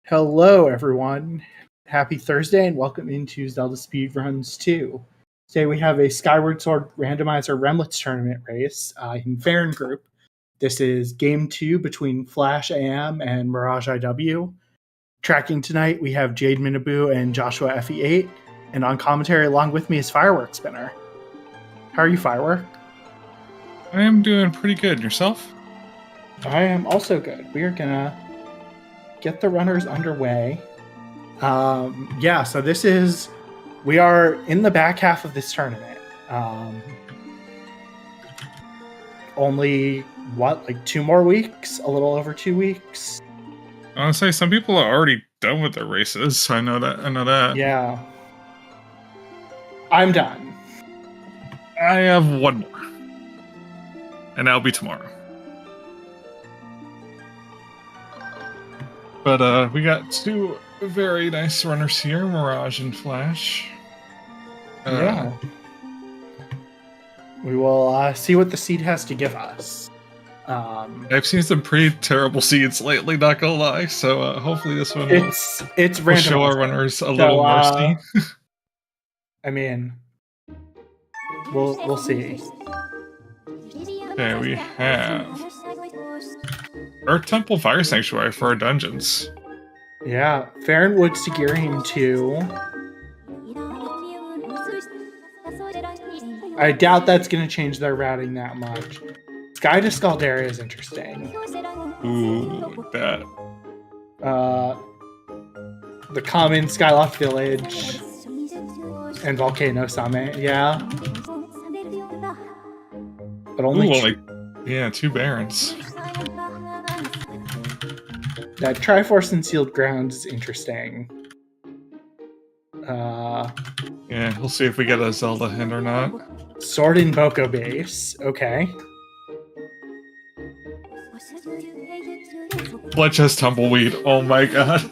Hello, everyone. Happy Thursday and welcome into Zelda Speedruns 2. Today we have a Skyward Sword Randomizer Remlits tournament race in Faron group. This is Game 2 between Flash AM and Mirage IW. Tracking tonight we have Jade Minabu and Joshua FE8. And on commentary along with me is Firework Spinner. How are you, Firework? I am doing pretty good. Yourself? I am also good. We are gonna get the runners underway. So we are in the back half of this tournament. Only, 2 more weeks? A little over 2 weeks? Honestly, some people are already done with their races. I know that. Yeah. I'm done. I have one more. And that'll be tomorrow. But we got two very nice runners here, Mirage and Flash. Yeah. We will see what the seed has to give us. I've seen some pretty terrible seeds lately, not gonna lie. So hopefully this one will show our runners a little mercy. I mean, we'll see. Okay, we have Earth Temple Fire Sanctuary for our dungeons. Yeah, Faron Woods to Girahim 2. I doubt that's going to change their routing that much. Sky to Scaldera is interesting. Ooh, that. The common Skyloft Village and Volcano Summit, yeah. But only two barons. That Triforce and Sealed Grounds is interesting. Yeah, we'll see if we get a Zelda hint or not. Sword and Boko base, okay. Bloodchest Tumbleweed, oh my god.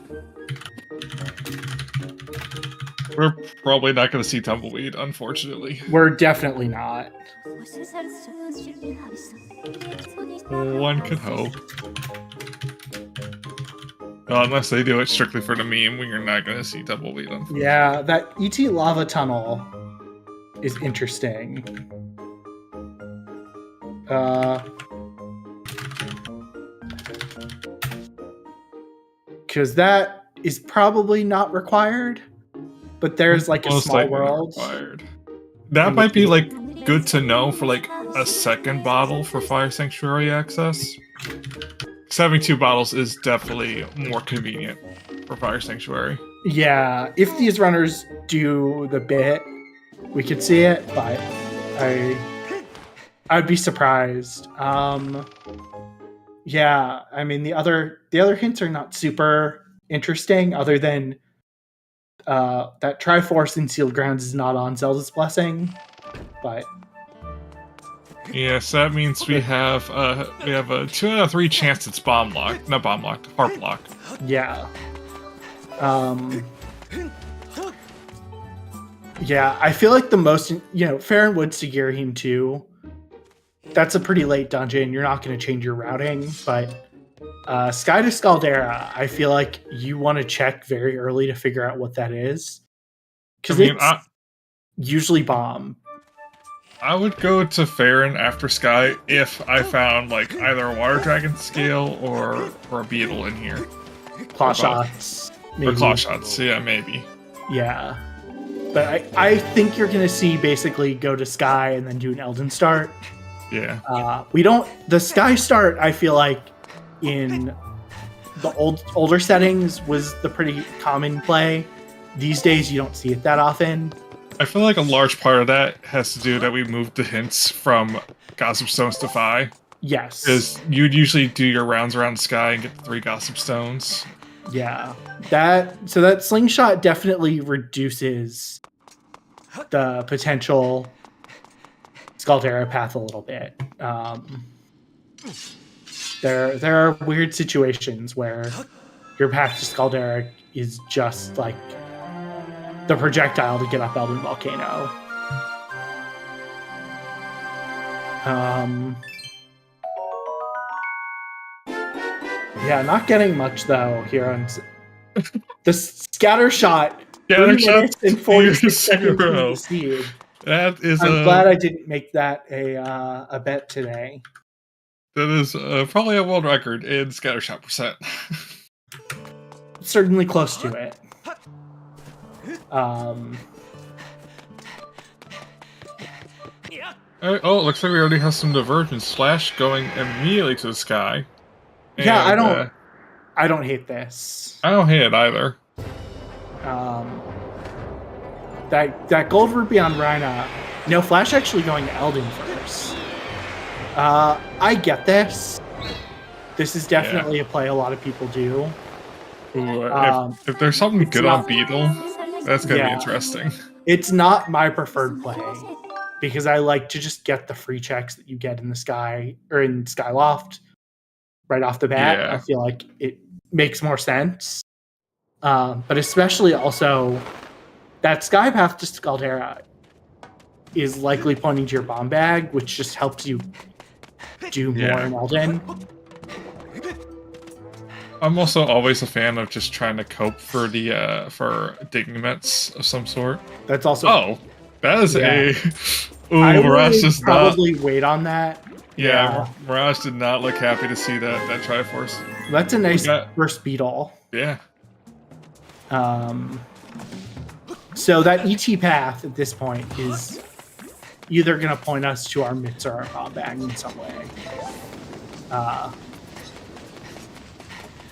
We're probably not going to see Tumbleweed, unfortunately. We're definitely not. One could hope. Well, unless they do it strictly for the meme, we are not going to see Tumbleweed, unfortunately. Yeah, that ET lava tunnel is interesting. Because that is probably not required, but there's like a small world. That might be like good to know for like a second bottle for Fire Sanctuary access. 72 bottles is definitely more convenient for Fire Sanctuary. Yeah, if these runners do the bit, we could see it, but I'd be surprised. Yeah, I mean the other hints are not super interesting, other than that Triforce and Sealed Grounds is not on Zelda's Blessing, but. Yes, that means we have a 2 out of 3 chance it's bomb locked. Not bomb locked, harp locked. Yeah. Yeah, I feel like the most, Faron Woods to Girahim 2, that's a pretty late dungeon. You're not going to change your routing, but Sky to Scaldera, I feel like you want to check very early to figure out what that is. Because it's usually bomb. I would go to Faron after Sky if I found like either a Water Dragon scale or a beetle in here. Claw shots. Maybe. Or claw shots, yeah, maybe. Yeah. But I think you're going to see basically go to Sky and then do an Elden start. Yeah. The Sky start, I feel like in the older settings was the pretty common play. These days you don't see it that often. I feel like a large part of that has to do that we moved the hints from Gossip Stones to Fi. Yes. Because you'd usually do your rounds around Sky and get the 3 Gossip Stones. Yeah. That slingshot definitely reduces the potential Scaldera path a little bit. There are weird situations where your path to Scaldera is just like the projectile to get up Elden Volcano. Yeah, not getting much though here on The scatter shot. 3 minutes and 46 seconds into the seed. That is. I'm glad I didn't make that a bet today. That is probably a world record in scattershot percent. Certainly close to it. It looks like we already have some divergence. Slash going immediately to the sky. Yeah, I don't hate this. I don't hate it either. That gold rupee on Rhina. No, Flash actually going Elden first. I get this. This is definitely a play a lot of people do. Ooh, if there's something good on Beetle, that's going to be interesting. It's not my preferred play because I like to just get the free checks that you get in the sky or in Skyloft right off the bat. Yeah. I feel like it makes more sense. But especially also that sky path to Scaldera is likely pointing to your bomb bag, which just helps you do more in Elden. I'm also always a fan of just trying to cope for the for Dignamets of some sort. That's also that is a I Mirage does probably wait on that. Yeah, Mirage did not look happy to see that Triforce. That's a nice first beetle. Yeah. So that ET path at this point is either going to point us to our mitts or our bomb bag in some way.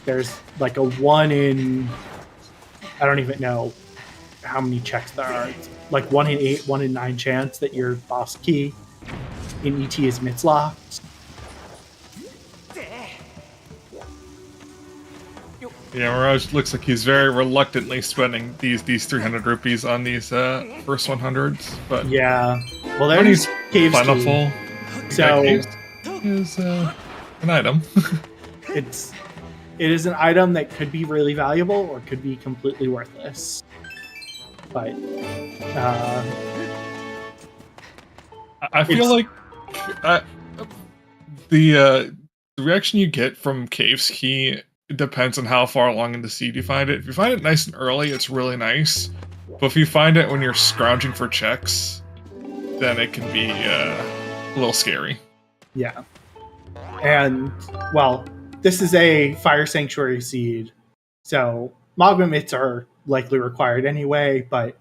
There's like a 1 in, I don't even know how many checks there are. It's like 1 in 8, 1 in 9 chance that your boss key in ET is mitts locked. Yeah, Mirage looks like he's very reluctantly spending these 300 rupees on these first 100s, but yeah, well, there's caves plentiful. So is an item. It is an item that could be really valuable or could be completely worthless. But I feel like the reaction you get from Cave's Key depends on how far along in the seed you find it. If you find it nice and early, it's really nice. But if you find it when you're scrounging for checks, then it can be a little scary. Yeah. And, well, this is a Fire Sanctuary seed, so Magma Mitts are likely required anyway, but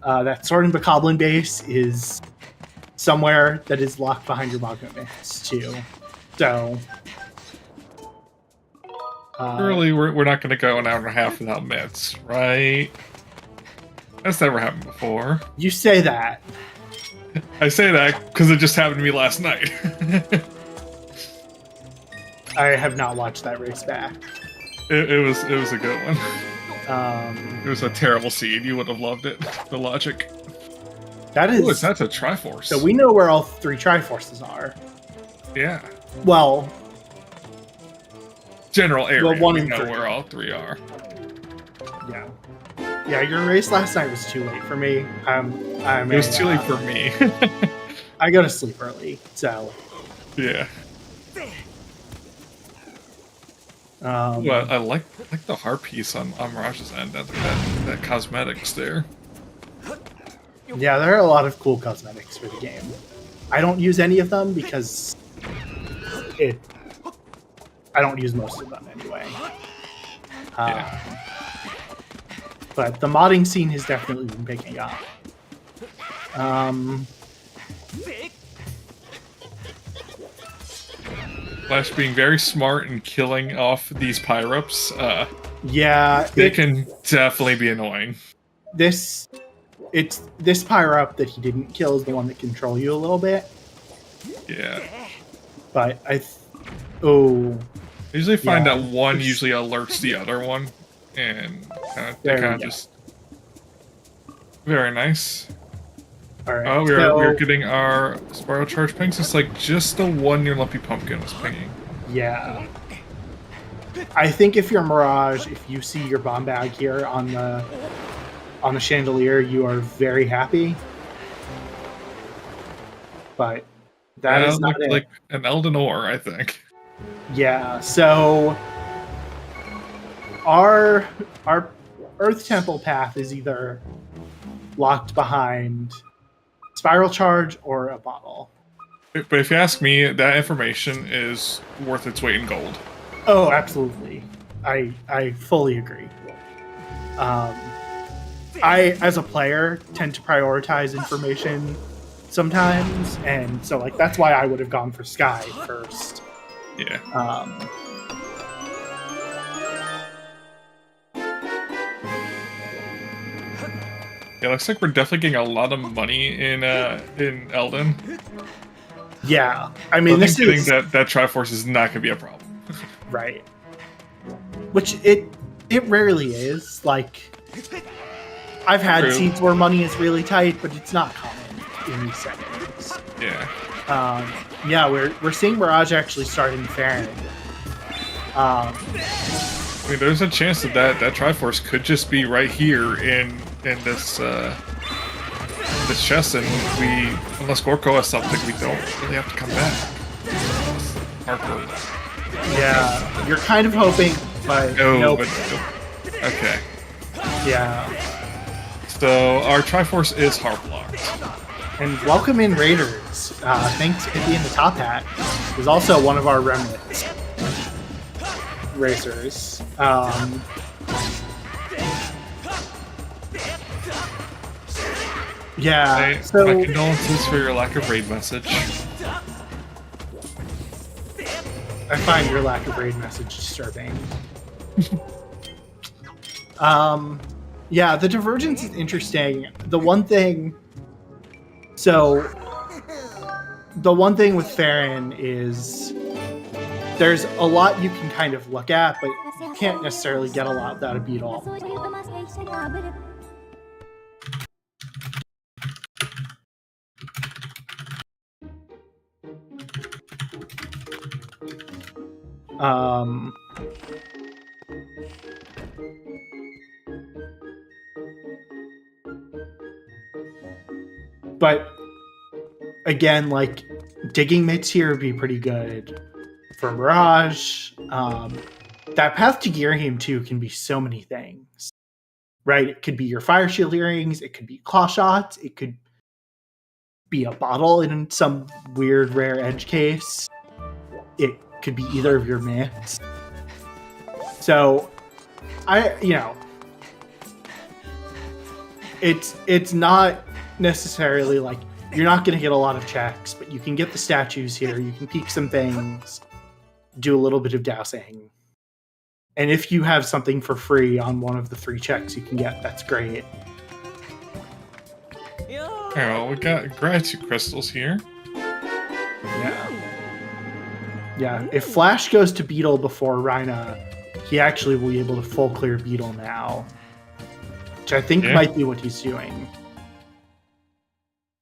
that Sword and Bokoblin base is somewhere that is locked behind your Magma Mitts, too. So... Surely we're not going to go an hour and a half without mitts, right? That's never happened before. You say that. I say that because it just happened to me last night. I have not watched that race back. It was a good one. It was a terrible seed. You would have loved it. The logic. That's a Triforce. So we know where all 3 Triforces are. Yeah. Well, general area. Well, 1 we in know 3. where all 3 are. Yeah. Yeah, your race last night was too late for me. It was too late for me. I go to sleep early, so. Yeah. Well, I like the heart piece on Mirage's end. That cosmetics there. Yeah, there are a lot of cool cosmetics for the game. I don't use any of them because I don't use most of them anyway. But the modding scene has definitely been picking up. Flash being very smart and killing off these Pyrops. Yeah. They can definitely be annoying. This Pyrup that he didn't kill is the one that control you a little bit. Yeah. But I usually find that one usually alerts the other one, and they kind of just very nice. All right. Oh, we're getting our Spiral Charge pings. It's like just the one your Lumpy Pumpkin was pinging. Yeah. I think if you're Mirage, if you see your bomb bag here on the chandelier, you are very happy. But that is not it. Like an Elden Ore, I think. Yeah, so our Earth Temple path is either locked behind Spiral Charge or a bottle. But if you ask me, that information is worth its weight in gold. Oh, absolutely. I fully agree. I, as a player, tend to prioritize information sometimes, and so like that's why I would have gone for Sky first. Yeah. Yeah, looks like we're definitely getting a lot of money in Elden. Yeah, I mean, this is that Triforce is not gonna be a problem. Right. Which it rarely is. Like, I've had seats where money is really tight, but it's not common in these settings. Yeah. Yeah, we're seeing Mirage actually starting Faron. I mean, there's a chance that Triforce could just be right here in this this chest, and unless Gorko has something, we don't really have to come back. Harper. Yeah, you're kind of hoping, but nope. Okay. Yeah. So our Triforce is harp locked. And welcome in Raiders. Thanks for being the top hat. Is also one of our Remlits racers. Yeah. So my condolences for your lack of raid message. I find your lack of raid message disturbing. Yeah, the divergence is interesting. The one thing with Faron is there's a lot you can kind of look at, but you can't necessarily get a lot without a beetle. But again, like, digging mitts here would be pretty good for Mirage. That path to Girahim too can be so many things, right? It could be your fire shield earrings, it could be claw shots, it could be a bottle in some weird rare edge case, it could be either of your mitts. So it's not necessarily like you're not going to get a lot of checks, but you can get the statues here, you can peek some things, do a little bit of dousing, and if you have something for free on one of the 3 checks you can get, that's great. Oh, we got gratitude crystals here. Yeah, if Flash goes to Beetle before Rhina, he actually will be able to full clear Beetle now, which I think might be what he's doing.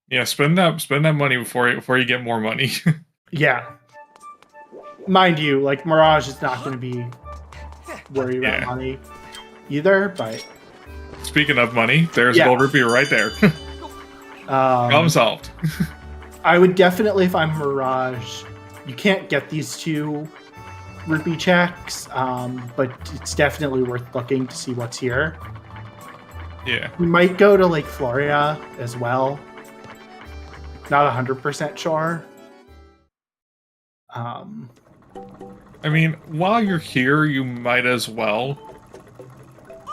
Yeah, spend that money before you get more money. Yeah. Mind you, like, Mirage is not going to be worried about money either, but... Speaking of money, there's Gold Rupee right there. Problem solved. I would definitely, if I'm Mirage, you can't get these 2 Rupee checks, but it's definitely worth looking to see what's here. Yeah. We might go to Lake Floria as well. Not 100% sure. I mean, while you're here, you might as well,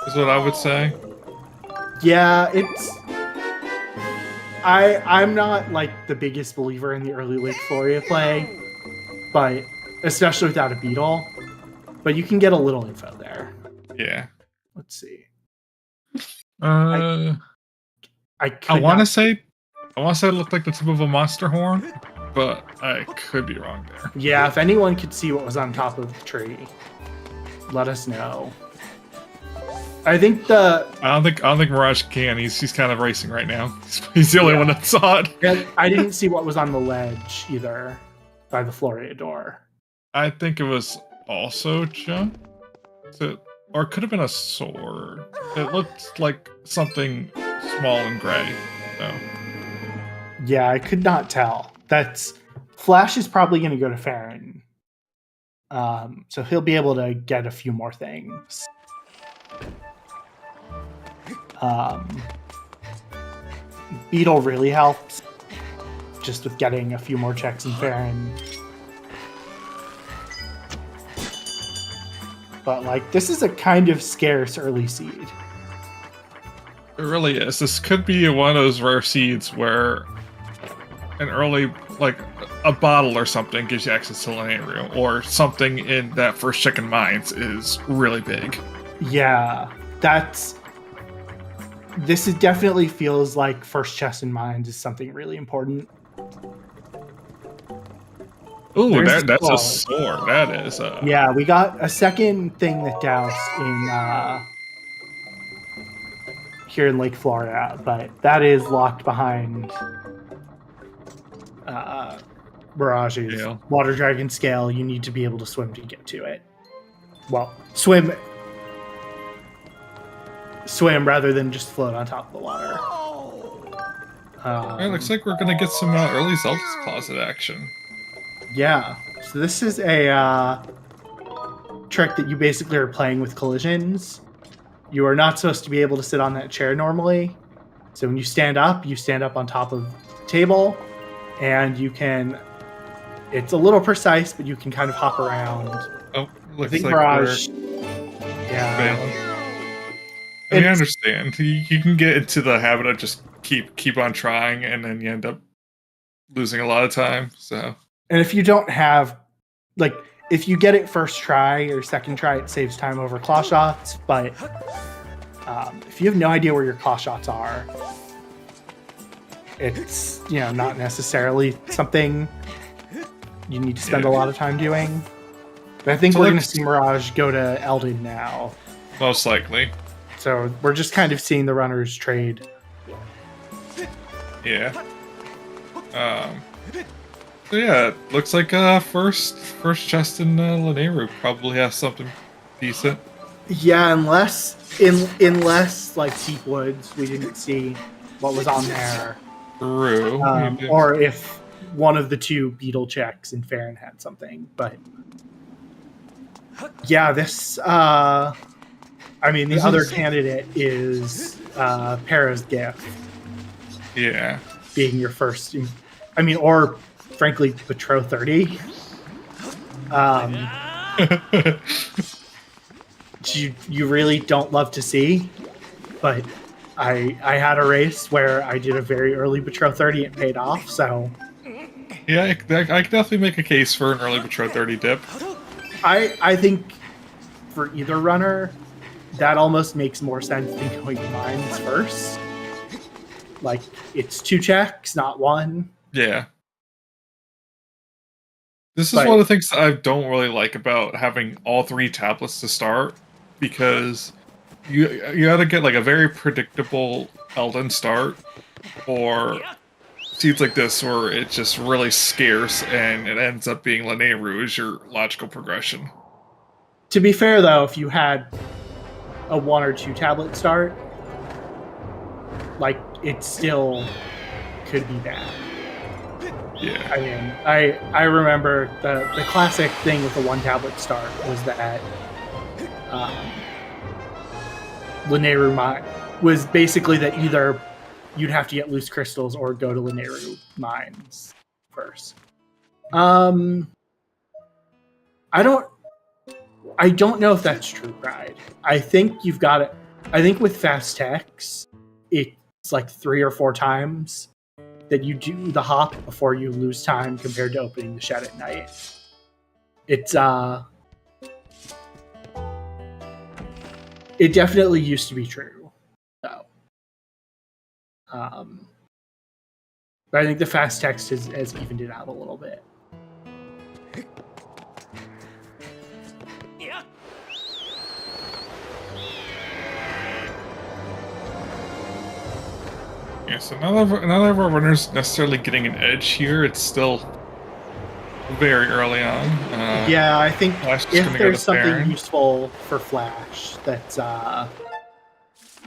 is what I would say. Yeah, it's... I'm not, like, the biggest believer in the early Lake Floria play, but especially without a beetle. But you can get a little info there. Yeah. Let's see. I want to say it looked like the tip of a monster horn, but I could be wrong there. Yeah, if anyone could see what was on top of the tree, let us know. I don't think Mirage can. He's kind of racing right now. He's the only one that saw it. I didn't see what was on the ledge either by the Floria door. I think it was also junk. Or it could have been a sword. It looked like something small and gray. So. Yeah, I could not tell. Flash is probably going to go to Faron. So he'll be able to get a few more things. Beetle really helps, just with getting a few more checks in Faron. But like, this is a kind of scarce early seed. It really is. This could be one of those rare seeds where an early, like a bottle or something, gives you access to Lanayru, or something in that first check in mines is really big. Yeah, this definitely feels like first chest in mines is something really important. Ooh, that's a sword. That is. Yeah, we got a second thing that doused in here in Lake Florida, but that is locked behind Mirage's water dragon scale. You need to be able to swim to get to it. Well, swim rather than just float on top of the water. It looks like we're gonna get some early Zelda's Closet action. Yeah, so this is a trick that you basically are playing with collisions. You are not supposed to be able to sit on that chair normally. So when you stand up on top of the table, and you can... It's a little precise, but you can kind of hop around. Oh, looks like Mirage. Yeah. I mean, I understand. You can get into the habit of just keep on trying, and then you end up losing a lot of time. So... And if you don't have, like, if you get it first try or second try, it saves time over claw shots. But if you have no idea where your claw shots are, it's, not necessarily something you need to spend a lot of time doing. But I think we're going to see Mirage go to Eldon now. Most likely. So we're just kind of seeing the runners trade. Yeah. So yeah, it looks like first chest in Lanayru probably has something decent. Yeah, unless like Deep Woods, we didn't see what was on there. True. Or if one of the two beetle checks in Faron had something, but yeah, this. The other candidate is Para's gift. Yeah. Being your first, or frankly, Betrow 30. You really don't love to see, but I had a race where I did a very early Betrow 30 and it paid off, so... Yeah, I can definitely make a case for an early Betrow 30 dip. I think for either runner, that almost makes more sense than going to mines first. Like, it's 2 checks, not 1. Yeah. This is one of the things that I don't really like about having all 3 tablets to start, because you either get like a very predictable Eldon start, or seeds like this where it's just really scarce and it ends up being Lanayru as your logical progression. To be fair, though, if you had a 1 or 2 tablet start, like, it still could be bad. Yeah. I remember the classic thing with the 1 tablet start was that Lanayru mine was basically that either you'd have to get loose crystals or go to Lanayru mines first. I don't know if that's true, Pride. I think you've got it. I think with fast techs, it's like 3 or 4 times that you do the hop before you lose time compared to opening the shed at night. It's it definitely used to be true, though. But I think the fast text has evened it out a little bit. Yeah, so none of our runners necessarily getting an edge here. It's still very early on. Yeah, I think if there's something Faron. useful for Flash that's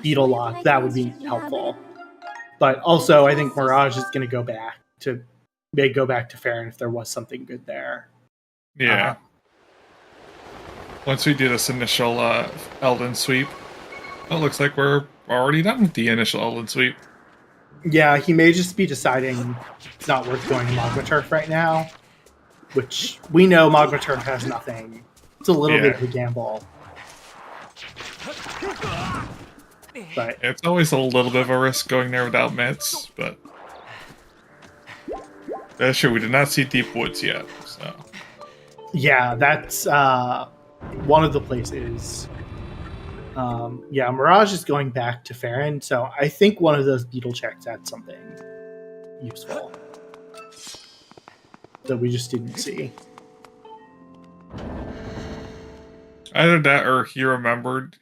Beetle Lock, that would be helpful. But also, I think Mirage is going to go back to Faron if there was something good there. Yeah. Once we do this initial Eldon sweep. Oh, looks like we're already done with the initial Upland Sweep. Yeah, he may just be deciding it's not worth going to Magma Turf right now, which we know Magma Turf has nothing. It's a little bit of a gamble. But It's always a little bit of a risk going there without mitts, but that's true. We did not see Deep Woods yet, so yeah, that's one of the places. Yeah, Mirage is going back to Faron, so I think one of those beetle checks had something useful that we just didn't see. either that or he remembered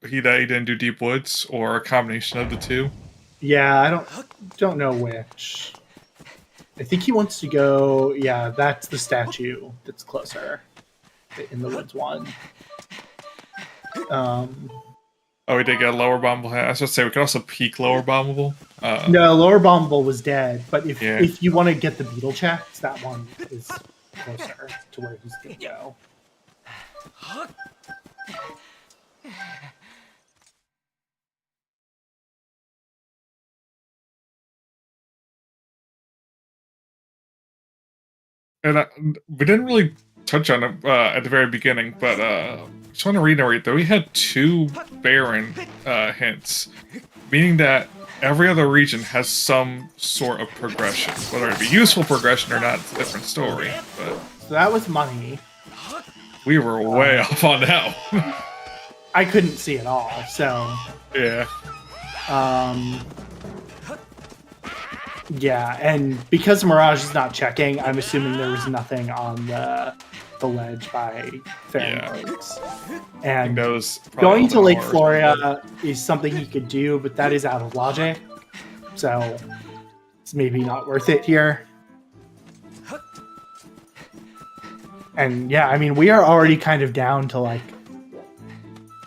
that he didn't do Deep Woods, or a combination of the two. Yeah, I don't know which. I think he wants to go. Yeah, that's the statue that's closer in the woods one. Oh, we did get a lower bombable. I was supposed to say we could also peak lower bombable. No, lower bombable was dead. But Yeah. if you want to get the beetle checks, that one is closer to where he's gonna go. And we didn't really touch on it at the very beginning, but just want to reiterate that we had 2 Baron hints, meaning that every other region has some sort of progression. Whether it be useful progression or not, it's a different story. But So that was money. we were way off on that one. I couldn't see it all. So Yeah. yeah, and because Mirage is not checking, I'm assuming there was nothing on the ledge by Faron Lakes. And going to Lake Floria is something he could do, but that is out of logic. So it's maybe not worth it here. And yeah, I mean, we are already kind of down to like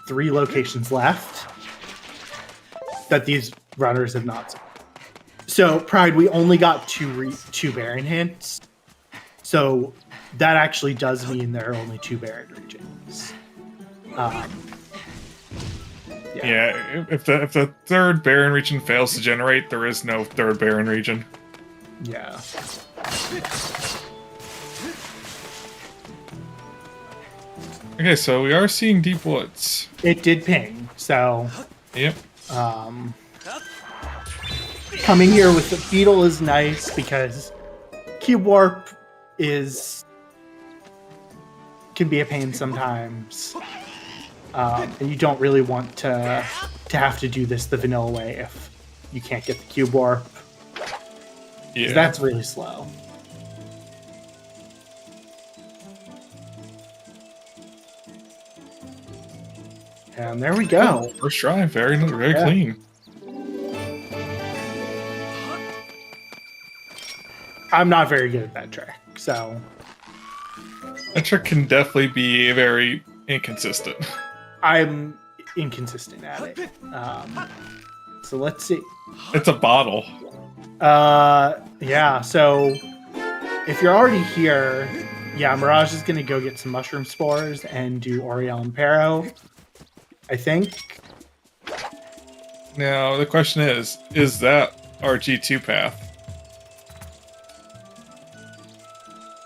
3 locations left that these runners have not seen. So, Pride, we only got two Baron hints. So, that actually does mean there are only 2 Baron regions. Yeah, if the third Baron region fails to generate, there is no third Baron region. Yeah. Okay, so we are seeing Deep Woods. It did ping, so... Yep. Coming here with the beetle is nice because Cube Warp can be a pain sometimes. And you don't really want to have to do this the vanilla way if you can't get the Cube Warp. Yeah. That's really slow. And there we go. First try, very clean. I'm not very good at that trick, so... That trick can definitely be very inconsistent. I'm inconsistent at it. So let's see. It's a bottle. Yeah, so... If you're already here... Yeah, Mirage is going to go get some mushroom spores and do Oriel and Pero, I think. Now, the question is that our G2 path?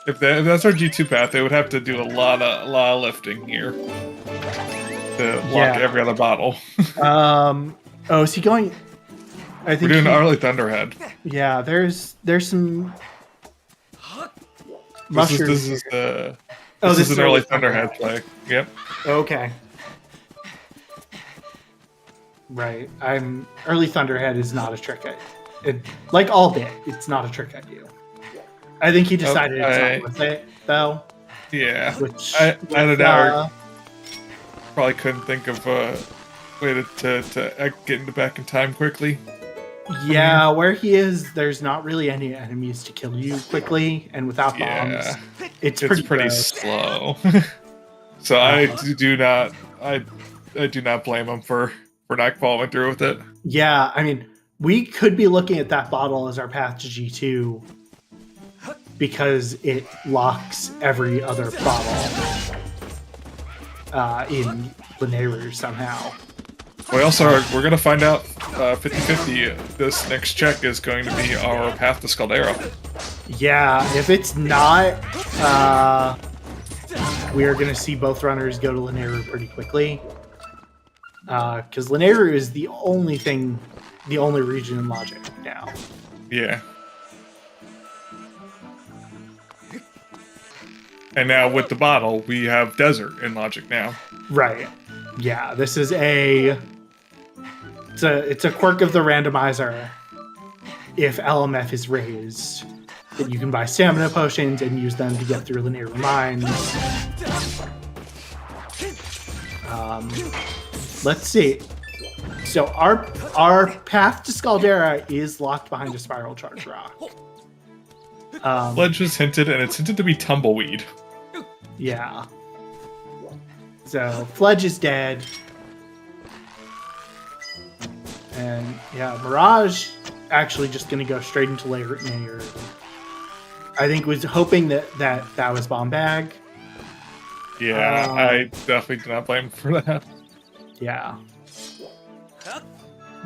If that's our G2 path, they would have to do a lot of lifting here to lock every other bottle. Oh, is he going? I think we're doing early Thunderhead. Yeah, there's some mushrooms. This is an early Thunderhead play. Yep. Okay. Right. Early Thunderhead is not a trick like all bit. It's not a trick I do. I think he decided it's not worth it, though. Yeah. Which I don't know. Probably couldn't think of a way to get back in time quickly. Yeah, where he is, there's not really any enemies to kill you quickly, and without bombs, it's pretty slow. So I do not blame him for not following through with it. Yeah, I mean, we could be looking at that bottle as our path to G2 because it locks every other bottle in Linear somehow. We're going to find out 50-50. This next check is going to be our path to Scaldera. Yeah, if it's not, we are going to see both runners go to Lanayru pretty quickly. Because Lanayru is the only region in Logic now. Yeah. And now with the bottle, we have Desert in Logic now. Right. Yeah, this is it's a quirk of the randomizer. If LMF is raised, that you can buy stamina potions and use them to get through Lanayru Mines. Let's see. So our path to Scaldera is locked behind a spiral charge rock. Ledge is hinted, and it's hinted to be Tumbleweed. Yeah. So Fledge is dead. And yeah, Mirage actually just gonna go straight into Lanayru. I think was hoping that was Bomb Bag. Yeah, I definitely do not blame him for that. Yeah.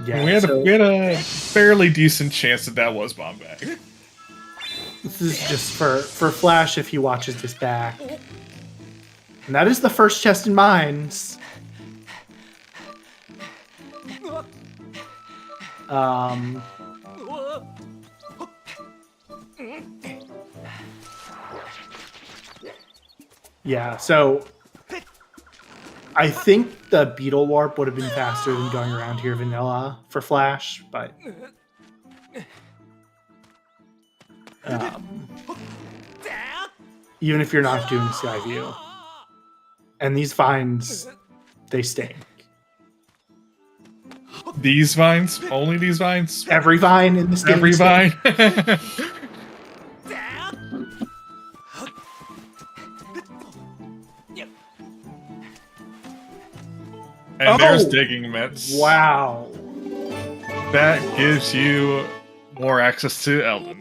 Yeah, we had a fairly decent chance that was Bomb Bag. This is just for Flash if he watches this back. And that is the first chest in Mines. Yeah, so I think the Beetle Warp would have been faster than going around here vanilla for Flash, but even if you're not doing Skyview. And these vines, they stink. These vines? Only these vines? Every vine in this game. Every vine? And there's digging mitts. Wow. That gives you more access to Elden.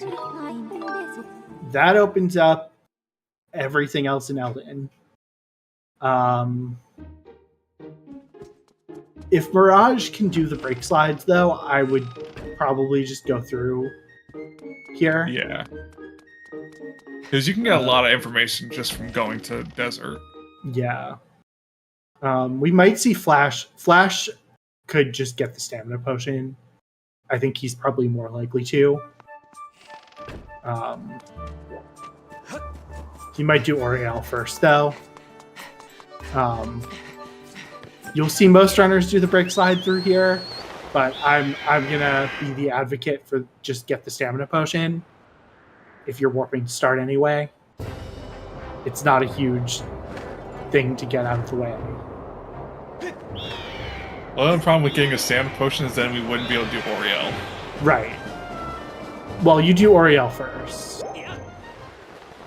That opens up everything else in Elden. If Mirage can do the break slides, though, I would probably just go through here. Yeah. Because you can get a lot of information just from going to Desert. Yeah. We might see Flash. Flash could just get the stamina potion. I think he's probably more likely to. He might do Oriel first, though. You'll see most runners do the break slide through here, but I'm gonna be the advocate for just get the stamina potion if you're warping to start anyway. It's not a huge thing to get out of the way. Well, the problem with getting a stamina potion is then we wouldn't be able to do Oriel. Right. Well, you do Oriel first.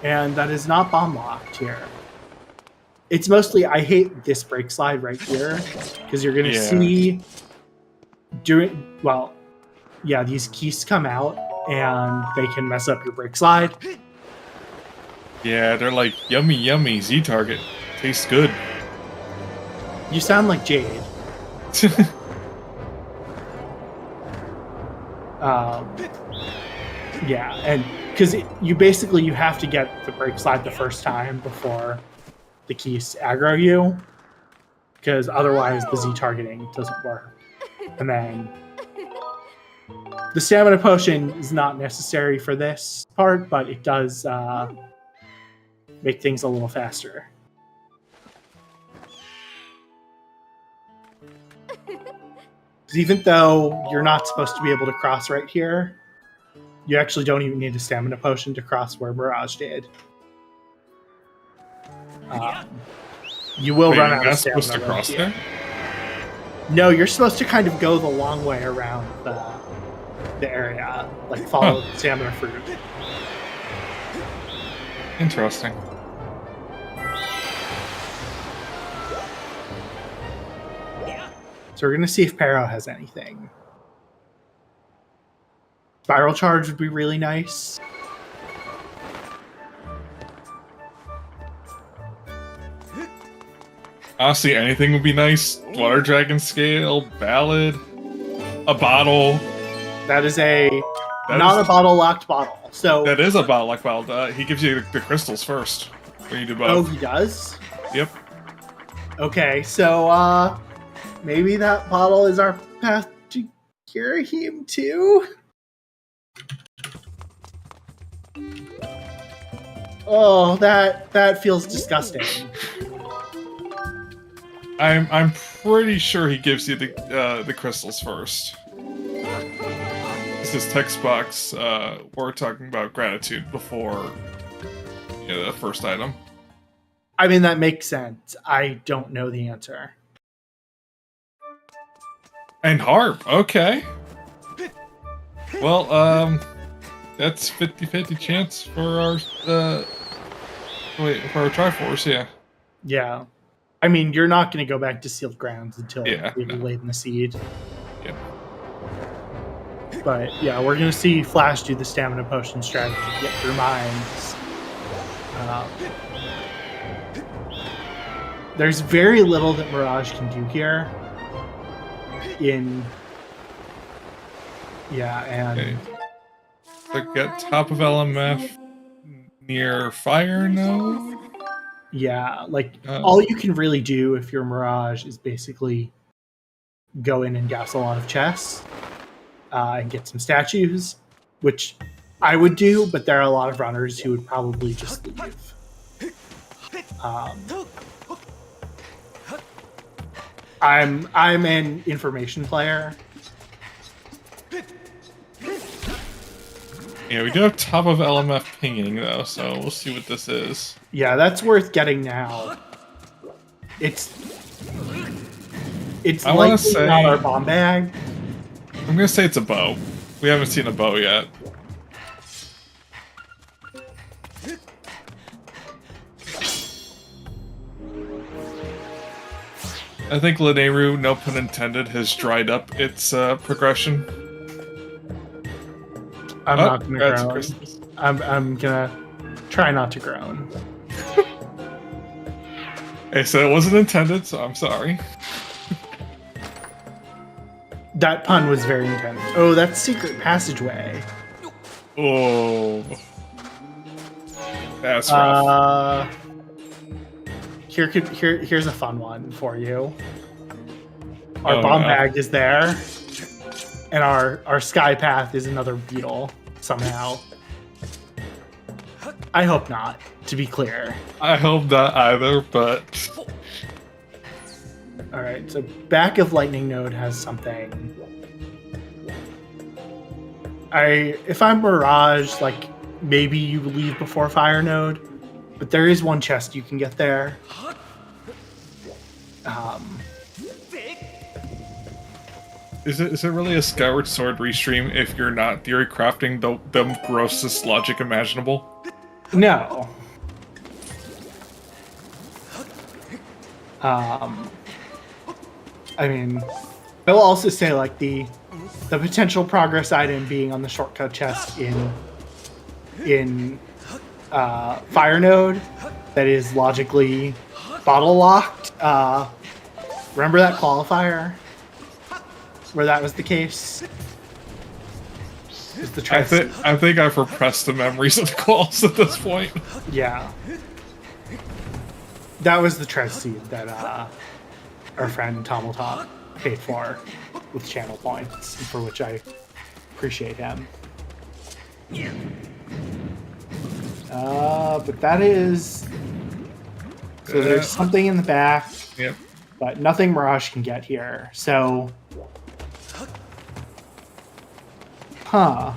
And that is not bomb locked here. It's mostly, I hate this break slide right here, because you're going to see these keys come out, and they can mess up your break slide. Yeah, they're like, yummy, yummy, Z-target. Tastes good. You sound like Jade. Yeah, and because you have to get the break slide the first time before the keys aggro you, because otherwise the Z targeting doesn't work. And then the stamina potion is not necessary for this part, but it does make things a little faster. Because even though you're not supposed to be able to cross right here, you actually don't even need a stamina potion to cross where Mirage did. You will run out of stamina. Supposed to cross there? No, you're supposed to kind of go the long way around the area, like follow the stamina fruit. Interesting. So we're going to see if Pero has anything. Spiral Charge would be really nice. Honestly, anything would be nice. Water Dragon Scale, Ballad, a bottle. That is not a bottle locked bottle. So that is a bottle locked bottle. He gives you the crystals first when you do both. Oh, he does? Yep. Okay, so maybe that bottle is our path to Kirihim too? Oh, that feels disgusting. I'm pretty sure he gives you the crystals first. This is text box. We're talking about gratitude before the first item. I mean, that makes sense. I don't know the answer. And harp, okay. Well, that's 50-50 chance for our for our Triforce, yeah. Yeah. I mean, you're not going to go back to Sealed Grounds until we've laid in the seed. Yep. But yeah, we're going to see Flash do the stamina potion strategy to get through mines. There's very little that Mirage can do here. Okay. So get top of LMF near fire node. Yeah, like all you can really do if you're Mirage is basically go in and gas a lot of chests and get some statues, which I would do, but there are a lot of runners who would probably just leave. I'm an information player. Yeah, we do have top of LMF pinging though, so we'll see what this is. Yeah, that's worth getting now. It's likely not our bomb bag. I'm gonna say it's a bow. We haven't seen a bow yet. I think Lineru, no pun intended, has dried up its progression. I'm not gonna groan. I'm gonna try not to groan. Hey, so it wasn't intended, so I'm sorry. That pun was very intended. Oh, that's secret passageway. Oh, that's rough. Here's a fun one for you. Our bomb bag is there, and our sky path is another beetle somehow. I hope not, to be clear. I hope not either, but... Alright, so back of Lightning Node has something. If I'm Mirage, like, maybe you leave before Fire Node, but there is one chest you can get there. Is it really a Skyward Sword restream if you're not theory crafting the grossest logic imaginable? No. I mean, I will also say, like, the potential progress item being on the shortcut chest in Fire Node that is logically bottle locked. Remember that qualifier where that was the case? I think I've repressed the memories of the calls at this point. Yeah. That was the Trez seed that our friend Tomaltop paid for with channel points, for which I appreciate him. But that is... So there's something in the back, yep. But nothing Mirage can get here. So... Huh.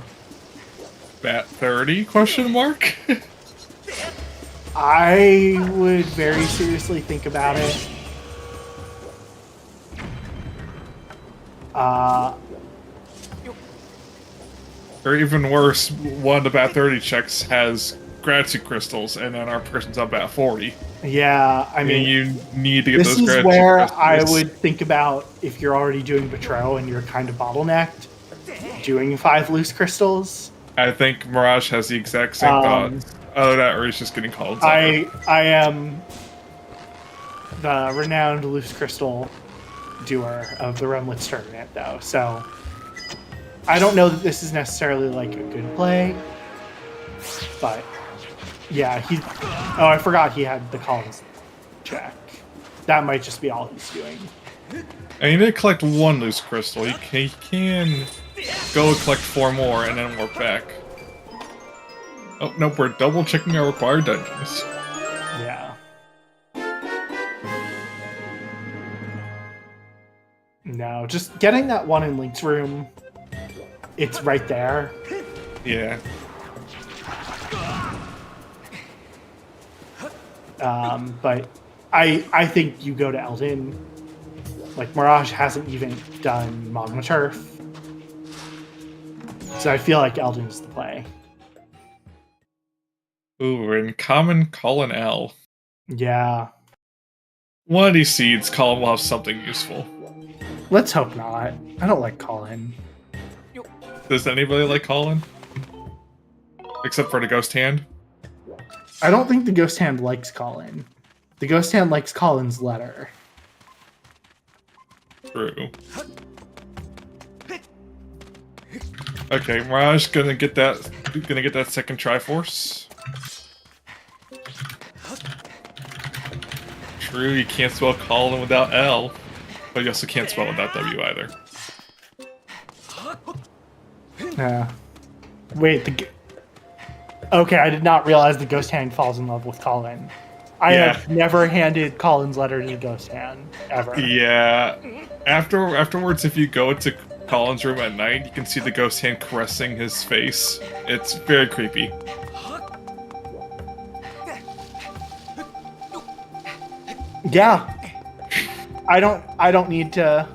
Bat 30, question mark? I would very seriously think about it. Or even worse, one of the Bat 30 checks has gratitude crystals, and then our person's on Bat 40. Yeah, I mean, you need to get those gratitude crystals. This is where I would think about, if you're already doing Betrayal and you're kind of bottlenecked, doing 5 loose crystals. I think Mirage has the exact same thought. Other than that, or he's just getting called. I am the renowned loose crystal doer of the Remlits tournament, though. So I don't know that this is necessarily like a good play, but yeah, oh, I forgot he had the Collins check. That might just be all he's doing. And you did collect one loose crystal. He can go collect 4 more and then work back. Oh, nope, we're double checking our required dungeons. Yeah. No, just getting that one in Link's room, it's right there. Yeah. But I think you go to Eldin. Like, Mirage hasn't even done Magma Turf. So I feel like Eldin's the play. Ooh, we're in common Colin L. Yeah. One of these seeds, Colin will have something useful. Let's hope not. I don't like Colin. Does anybody like Colin? Except for the Ghost Hand? I don't think the Ghost Hand likes Colin. The Ghost Hand likes Colin's letter. True. Okay, Mirage gonna get that second Triforce. True, you can't spell Colin without L, but you also can't spell without W either. Wait, okay, I did not realize the Ghost Hand falls in love with Colin. I have never handed Colin's letter to the Ghost Hand, ever. Yeah. Afterwards, if you go into Colin's room at night, you can see the Ghost Hand caressing his face. It's very creepy. Yeah. I don't need to.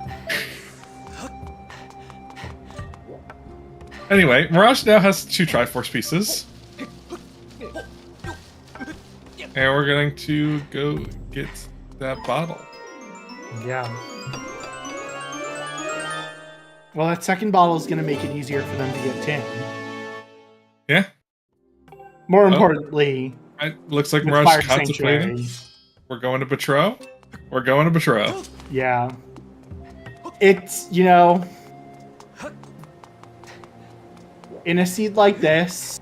Anyway, Mirage now has 2 Triforce pieces. And we're going to go get that bottle. Yeah. Well, that second bottle is going to make it easier for them to get 10. Yeah. More importantly, looks like Mirage is contemplating. We're going to Betrow. We're going to Betrow. Yeah. It's, you know, in a seed like this,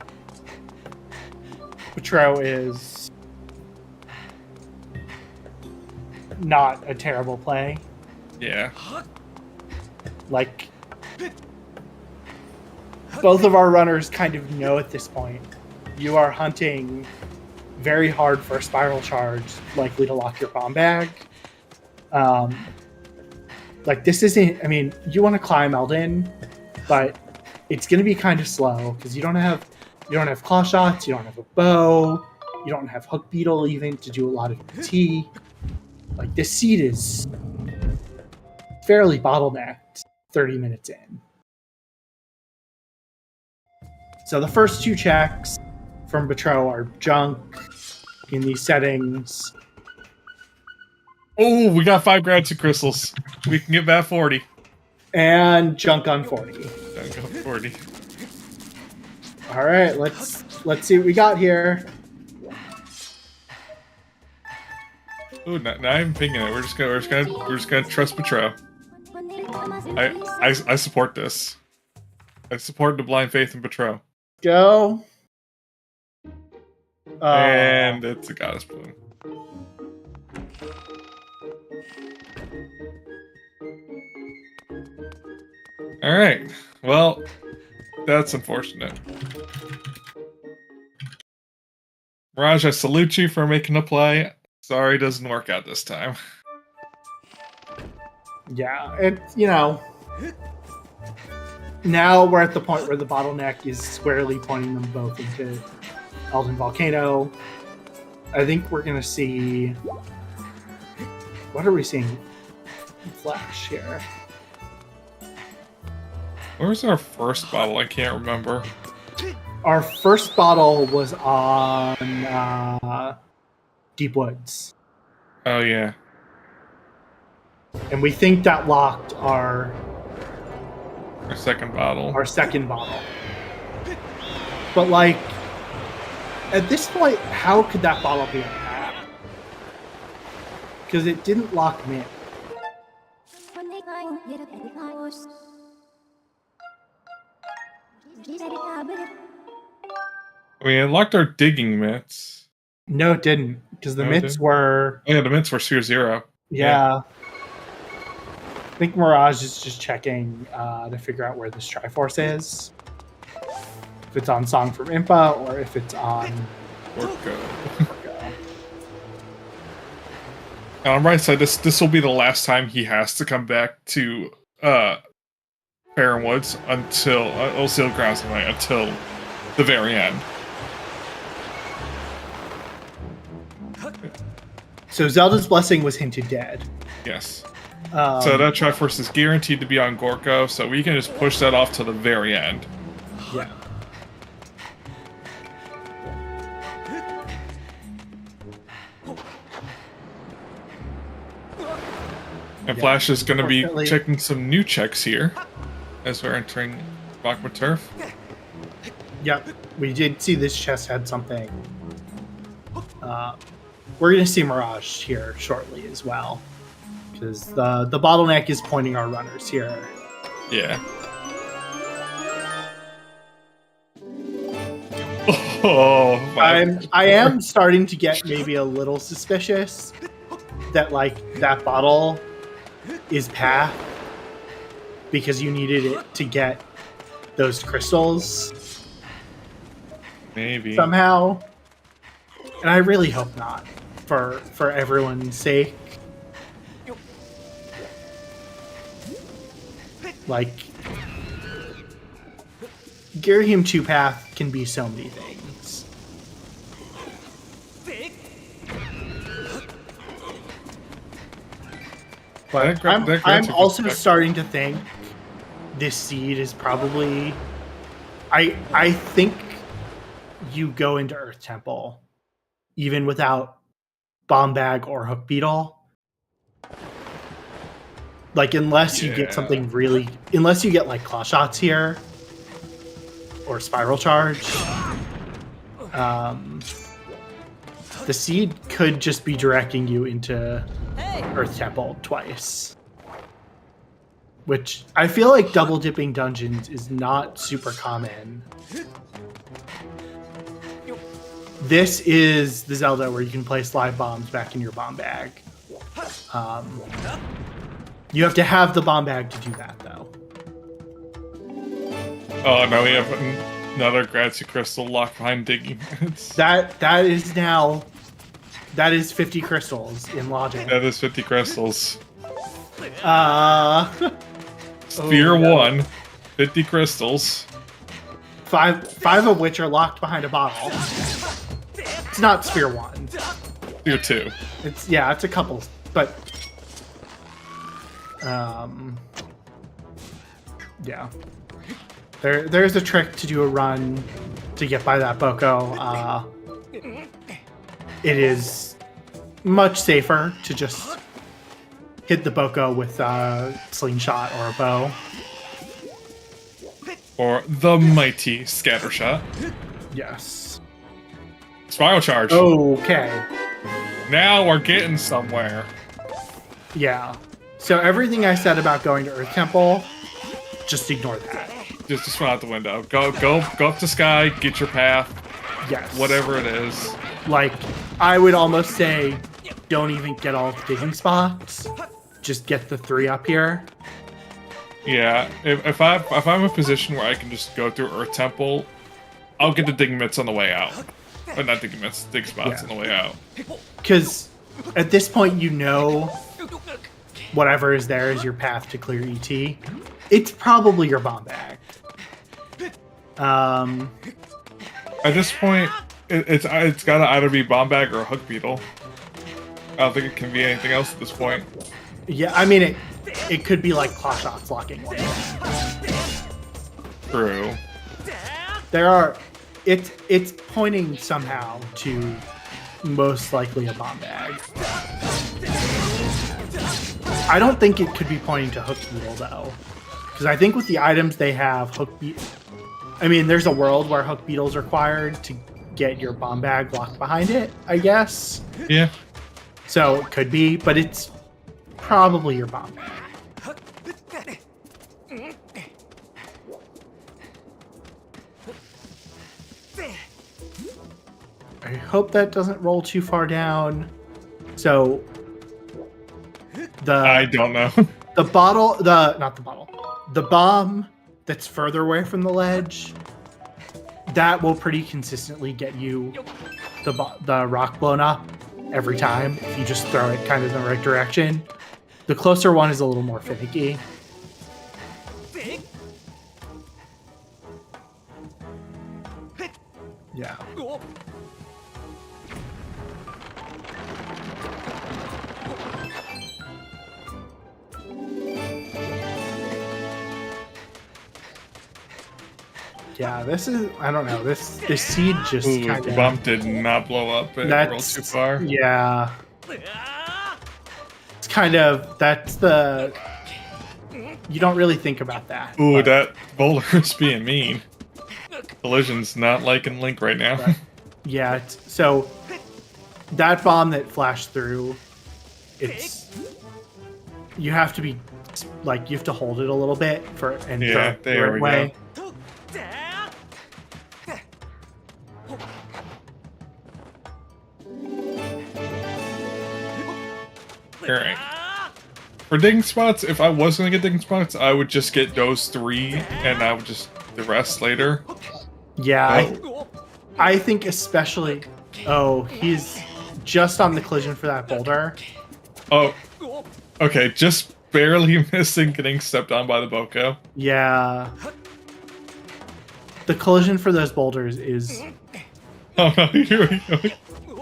Betrow is not a terrible play. Yeah. Like, both of our runners kind of know at this point, you are hunting very hard for a spiral charge, likely to lock your bomb bag. Like, this isn't, I mean, you want to climb Eldin, but it's going to be kind of slow because you don't have claw shots, you don't have a bow, you don't have hook beetle even to do a lot of PT. Like, this seed is fairly bottlenecked 30 minutes in. So the first 2 checks from Betrow are junk in these settings. Oh, we got 5 gratitude crystals. We can get back 40. And junk on 40. Junk on 40. All right, let's see what we got here. Ooh, not even thinking it. We're just gonna trust Betrow. I support this. I support the blind faith in Betrow. Go. And it's a goddess bloom. Alright. Well, that's unfortunate. Mirage, I salute you for making a play. Sorry, it doesn't work out this time. Yeah, and, you know, now we're at the point where the bottleneck is squarely pointing them both into Eldin Volcano. I think we're going to see... What are we seeing in Flash here? Where was our first bottle? I can't remember. Our first bottle was on Deep Woods. Oh, yeah. And we think that locked our second bottle. But, like, at this point, how could that bottle be on the map? because it didn't lock me in. I mean, it locked our digging mitts. No, it didn't, because the mitts were... Oh, yeah, the mitts were Sphere 0. Yeah. I think Mirage is just checking to figure out where this Triforce is. If it's on Song from Impa, or if it's on... Orko. Orko. And on right side, this will be the last time he has to come back to Faron Woods until Seal Grounds anyway, until the very end. So Zelda's Blessing was hinted dead. Yes. So that Triforce is guaranteed to be on Gorko, so we can just push that off to the very end. Yeah. And Flash is going to be checking some new checks here as we're entering Bachma Turf. Yep, we did see this chest had something. We're going to see Mirage here shortly as well, because the bottleneck is pointing our runners here. Yeah. Oh, I am starting to get maybe a little suspicious that that bottle is path because you needed it to get those crystals. Maybe somehow, and I really hope not, for everyone's sake. Girahim 2 path can be so many things. But I'm also starting to think this seed is probably... I think you go into Earth Temple even without Bomb Bag or Hook Beetle. Unless you get something really... Unless you get, Claw Shots here, or Spiral Charge. The seed could just be directing you into Earth Temple twice. Which, I feel like double dipping dungeons is not super common. This is the Zelda where you can place live bombs back in your bomb bag. You have to have the bomb bag to do that, though. Oh, now we have another Grazi Crystal locked behind digging. That is 50 crystals in logic. That is 50 crystals. Sphere 1, 50 crystals. Five of which are locked behind a bottle. It's not Sphere 1. Sphere 2. It's a couple, but yeah. There's a trick to do a run to get by that Boko. It is much safer to just hit the Boko with a slingshot or a bow. Or the mighty scatter shot. Yes. Spiral Charge. Okay. Now we're getting somewhere. Yeah. So everything I said about going to Earth Temple, just ignore that. Just run out the window. Go up to Sky, get your path. Yes. Whatever it is. I would almost say, don't even get all the digging spots. Just get the 3 up here. Yeah. If I'm in a position where I can just go through Earth Temple, I'll get the digging mitts on the way out. Or not digging mitts, dig spots on the way out. Because at this point, you know whatever is there is your path to clear ET. It's probably your bomb bag. At this point, it's got to either be bomb bag or a hook beetle. I don't think it can be anything else at this point. Yeah, I mean it could be Claw Shots locking one. True. It's pointing somehow to most likely a bomb bag. I don't think it could be pointing to Hook Beetle though, because I think with the items they have, Hook Beetle. I mean, there's a world where Hook Beetle's required to get your bomb bag locked behind it, I guess. Yeah. So it could be, but it's probably your bomb bag. I hope that doesn't roll too far down. So I don't know. The bomb that's further away from the ledge, that will pretty consistently get you the rock blown up every time if you just throw it kind of in the right direction. The closer one is a little more finicky. Yeah. Yeah, this is, I don't know, this seed just kind of... The bomb did not blow up. It rolled too far. Yeah. It's kind of, that's the... You don't really think about that. Ooh, that boulder is being mean. Collision's not liking Link right now. But, yeah, so that bomb that flashed through, it's... You have to be, like, you have to hold it a little bit and yeah, throw it the right way. Go. Alright. For digging spots, if I was going to get digging spots, I would just get those 3, and I would just the rest later. Yeah, I think especially... Oh, he's just on the collision for that boulder. Oh, okay, just barely missing getting stepped on by the Boko. Yeah. The collision for those boulders is... Oh no, here we go.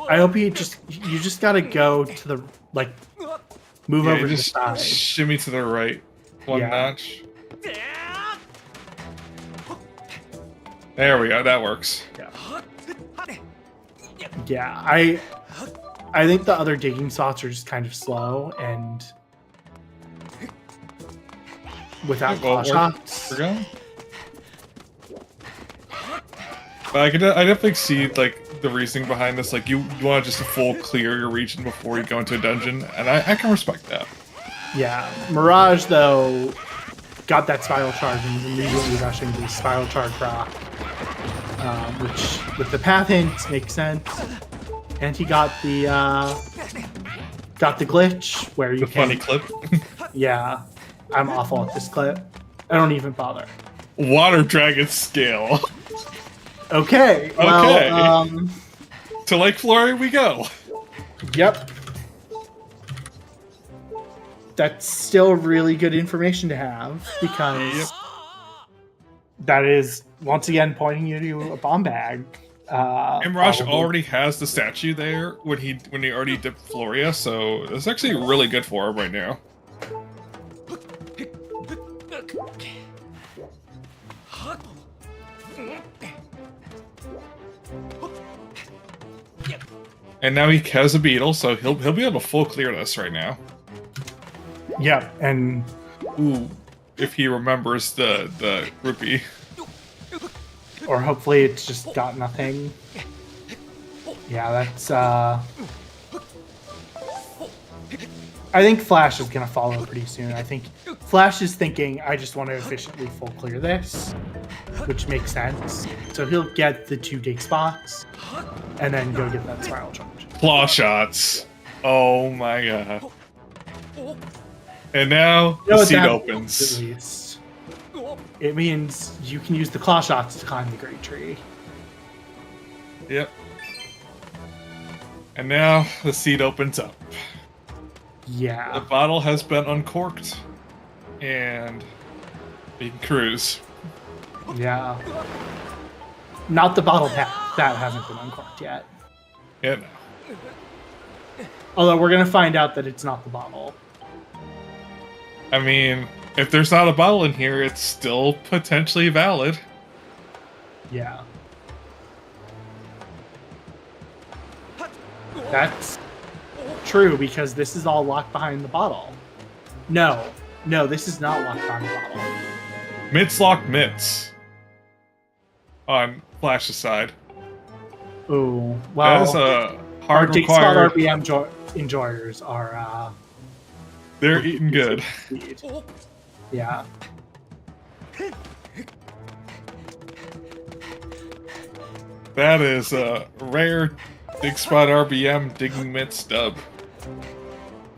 I hope you just gotta go to the, like, move over to the side. Shimmy to the right. One notch. There we go, that works. Yeah, I think the other digging spots are just kind of slow and without claw shots. We're going. But I definitely see like the reasoning behind this. Like you want just to full clear your region before you go into a dungeon, and I can respect that. Yeah, Mirage though got that spiral charge and was immediately rushing the spiral charge rock, which with the path hints makes sense. And he got the glitch where you can... funny clip. Yeah, I'm awful at this clip. I don't even bother. Water dragon scale. Okay. Well, to Lake Flurry we go. Yep. That's still really good information to have because that is once again pointing you to a bomb bag. And Mirage already has the statue there when he already dipped Floria, so it's actually really good for him right now. And now he has a beetle, so he'll be able to full clear this right now. Yeah, and ooh, if he remembers the rupee. Or hopefully it's just got nothing. Yeah, that's I think Flash is gonna follow pretty soon. I think Flash is thinking, I just want to efficiently full clear this, which makes sense. So he'll get the 2 dig spots and then go get that spiral charge. Claw shots. Oh my god. And now the seat opens. At least. It means you can use the claw shots to climb the great tree. Yep. And now the seat opens up. Yeah. The bottle has been uncorked. And we can cruise. Yeah. Not the bottle cap. That hasn't been uncorked yet. Yeah, no. Although we're going to find out that it's not the bottle. I mean, if there's not a bottle in here, it's still potentially valid. Yeah. That's true, because this is all locked behind the bottle. No, this is not locked behind the bottle. Mitts lock mitts. On Flash's side. Ooh, well... That is a Our Hard dig spot required. RBM enjoyers are They're eating good. speed. Yeah. That is a rare dig spot RBM digging mitts dub.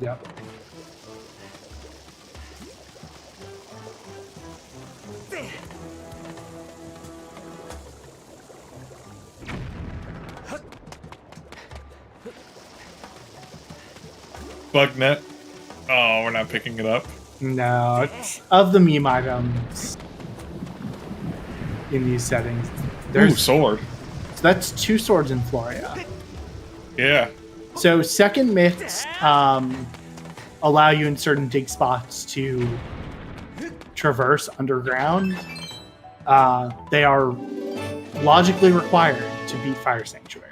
Yep. Bugnet. Oh, we're not picking it up. No, it's of the meme items in these settings. Ooh, sword. So that's 2 swords in Floria. Yeah. So second myths allow you in certain dig spots to traverse underground. They are logically required to beat Fire Sanctuary.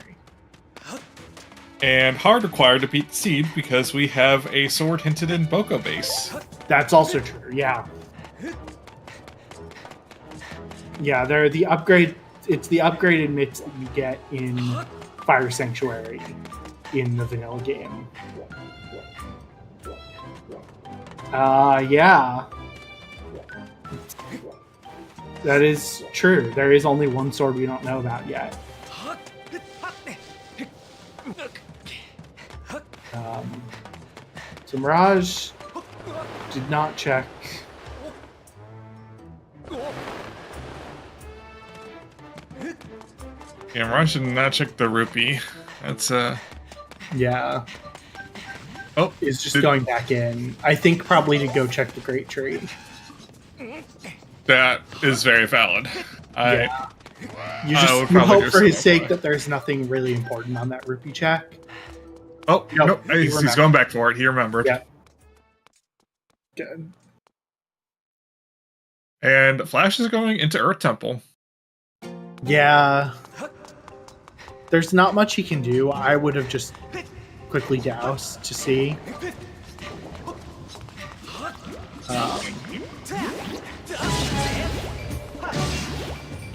And hard required to beat Seed because we have a sword hinted in Boko base. That's also true, yeah. Yeah, they're the upgrade. It's the upgraded myths that you get in Fire Sanctuary in the vanilla game. Yeah. That is true. There is only one sword we don't know about yet. So Mirage did not check. Yeah, Mirage did not check the rupee. That's Yeah. Oh, Is just going back in. I think probably to go check the Great Tree. that is very valid. Yeah. You I just would you probably hope do for his something. sake that there's nothing really important on that rupee check. Oh, No, no, he he's remembered. going back for it. He remembered. Yeah. Good. And Flash is going into Earth Temple. Yeah. There's not much he can do. I would have just quickly doused to see.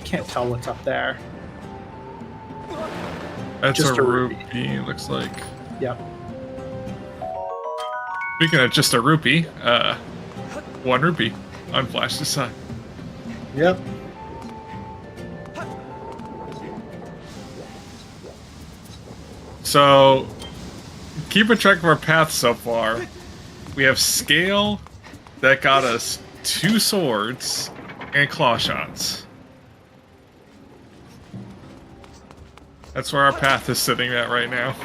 Can't tell what's up there. That's Just a a rupee, looks like. Yep. Speaking of just a rupee, 1 rupee on Flash's side. Yep. So, keep a track of our path so far. We have Scale that got us 2 swords and claw shots. That's where our path is sitting at right now.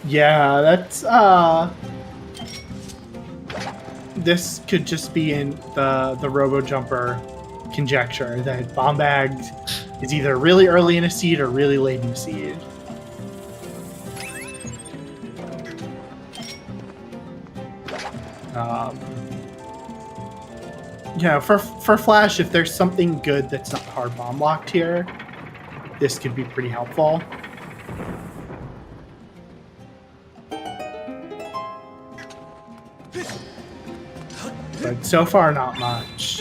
Yeah, that's this could just be in the Robo Jumper conjecture that Bombagged is either really early in a seed or really late in a seed. Yeah, for Flash, if there's something good that's not hard bomb locked here, this could be pretty helpful. But so far, not much.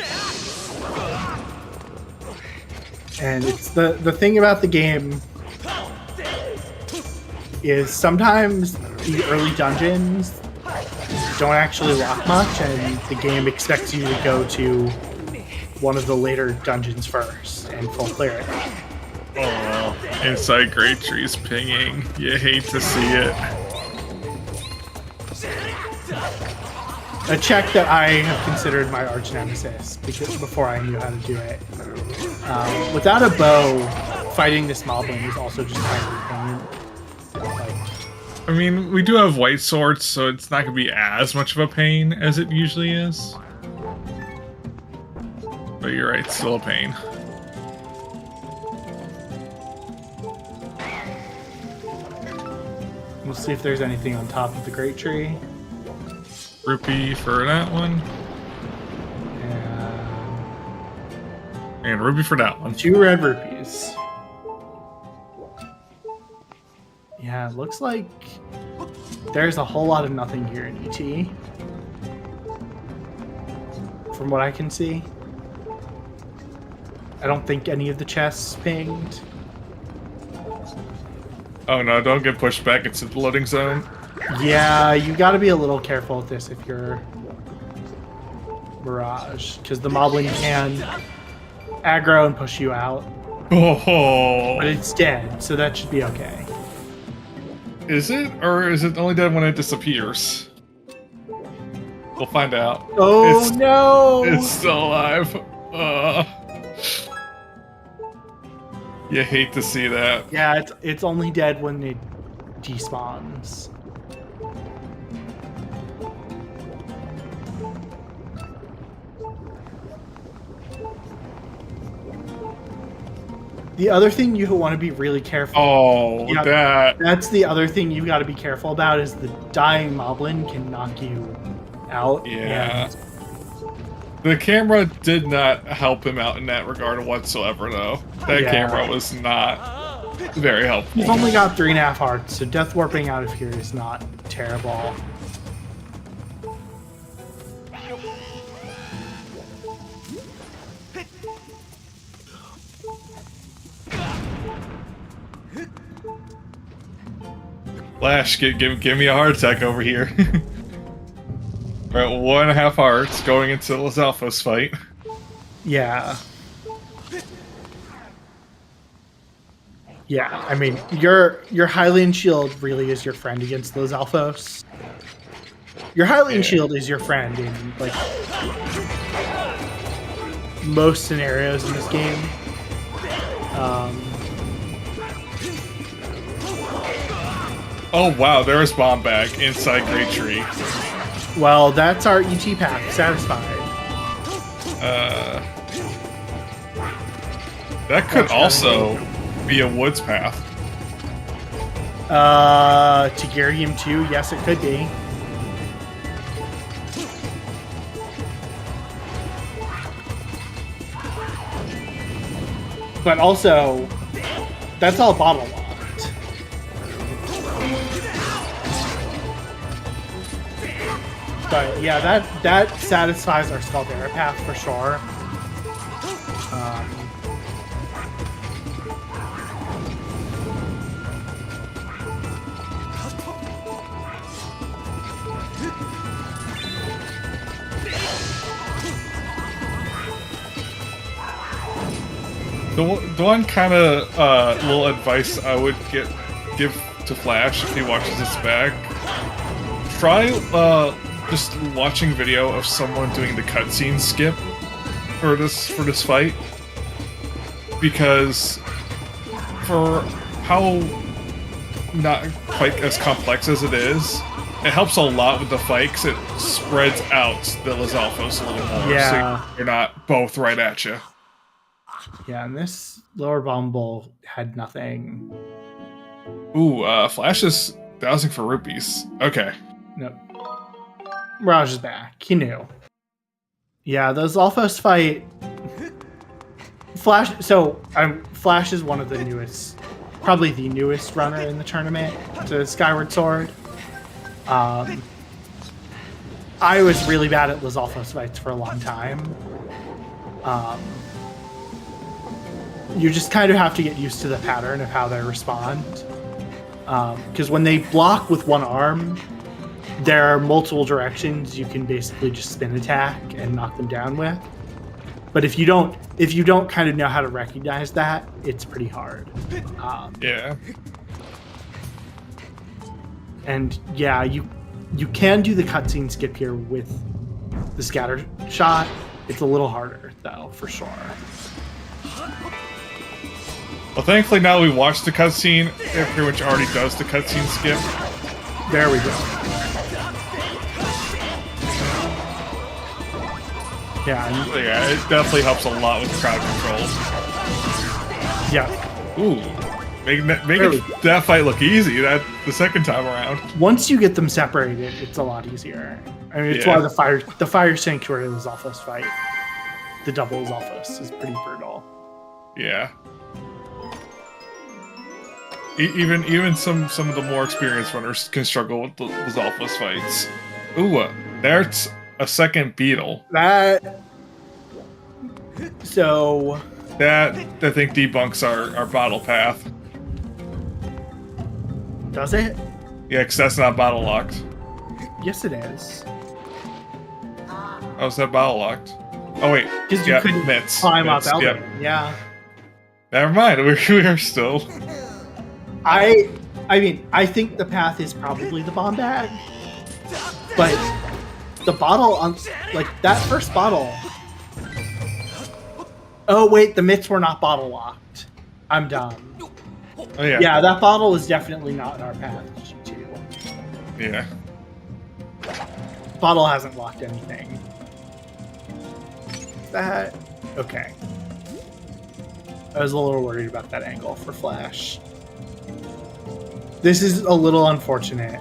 And it's the thing about the game is sometimes the early dungeons don't actually lock much, and the game expects you to go to one of the later dungeons first and full clear it. Oh, inside Great Tree's pinging. You hate to see it. A check that I have considered my arch nemesis because before I knew how to do it. Without a bow, fighting this moblin is also just kind of a pain. Like, I mean, we do have white swords, so it's not going to be as much of a pain as it usually is. But you're right, still a pain. we'll see if there's anything on top of the Great Tree. Rupee for that one, and rupee for that one. 2 red rupees. Yeah, it looks like there's a whole lot of nothing here in ET. From what I can see. I don't think any of the chests pinged. Oh no, don't get pushed back into the loading zone. Yeah, you got to be a little careful with this if you're Mirage, because the Moblin can aggro and push you out. Oh, But it's dead, so that should be okay. is it, or is it only dead when it disappears? We'll find out. Oh no! It's still alive. You hate to see that. Yeah, it's only dead when it despawns. The other thing you want to be really careful. Oh, that's the other thing you got to be careful about is the dying Moblin can knock you out. Yeah. The camera did not help him out in that regard whatsoever, though. That camera was not very helpful. You've only got 3.5 hearts, so death warping out of here is not terrible. Flash, give me a heart attack over here. We're at 1.5 hearts going into the Alphos fight. Yeah. Yeah, I mean, your Hylian shield really is your friend against those Alphos. Your Hylian shield is your friend in, like, most scenarios in this game. Oh wow, there's Bomb Bag inside Great Tree. Well, that's our ET pack satisfied. That could also be a woods path. To Gyrium 2, yes it could be. But also, that's all bottle locked. But yeah, that satisfies our Scaldera path for sure. The one kind of little advice I would give to Flash if he watches this back, try just watching video of someone doing the cutscene skip for this fight, because for how not quite as complex as it is, it helps a lot with the fight because it spreads out the Lizalfos a little more, so you're not both right at you. Yeah, and this lower bumble had nothing. Ooh, Flash is dowsing for rupees. Okay. Nope. Mirage is back. He knew. Yeah, those Alphos fight. Flash. So, Flash is one of the newest, probably the newest runner in the tournament to Skyward Sword. I was really bad at Lizalfos fights for a long time. You just kind of have to get used to the pattern of how they respond. Because when they block with one arm, there are multiple directions you can basically just spin attack and knock them down with. But if you don't kind of know how to recognize that, it's pretty hard. Yeah. And yeah, you can do the cutscene skip here with the scatter shot. It's a little harder though, for sure. Well, thankfully now we watched the cutscene. It pretty much already does the cutscene skip. There we go. Yeah, it definitely helps a lot with crowd control. Yeah. Ooh, making that fight look easy the second time around. Once you get them separated, it's a lot easier. I mean, it's why the fire sanctuary Lizalfos fight, the double Lizalfos, is pretty brutal. Yeah. Even some of the more experienced runners can struggle with the Lizalfos fights. Ooh, there's a second beetle. That I think debunks our bottle path. Does it? Yeah, because that's not bottle locked. Yes, it is. Oh, is that bottle locked? Oh wait, Because you couldn't climb up Elden. Yep. Yeah. Never mind. We are still. I mean, I think the path is probably the bomb bag, but the bottle on like that first bottle. Oh wait, the mitts were not bottle locked. I'm dumb. Oh yeah. Yeah, that bottle is definitely not in our path too. Yeah. Bottle hasn't locked anything. That okay. I was a little worried about that angle for Flash. This is a little unfortunate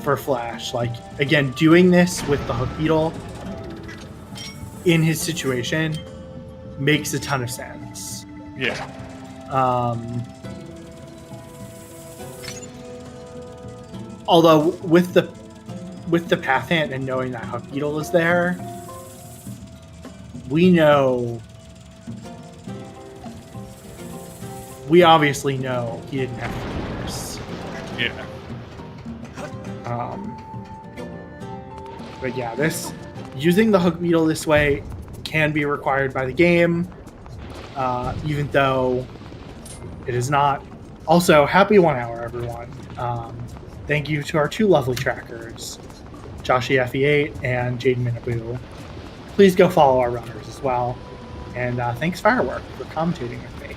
for Flash. Like, again, doing this with the hook beetle in his situation makes a ton of sense. Yeah. Although with the path ant and knowing that hook beetle is there, we obviously know he didn't have to do this. Yeah. But yeah, using the hook beetle this way can be required by the game, even though it is not. Also, happy 1 hour, everyone. Thank you to our 2 lovely trackers, Joshy FE8 and Jaden Minaboo. Please go follow our runners as well. And thanks, Firework, for commentating with me.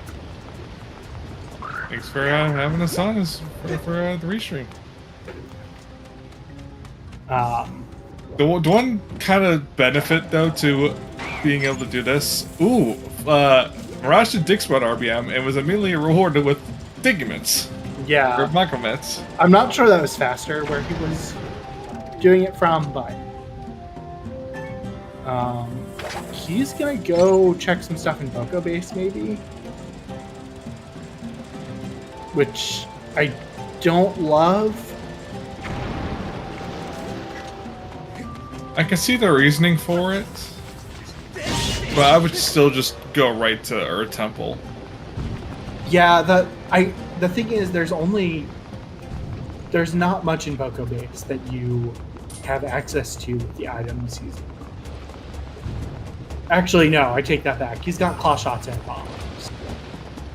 Thanks for having us on for the restream. The one kind of benefit, though, to being able to do this, Mirage did Dixbot RBM and was immediately rewarded with Digiments. Yeah. Or Micromets. I'm not sure that was faster where he was doing it from, but he's gonna go check some stuff in Boko Base, maybe, which I don't love. I can see the reasoning for it, but I would still just go right to Earth Temple. Yeah, the thing is, there's not much in Boko Base that you have access to with the items he's. Actually, no, I take that back. He's got claw shots and bombs.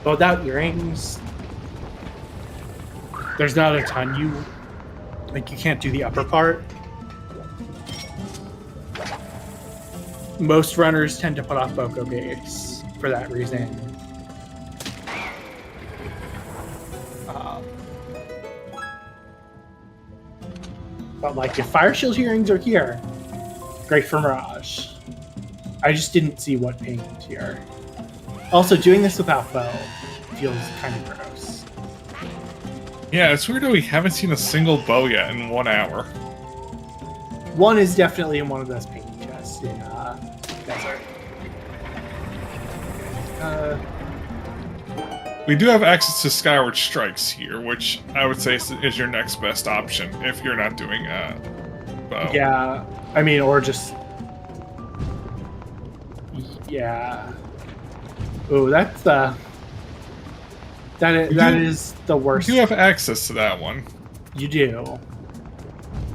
But without earrings, there's not a ton you can't do the upper part. Most runners tend to put off Boko Base for that reason. But like, if Fire Shield earrings are here, great for Mirage. I just didn't see what pinged here. Also, doing this without bow feels kind of gross. Yeah, it's weird that we haven't seen a single bow yet in 1 hour. One is definitely in one of those pinging chests in Desert. We do have access to Skyward Strikes here, which I would say is your next best option if you're not doing bow. Yeah, I mean, or just... Yeah. Ooh, that's that is the worst. You do have access to that one. You do.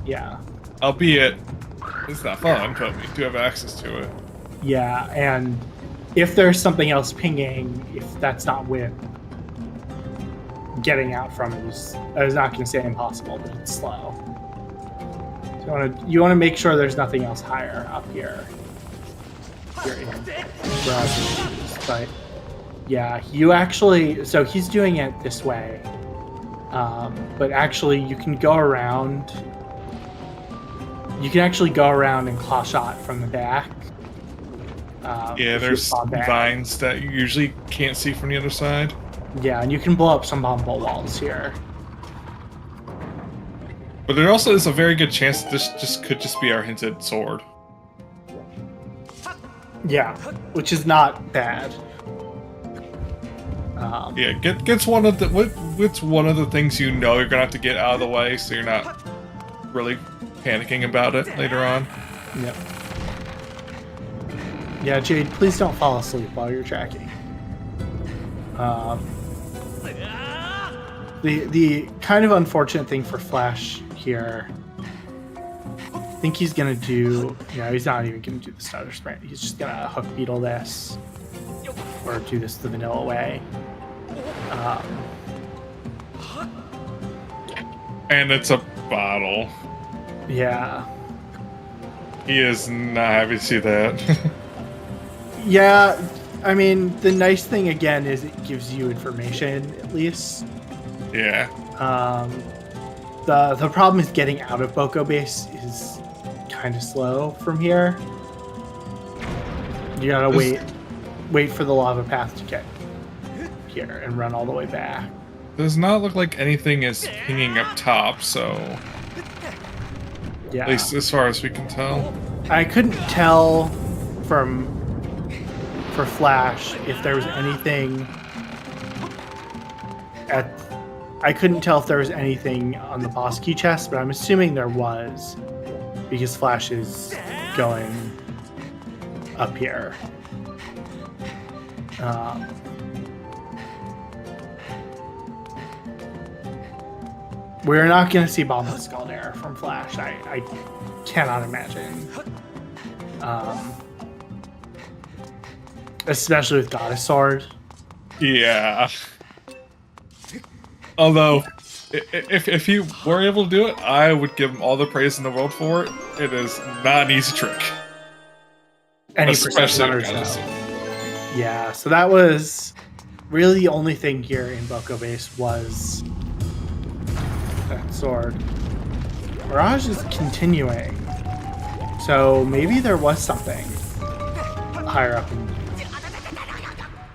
Yeah. Albeit, it's not fun, but we do have access to it. Yeah, and if there's something else pinging, if that's not with getting out from it is, I was not going to say impossible, but it's slow. So you want to make sure there's nothing else higher up here. But yeah, you actually, so he's doing it this way, but actually you can go around. You can actually go around and claw shot from the back. Yeah, there's vines that you usually can't see from the other side. Yeah, and you can blow up some bomb walls here. But there also is a very good chance that this could just be our hinted sword. Yeah, which is not bad. Yeah, gets one of the things you know you're gonna have to get out of the way, so you're not really panicking about it later on. Yep. Yeah, Jade, please don't fall asleep while you're tracking. The kind of unfortunate thing for Flash here, I think he's gonna do. Yeah, he's not even gonna do the stutter sprint. He's just gonna hook beetle this, or do this the vanilla way. And it's a bottle. Yeah. He is not happy to see that. Yeah, I mean, the nice thing again is it gives you information at least. Yeah. The problem is getting out of Boko Base is kind of slow from here. You gotta wait for the lava path to get here and run all the way back. Does not look like anything is pinging up top, so Yeah. at least as far as we can tell. I couldn't tell for Flash if there was anything I couldn't tell if there was anything on the boss key chest, but I'm assuming there was because Flash is going up here. We're not going to see Bombless Scaldera from Flash. I cannot imagine. Especially with Goddess Sword. Yeah. Although, if he were able to do it, I would give him all the praise in the world for it. It is not an easy trick. Any Especially with percent Goddess. Yeah, so that was really the only thing here in Boko Base was that sword. Mirage is continuing. So maybe there was something higher up in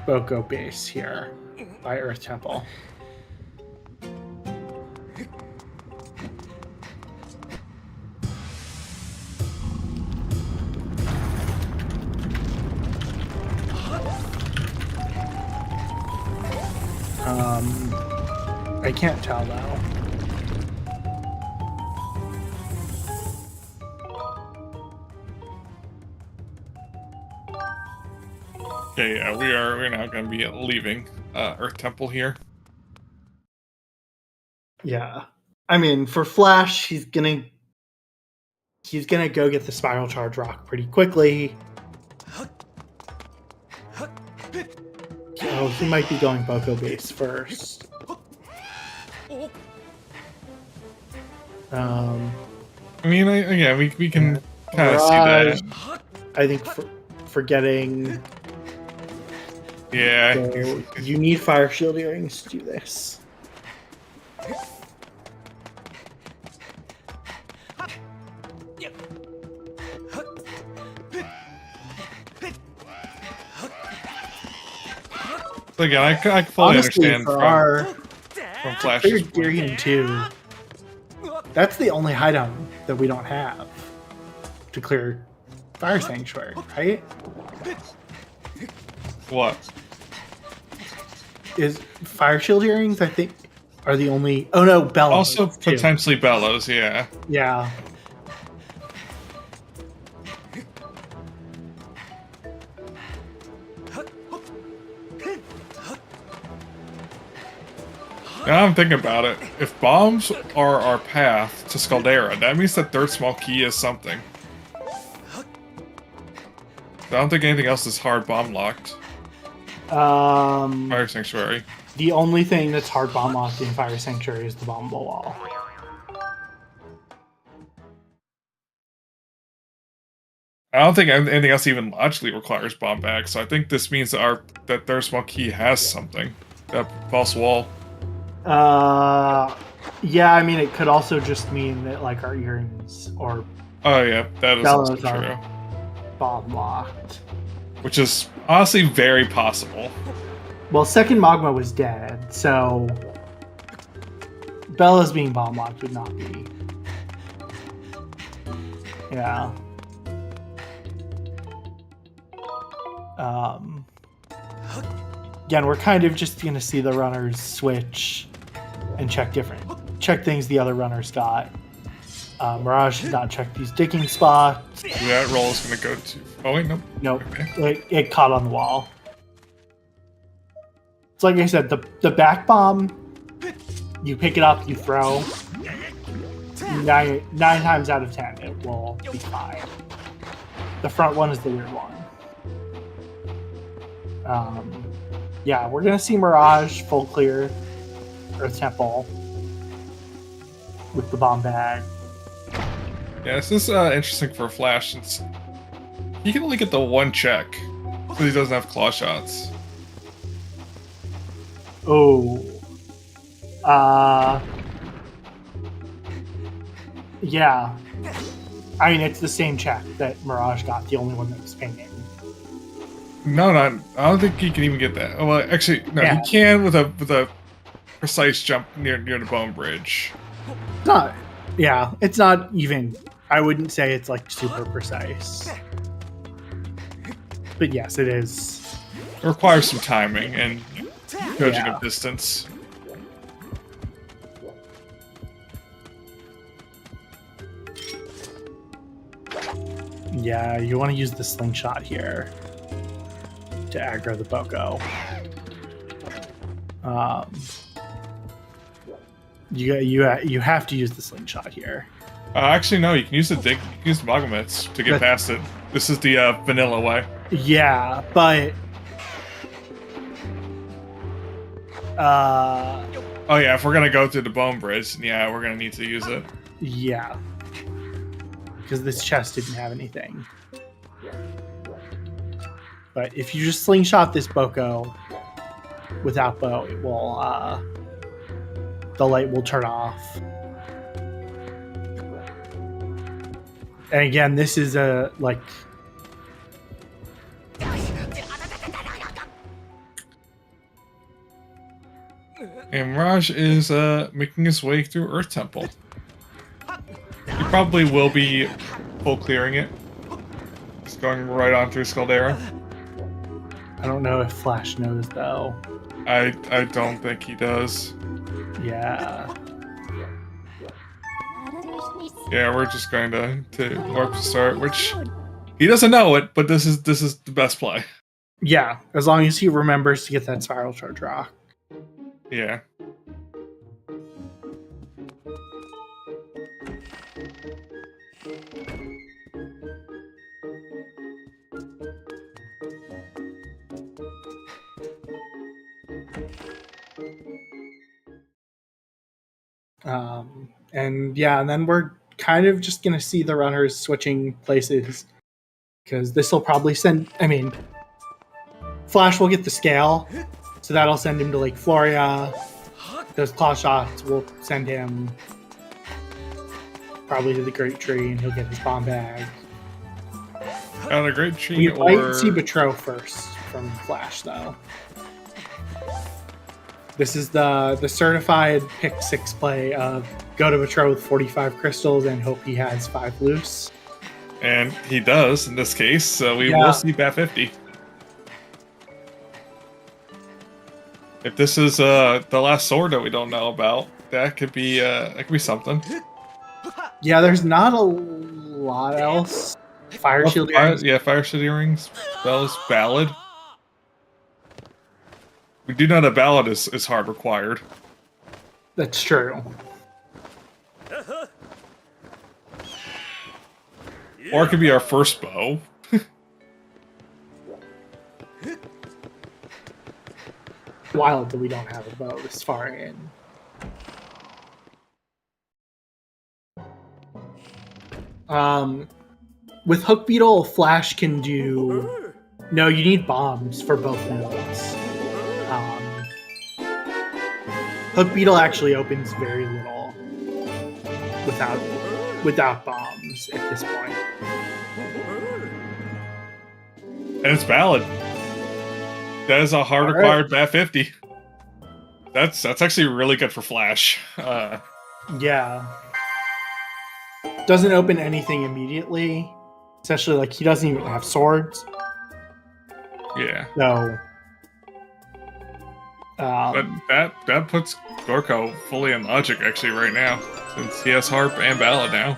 Boko Base here by Earth Temple. I can't tell though. Okay, yeah, we're now going to be leaving Earth Temple here. Yeah. I mean, for Flash, he's gonna go get the Spiral Charge Rock pretty quickly. Oh, he might be going Boko Base first. I mean, yeah, we can kind of see that. I think for getting... Yeah. So you need Fire Shield Earrings to do this. Again, I fully Honestly, understand from Flash's Figured Gearing 2, that's the only item that we don't have to clear Fire Sanctuary, right? What? Is Fire Shield Earrings, I think, are the only... Oh no, Bellows. Also too. potentially Bellows, yeah. Yeah. Now I'm thinking about it. If bombs are our path to Scaldera, that means that third small key is something. I don't think anything else is hard bomb locked. Fire Sanctuary. The only thing that's hard bomb locked in Fire Sanctuary is the bombable wall. I don't think anything else even logically requires bomb back, so I think this means that that third small key has something. That false wall. Yeah, I mean, it could also just mean that, like, our earrings or Oh yeah, that is also Bellows true. are bomb locked. Which is honestly very possible. Well, second Magma was dead, so Bella's being bomb locked would not be. Yeah. Again, we're kind of just gonna see the runners switch and check things the other runners got. Mirage did not check these digging spots. That roll is going to go to... Oh, wait, no. Nope. Okay. It caught on the wall. It's like I said, the back bomb You pick it up, you throw. Nine times out of 10, it will be fine. The front one is the weird one. Yeah, we're gonna see Mirage full clear Earth Temple with the bomb bag. Yeah, this is interesting for Flash since he can only get the one check because he doesn't have claw shots. Oh. Yeah. I mean, it's the same check that Mirage got, the only one that was pinging. No, I don't think he can even get that. Oh, well, actually, no, Yeah. he can with a precise jump near the bone bridge. It's not even. I wouldn't say it's like super precise. But yes, it is. It requires some timing and judging Yeah. of distance. Yeah, you want to use the slingshot here to aggro the Boko. You have to use the slingshot here. Actually, no. You can use the Magomits to get past it. This is the vanilla way. Yeah, but oh yeah, if we're gonna go through the bone bridge, yeah, we're gonna need to use it. Yeah, because this chest didn't have anything. But if you just slingshot this Boko without bow, it will the light will turn off. And again, this is a like. And Mirage is making his way through Earth Temple. He probably will be full clearing it. Just going right on through Scaldera. I don't know if Flash knows though. I don't think he does. Yeah. Yeah, we're just going to warp to start, which he doesn't know it, but this is the best play. Yeah, as long as he remembers to get that spiral charge rock. Yeah. And then we're kind of just gonna see the runners switching places because this will probably send. I mean, Flash will get the scale, so that'll send him to Lake Floria. Those claw shots will send him probably to the Great Tree, and he'll get his bomb bag. On a Great Tree, We might see Betrow first from Flash, though. This is the certified pick 6 play of go to Betrow with 45 crystals and hope he has 5 loose. And he does in this case, so we will see Bat 50. If this is the last sword that we don't know about, that could be something. Yeah, there's not a lot else. Fire shield earrings. Yeah, fire shield earrings. Spells, ballad. We do know that ballad is hard required. That's true. Or it could be our first bow. Wild that we don't have a bow this far in. With Hook Beetle, Flash can do. No, you need bombs for both nodes. Hook Beetle actually opens very little without bombs at this point. And it's valid. That is a hard required Bat 50. That's actually really good for Flash. Yeah. Doesn't open anything immediately. Especially like he doesn't even have swords. Yeah. So but that puts Gorko fully in logic actually right now, since he has Harp and Ballad now.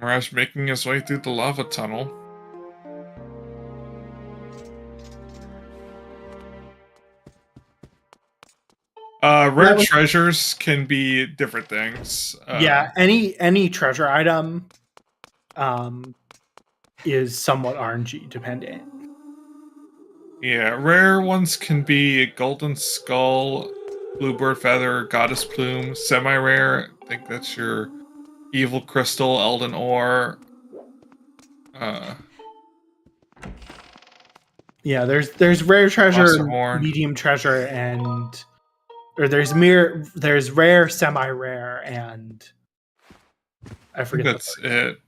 Mirage making his way through the lava tunnel. Rare treasures can be different things. Yeah, any treasure item is somewhat RNG dependent. Yeah, rare ones can be golden skull, bluebird feather, goddess plume. Semi-rare, I think that's your evil crystal, elden ore. Yeah, there's rare treasure, horn. medium treasure, there's rare, semi-rare, and I forget. That's it.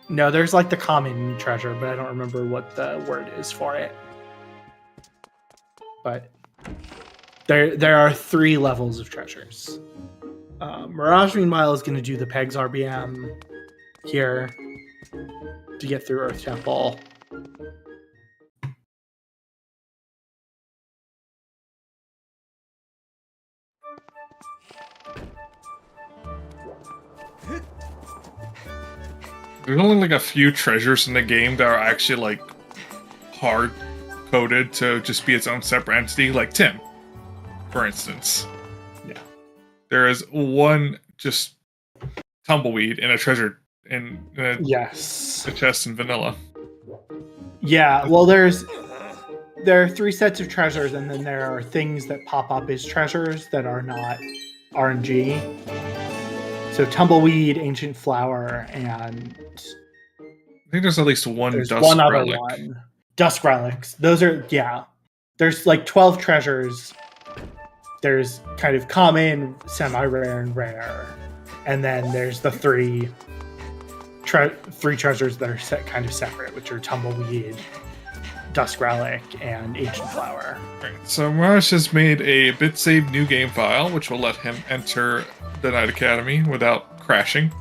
No, there's like the common treasure, but I don't remember what the word is for it. But there are 3 levels of treasures. Mirage, meanwhile, is going to do the Pegs RBM here to get through Earth Temple. There's only like a few treasures in the game that are actually like hard coded to just be its own separate entity, like Tim, for instance. Yeah. There is one just tumbleweed in a treasure in a chest in vanilla. Yeah, well there are 3 sets of treasures, and then there are things that pop up as treasures that are not RNG. So tumbleweed, ancient flower, and I think there's at least one there's dusk one other relic. one. Dusk relics. Those are there's like 12 treasures. There's kind of common, semi-rare, and rare. And then there's the 3 treasures that are kind of separate, which are tumbleweed, dusk relic, and ancient flower. Right. So Mirage has made a bit-saved new game file, which will let him enter the Night Academy without crashing.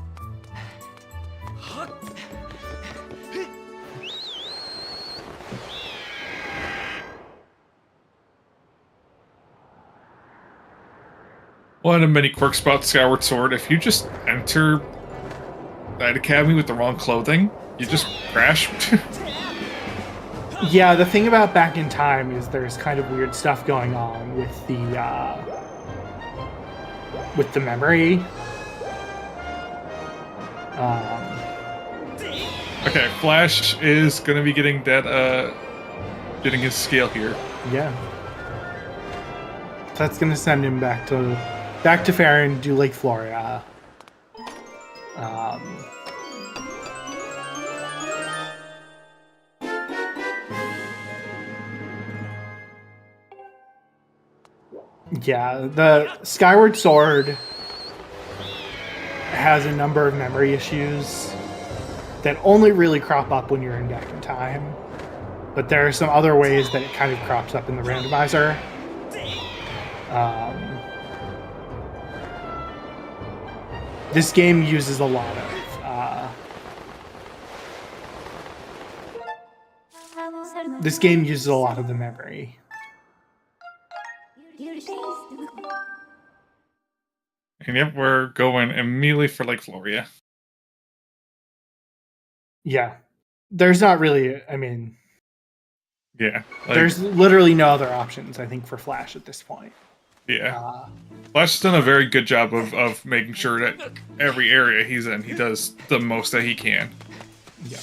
One of the many quirks about Skyward Sword, if you just enter Night Academy with the wrong clothing, you just crash. Yeah, the thing about Back in Time is there's kind of weird stuff going on with the memory. Okay, Flash is gonna be getting that getting his scale here. Yeah. So that's gonna send him back to Faron, do Lake Floria. Yeah, the Skyward Sword has a number of memory issues that only really crop up when you're in Back in Time. But there are some other ways that it kind of crops up in the randomizer. This game uses a lot of the memory. And yep, we're going immediately for Lake Floria. Yeah. There's not really, I mean... Yeah. There's literally no other options, I think, for Flash at this point. Yeah. Flash has done a very good job of making sure that every area he's in, he does the most that he can. Yeah.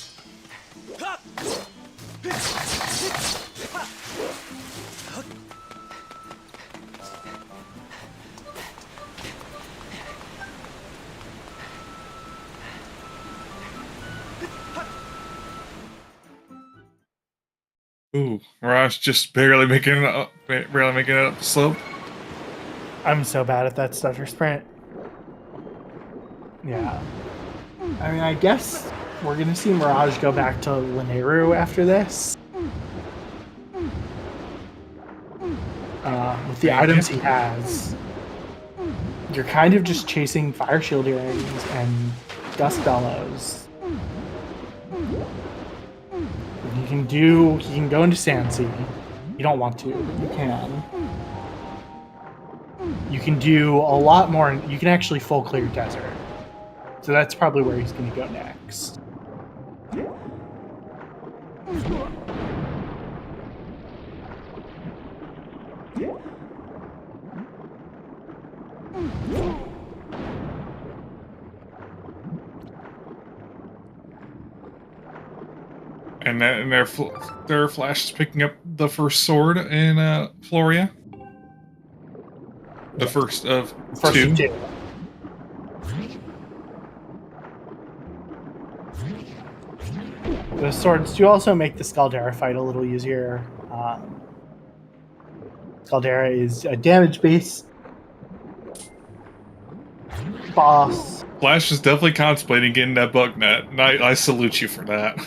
Ooh, Mirage just barely making it up the slope. I'm so bad at that stutter sprint. Yeah. I mean, I guess we're going to see Mirage go back to Lineru after this. With the items he has. You're kind of just chasing Fire Shield earrings and Dust Bellows. He can go into Sandsea. You don't want to, but you can. You can do a lot more. You can actually full clear desert. So that's probably where he's going to go next. And their Flash is picking up the first sword in Floria. The first of two. The swords do also make the Scaldera fight a little easier. Scaldera is a damage-based boss. Flash is definitely contemplating getting that bug net, and I salute you for that.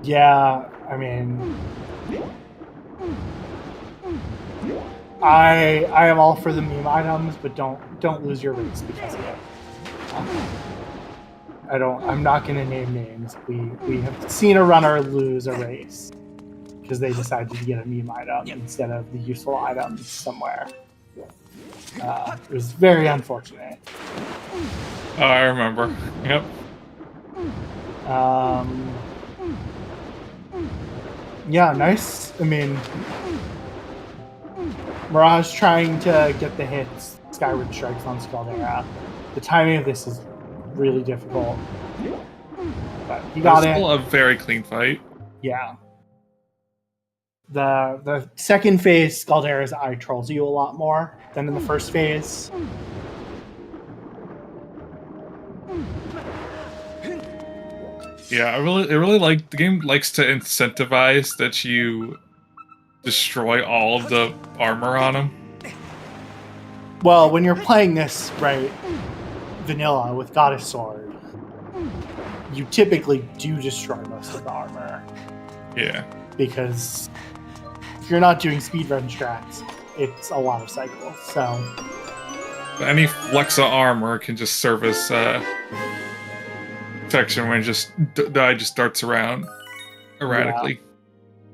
Yeah, I mean, I am all for the meme items, but don't lose your race because of it. I'm not going to name names. We have seen a runner lose a race because they decided to get a meme item instead of the useful items somewhere. It was very unfortunate. Oh, I remember. Yep. Yeah, nice. I mean, Mirage trying to get the hits, Skyward Strikes on Scaldera. The timing of this is really difficult. But he got it. Still a very clean fight. Yeah. The second phase, Scaldera's eye trolls you a lot more than in the first phase. Yeah, I really like the game. Likes to incentivize that you destroy all of the armor on him. Well, when you're playing this right, vanilla with Goddess Sword, you typically do destroy most of the armor. Yeah. Because if you're not doing speedrun strats, it's a lot of cycles. So any flex of armor can just serve as protection when just darts around erratically.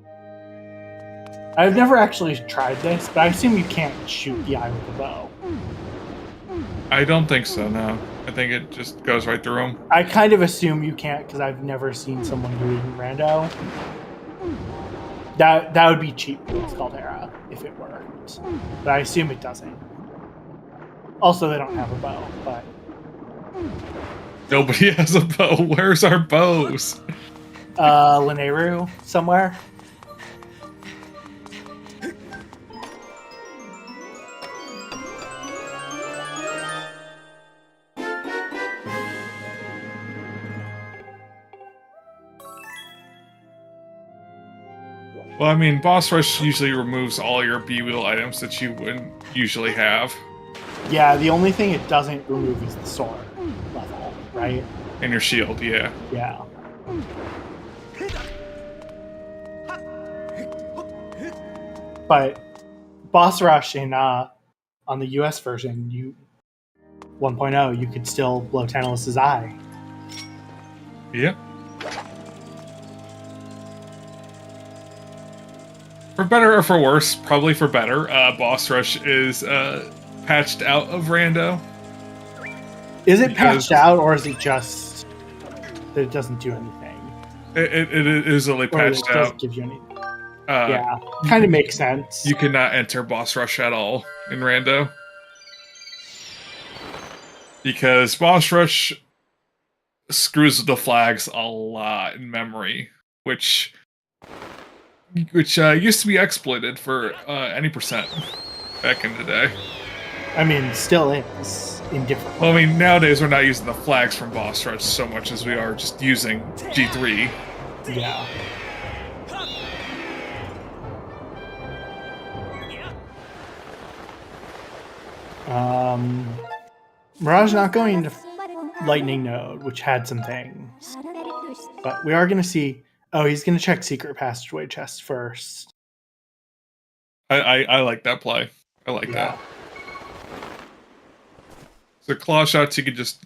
Yeah. I've never actually tried this, but I assume you can't shoot the eye with a bow. I don't think so, no. I think it just goes right through them. I kind of assume you can't because I've never seen someone do it in Rando. That would be cheap with Scaldera if it worked. But I assume it doesn't. Also, they don't have a bow, but... Nobody has a bow. Where's our bows? Lineru somewhere. Well, I mean, Boss Rush usually removes all your B-Wheel items that you wouldn't usually have. Yeah, the only thing it doesn't remove is the sword level, right? And your shield, yeah. Yeah. But Boss Rush on the US version, 1.0, you could still blow Tantalus's eye. Yep. For better or for worse, probably for better, Boss Rush is patched out of Rando. Is it patched out, or is it just that it doesn't do anything? It is only patched out. It doesn't give you anything. Yeah, kind of makes sense. You cannot enter Boss Rush at all in Rando. Because Boss Rush screws with the flags a lot in memory, which used to be exploited for any percent back in the day. I mean, still is in different. Well, I mean, nowadays we're not using the flags from Boss Rush so much as we are just using G3. Yeah. Mirage not going to Lightning Node, which had some things. But we are going to see... Oh, he's going to check Secret Passageway chest first. I like that play. I like that. So claw shots, you could just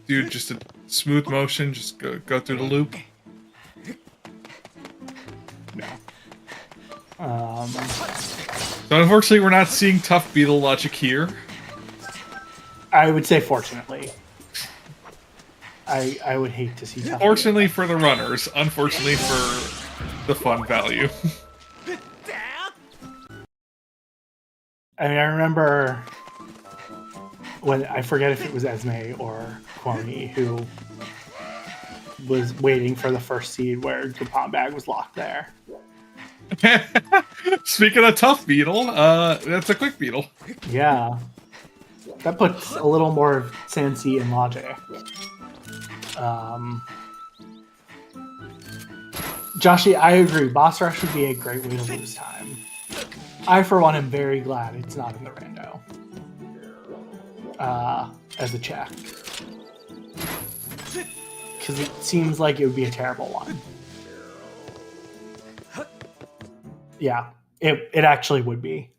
do just a smooth motion, just go through the loop. No. So unfortunately, we're not seeing tough beetle logic here. I would say fortunately. I would hate to see tough. Fortunately for the runners, unfortunately for the fun value. I mean, I remember when, I forget if it was Esme or Kwame who was waiting for the first seed where the palm bag was locked there. Speaking of tough beetle, that's a quick beetle. Yeah. That puts a little more of Sansi in logic. Joshy, I agree. Boss Rush would be a great way to lose time. I, for one, am very glad it's not in the rando. As a check. Because it seems like it would be a terrible one. Yeah, it actually would be.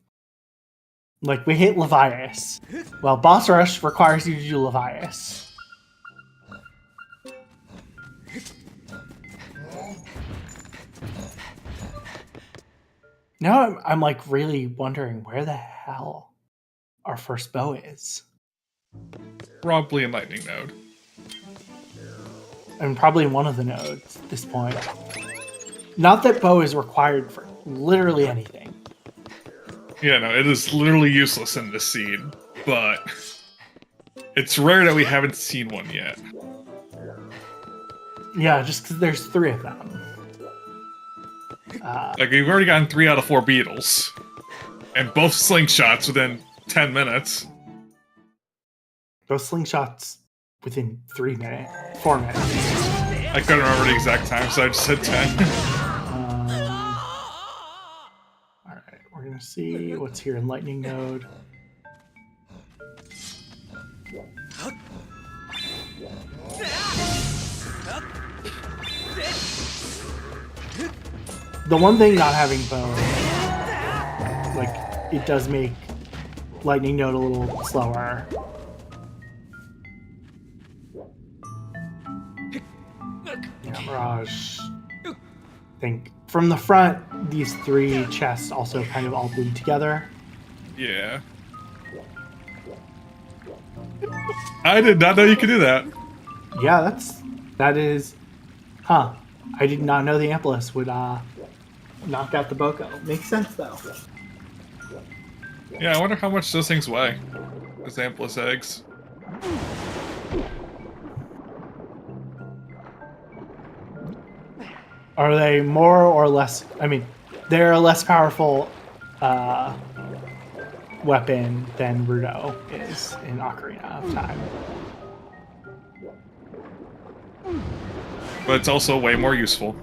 Like, we hit Levias. Well, Boss Rush requires you to do Levias. Now I'm like really wondering where the hell our first bow is. Probably in Lightning Node. And probably one of the nodes at this point. Not that bow is required for literally anything. Yeah, no, it is literally useless in this scene, but it's rare that we haven't seen one yet. Yeah, just because there's 3 of them. Like, we've already gotten 3 out of 4 beetles. And both slingshots within 10 minutes. Those slingshots within 4 minutes. I couldn't remember the exact time, so I just said 10. Alright, we're going to see what's here in Lightning Node. The one thing not having bow, like, it does make Lightning Node a little slower. Yeah, Mirage. I think from the front, these 3 chests also kind of all bleed together. Yeah. I did not know you could do that. Yeah, that is, huh. I did not know the Ampulus would knock out the Boko. Makes sense though. Yeah, I wonder how much those things weigh. Those Ampulus eggs. Are they more or less? I mean, they're a less powerful weapon than Rudo is in Ocarina of Time. But it's also way more useful.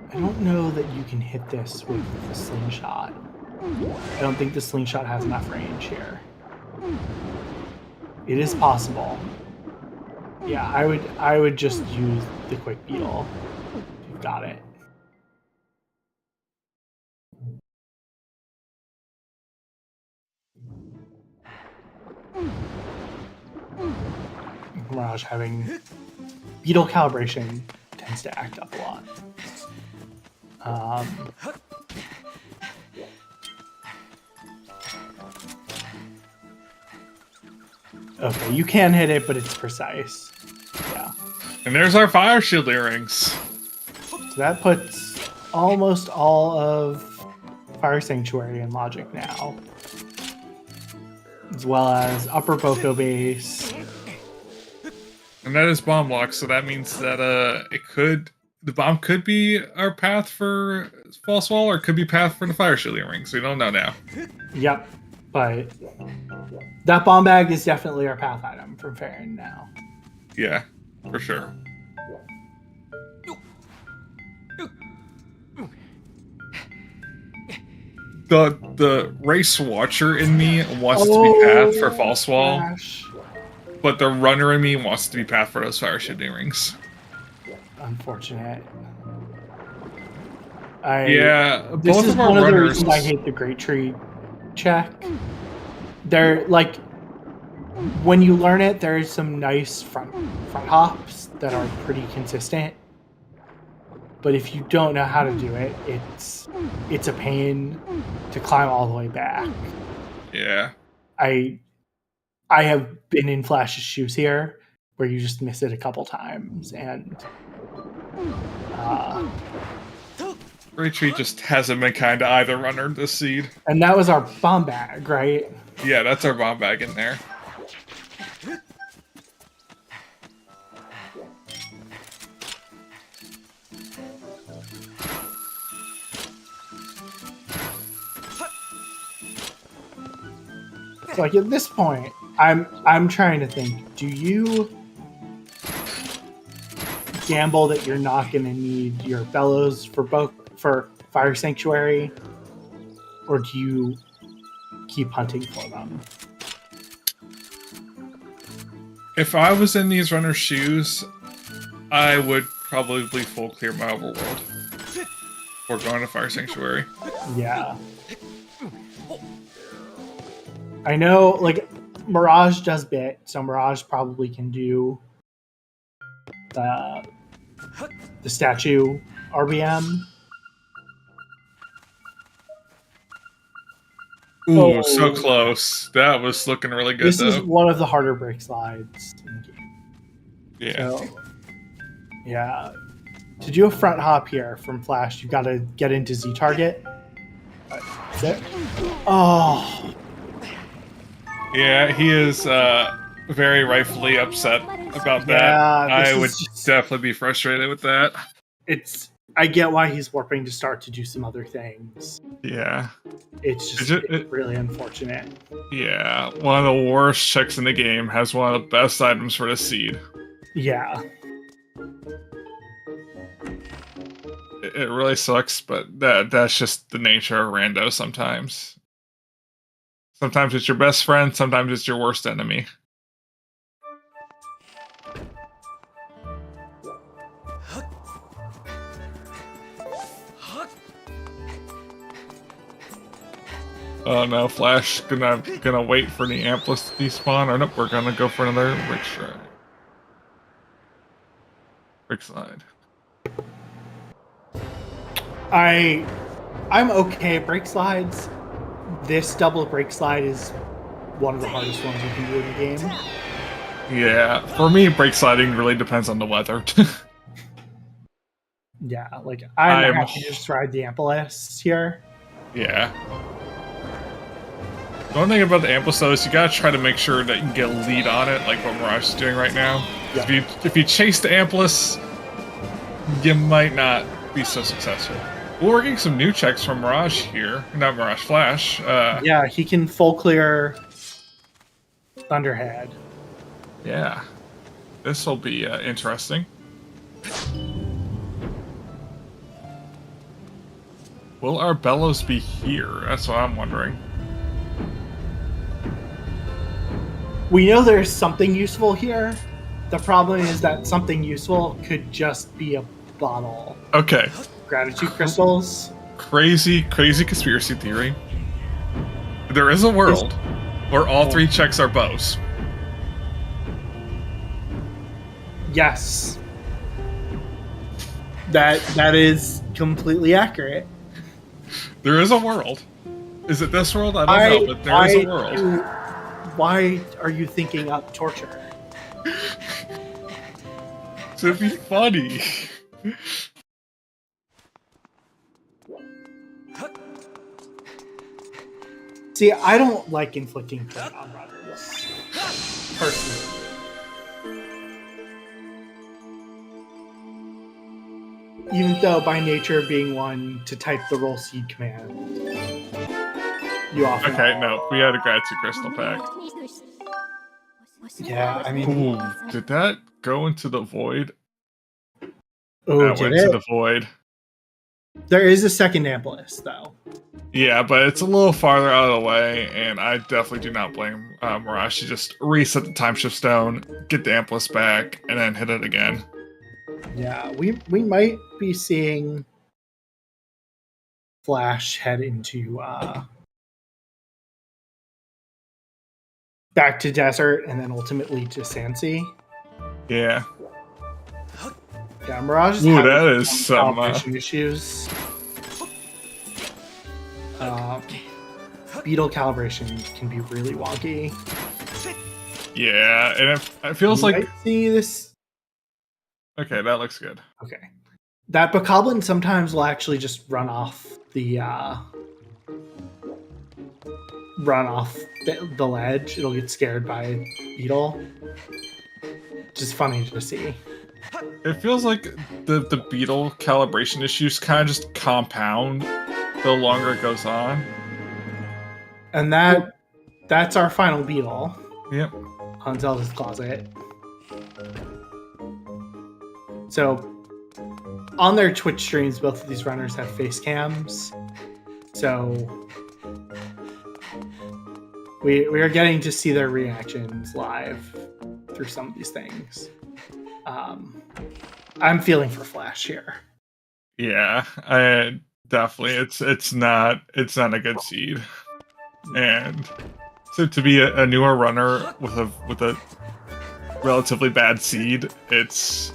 I don't know that you can hit this with the slingshot. I don't think the slingshot has enough range here. It is possible. Yeah, I would just use the quick beetle. You've got it. Mirage having beetle calibration tends to act up a lot. Okay, you can hit it, but it's precise. Yeah. And there's our fire shield earrings. So that puts almost all of Fire Sanctuary in logic now. As well as Upper Boko Base. And that is bomb lock, so that means that the bomb could be our path for False Wall, or it could be path for the fire shield earrings. We don't know now. Yep, but that bomb bag is definitely our path item from Faron now. Yeah, for sure. The race watcher in me wants to be path for False Wall. Gosh. But the runner in me wants to be path for those fire shield earrings. Unfortunate. This is one of the reasons I hate the Great Tree check. They're like, when you learn it, there's some nice front hops that are pretty consistent. But if you don't know how to do it, it's a pain to climb all the way back. Yeah. I have been in Flash's shoes here, where you just miss it a couple times, and Retreat just hasn't been kind to either runner this seed. and that was our bomb bag, right? Yeah, that's our bomb bag in there. So like at this point, I'm trying to think, do you gamble that you're not going to need your bellows for Fire Sanctuary, or do you keep hunting for them? If I was in these runners' shoes, I would probably full clear my overworld before going to Fire Sanctuary. Yeah. I know, like, Mirage does bit, so Mirage probably can do the statue RBM. Ooh, so close. That was looking really good, This though. is one of the harder break slides in the game. Yeah. So, yeah. To do a front hop here from Flash, you've got to get into Z target. That's it. Oh. Yeah, he is very rightfully upset about that. I would definitely be frustrated with that. I get why he's warping to start to do some other things. Yeah. It's just really unfortunate. Yeah, one of the worst checks in the game has one of the best items for the seed. Yeah. It really sucks, but that's just the nature of rando sometimes. Sometimes it's your best friend, sometimes it's your worst enemy. Oh no, Flash gonna wait for the Amplus to despawn, or nope, we're gonna go for another brick stride. Brick slide. I'm okay at break slides. This double break slide is one of the hardest ones you can do in the game. Yeah, for me, break sliding really depends on the weather. Yeah, like I'm happy to just ride the Amplus here. Yeah. The one thing about the Amplus though is you gotta try to make sure that you can get a lead on it, like what Mirage is doing right now. Yep. If you chase the Amplus, you might not be so successful. Well, we're getting some new checks from Mirage here. Not Mirage, Flash. Yeah, he can full clear Thunderhead. Yeah. This will be interesting. Will our bellows be here? That's what I'm wondering. We know there's something useful here. The problem is that something useful could just be a bottle. Okay. Gratitude crystals. Crazy conspiracy theory. There is a world where all three checks are bows. Yes. That is completely accurate. There is a world. Is it this world? I don't know, but there is a world. Why are you thinking up torture? To be funny. See, I don't like inflicting pain on runners. Personally. Even though by nature being one to type the roll seed command, you often... Okay, no, we had a gratitude crystal pack. Yeah, I mean... Ooh, did that go into the void? Oh, that went into the void. There is a second Amplus, though. Yeah, but it's a little farther out of the way, and I definitely do not blame Mirage to just reset the time shift stone, get the Amplus back, and then hit it again. Yeah, we might be seeing Flash head into back to desert and then ultimately to Sansi. Yeah. Yeah, Mirage is having that is some issues. Beetle calibration can be really wonky. Yeah, and it feels You like... might see this. Okay, that looks good. Okay. That bokoblin sometimes will actually just run off the ledge. It'll get scared by a beetle. Just funny to see. It feels like the beetle calibration issues kind of just compound the longer it goes on. And that's our final beetle. Yep. On Zelda's Closet. So on their Twitch streams, both of these runners have face cams. So we are getting to see their reactions live through some of these things. I'm feeling for Flash here. Yeah, I definitely. It's not a good seed, and so to be a newer runner with a relatively bad seed, it's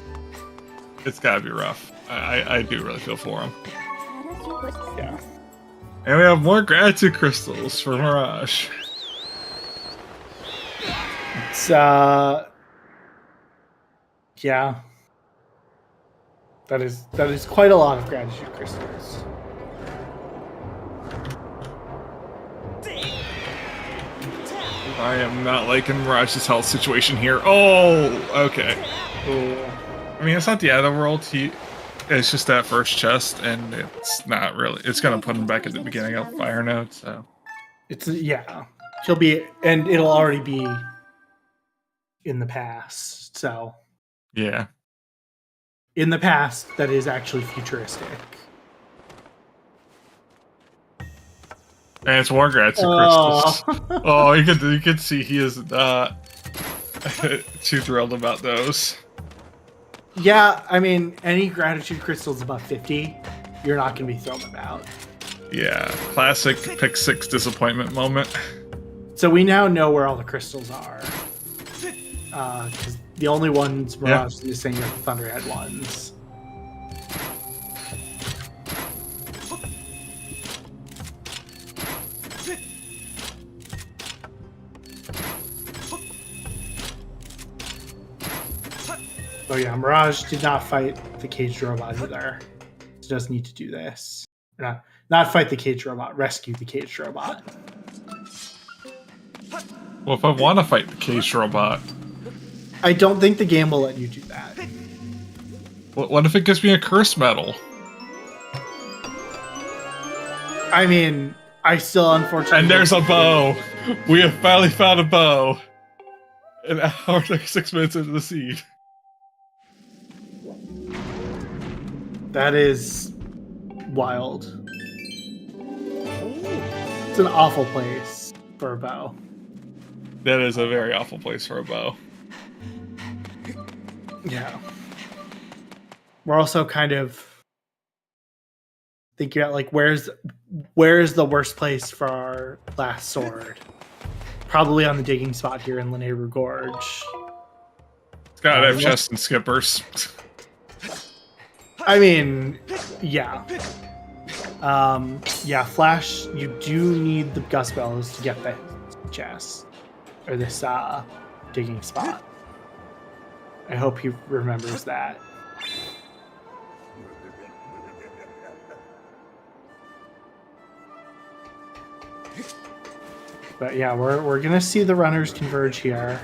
gotta be rough. I do really feel for him. Yeah. And we have more gratitude crystals for Mirage. It's yeah. That is quite a lot of gratitude crystals. I am not liking Mirage's health situation here. Oh, okay. Ooh. I mean, it's not the end of the world. It's just that first chest, and it's not really. It's gonna put him back at the beginning of Fire Note. So It's he'll be, and it'll already be in the past. So yeah. In the past, that is actually futuristic. And it's more gratitude crystals. Oh, you can see he is not too thrilled about those. Yeah, I mean, any gratitude crystals above 50, you're not going to be thrilled about. Yeah, classic pick 6 disappointment moment. So we now know where all the crystals are. Because the only ones Mirage is saying are the Thunderhead ones. Oh yeah, Mirage did not fight the caged robot either. He does need to do this. Not fight the caged robot, rescue the caged robot. Well, if I want to fight the caged robot... I don't think the game will let you do that. What if it gives me a curse medal? I mean, I still unfortunately... And there's a bow! We have finally found a bow! An hour, like 6 minutes into the seed. That is wild. It's an awful place for a bow. That is a very awful place for a bow. Yeah. We're also kind of thinking about, like, where's the worst place for our last sword? Probably on the digging spot here in Lanayru Gorge. It's gotta have chests and skippers. I mean, yeah. Yeah, Flash, you do need the Gust Bellows to get the chest. Or this digging spot. I hope he remembers that. But yeah, we're gonna see the runners converge here.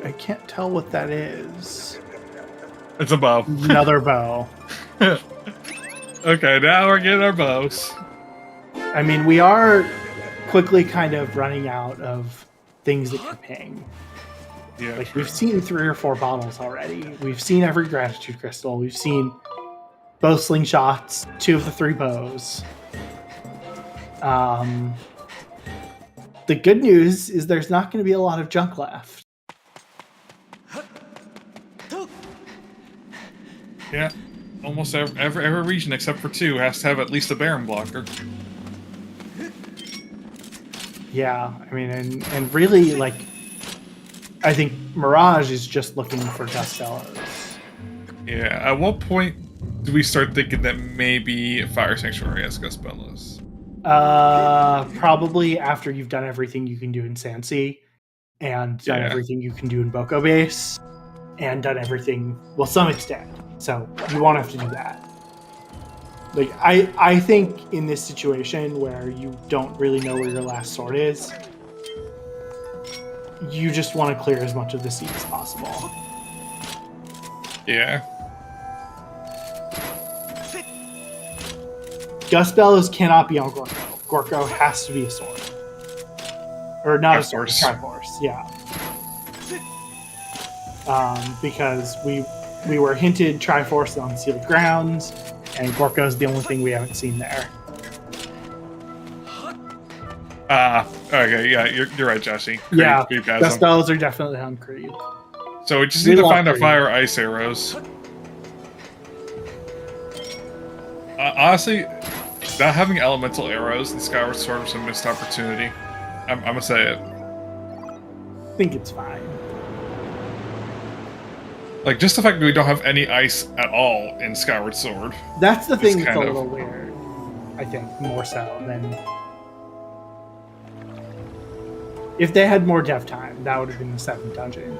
I can't tell what that is. It's a bow. Another bow. Okay, now we're getting our bows. I mean, we are quickly kind of running out of things that can ping. Yeah, like, we've seen 3 or 4 bottles already. We've seen every gratitude crystal. We've seen bow slingshots, 2 of the 3 bows. The good news is there's not going to be a lot of junk left. Yeah, almost every region except for 2 has to have at least a Baron blocker. Yeah, I mean, and really, like, I think Mirage is just looking for Gust Bellows. Yeah, at what point do we start thinking that maybe Fire Sanctuary has Gust Bellows? Probably after you've done everything you can do in Sansi, and done everything you can do in Boko Base, and done everything. Well, Summit's dead, so you won't have to do that. Like, I think in this situation where you don't really know where your last sword is, you just want to clear as much of the seat as possible. Yeah. Gust Bellows cannot be on Gorko. Gorko has to be a sword. Or not a sword, Triforce, yeah. Because we were hinted Triforce on Sealed Grounds, and Gorko's the only thing we haven't seen there. Okay, yeah, you're right, Jesse. Creed Gust Bellows are definitely on Creed. So we just need to find our fire ice arrows. Honestly, not having elemental arrows in Skyward Sword was a missed opportunity. I'm gonna say it. I think it's fine. Like, just the fact that we don't have any ice at all in Skyward Sword. That's the thing that's a little weird, I think, more so than... If they had more dev time, that would have been the 7th dungeon.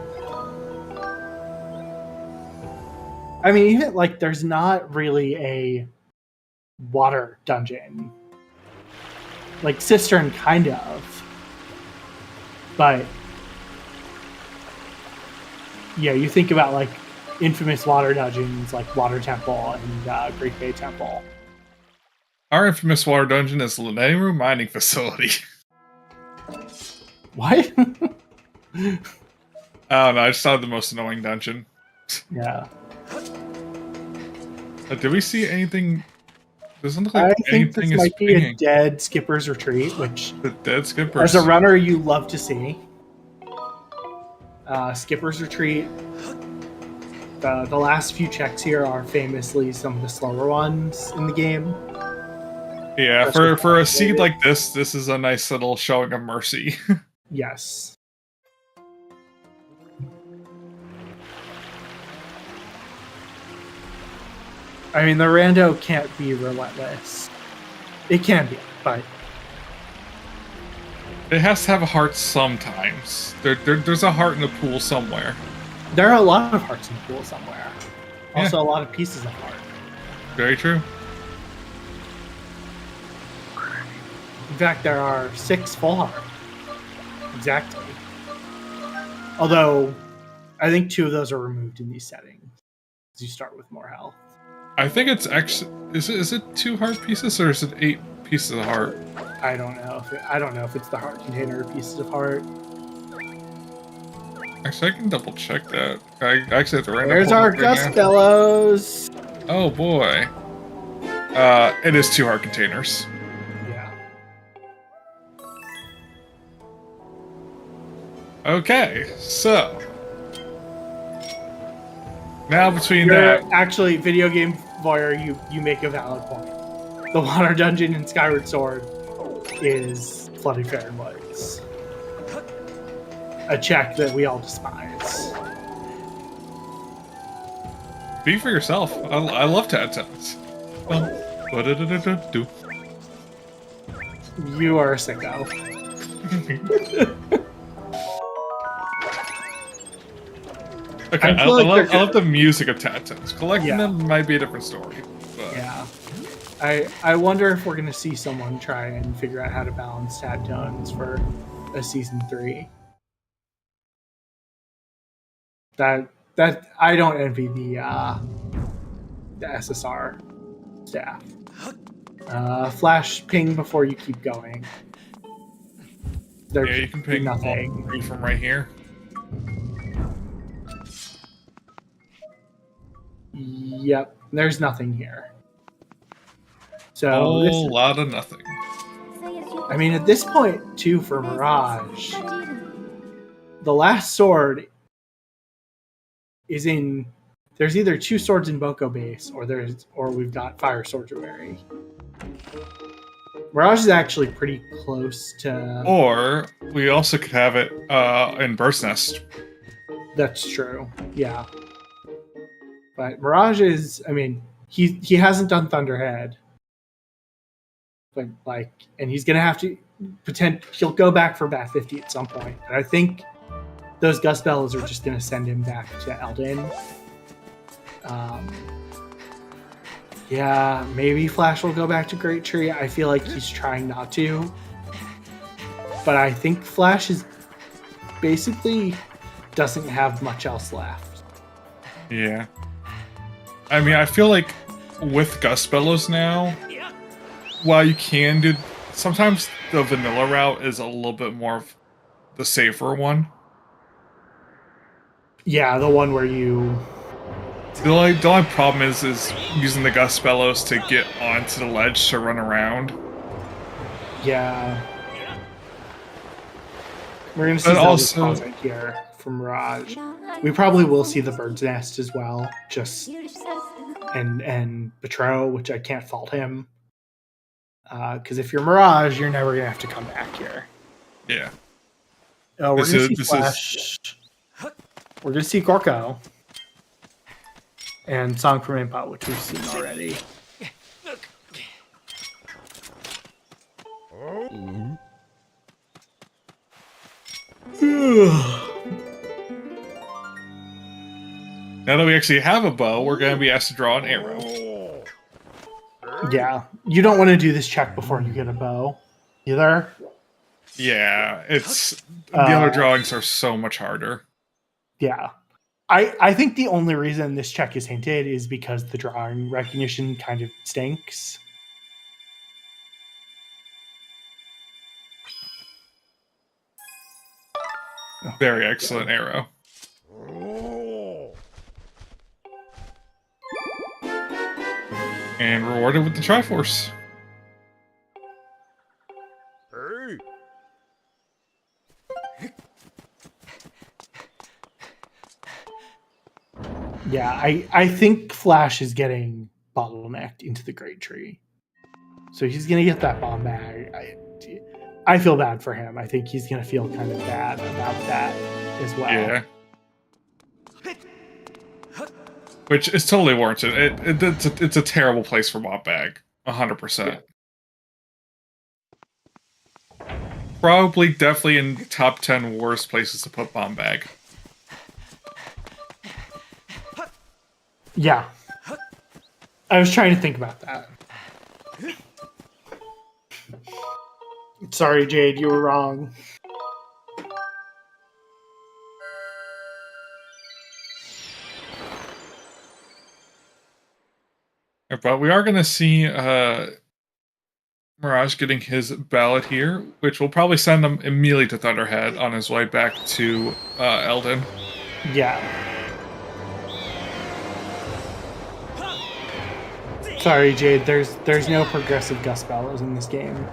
I mean, even, like, there's not really a water dungeon. Like, Cistern, kind of. But... yeah, you think about, like, infamous water dungeons, like Water Temple and Great Bay Temple. Our infamous water dungeon is Lanayru Mining Facility. What? I don't know, I just thought the most annoying dungeon. Yeah. Did we see anything? Doesn't look like anything I think this might be pinging. A dead Skipper's Retreat, which... The dead Skippers. As a runner, you love to see. Skipper's Retreat. The last few checks here are famously some of the slower ones in the game. Yeah, for a seed like this is a nice little showing of mercy. Yes. I mean, the rando can't be relentless. It can be, but... it has to have a heart sometimes. There's a heart in the pool somewhere. There are a lot of hearts in the pool somewhere. Also, a lot of pieces of heart. Very true. In fact, there are 6 full heart. Exactly. Although, I think 2 of those are removed in these settings. Because you start with more health. I think it's actually... Is it 2 heart pieces, or is it 8 pieces of heart? I don't know if it's the heart container or pieces of heart. Actually, I can double check that. I actually have to random. There's our Gust Bellows. Oh boy. It is 2 heart containers. Yeah. Okay, so now between actually, video game voyeur, you make a valid point. The water dungeon in Skyward Sword is Flooding Faron Woods. A check that we all despise. Be for yourself. I love Tad-Tans. What did it do? You are a sicko. Okay, I love the music of Tad-Tans. Collecting them might be a different story. But. Yeah. I wonder if we're going to see someone try and figure out how to balance Tad-Tones for a Season 3. That I don't envy the SSR staff. Flash ping before you keep going. Yeah, you can ping nothing from right here. Yep, there's nothing here. So a whole lot of nothing. I mean, at this point, too, for Mirage, the last sword is in. There's either 2 swords in Boko Base, or we've got Fire Sorcery. Mirage is actually pretty close to. Or we also could have it in Burst Nest. That's true. Yeah. But Mirage is, I mean, he hasn't done Thunderhead, but like, and he's gonna have to pretend he'll go back for Bat 50 at some point. But I think those Gust Bellows are just gonna send him back to Eldin. Yeah, maybe Flash will go back to Great Tree. I feel like he's trying not to, but I think Flash is basically doesn't have much else left. Yeah. I mean, I feel like with Gust Bellows now, while you can do... Sometimes the vanilla route is a little bit more of the safer one. Yeah, the one where you... The only problem is using the Gust Bellows to get onto the ledge to run around. Yeah. We're going to see Zelda here from Mirage. We probably will see the Bird's Nest as well. Just... And Betro, which I can't fault him. Because if you're Mirage, you're never going to have to come back here. Yeah. Oh, we're going to see Flash. We're going to see Gorko. And Song from Impa, which we've seen already. Now that we actually have a bow, we're going to be asked to draw an arrow. Yeah, you don't want to do this check before you get a bow, either. Yeah, it's... The other drawings are so much harder. Yeah. I think the only reason this check is hinted is because the drawing recognition kind of stinks. Very excellent arrow. And rewarded with the Triforce. Yeah, I think Flash is getting bottlenecked into the Great Tree. So he's going to get that bomb bag. I feel bad for him. I think he's going to feel kind of bad about that as well. Yeah. Which is totally warranted. It's a terrible place for bomb bag. 100%. Probably definitely in top 10 worst places to put bomb bag. Yeah. I was trying to think about that. Sorry, Jade, you were wrong. But we are going to see Mirage getting his ballot here, which will probably send him immediately to Thunderhead on his way back to Eldin. Yeah. Sorry, Jade, there's no progressive Gust Bellows in this game.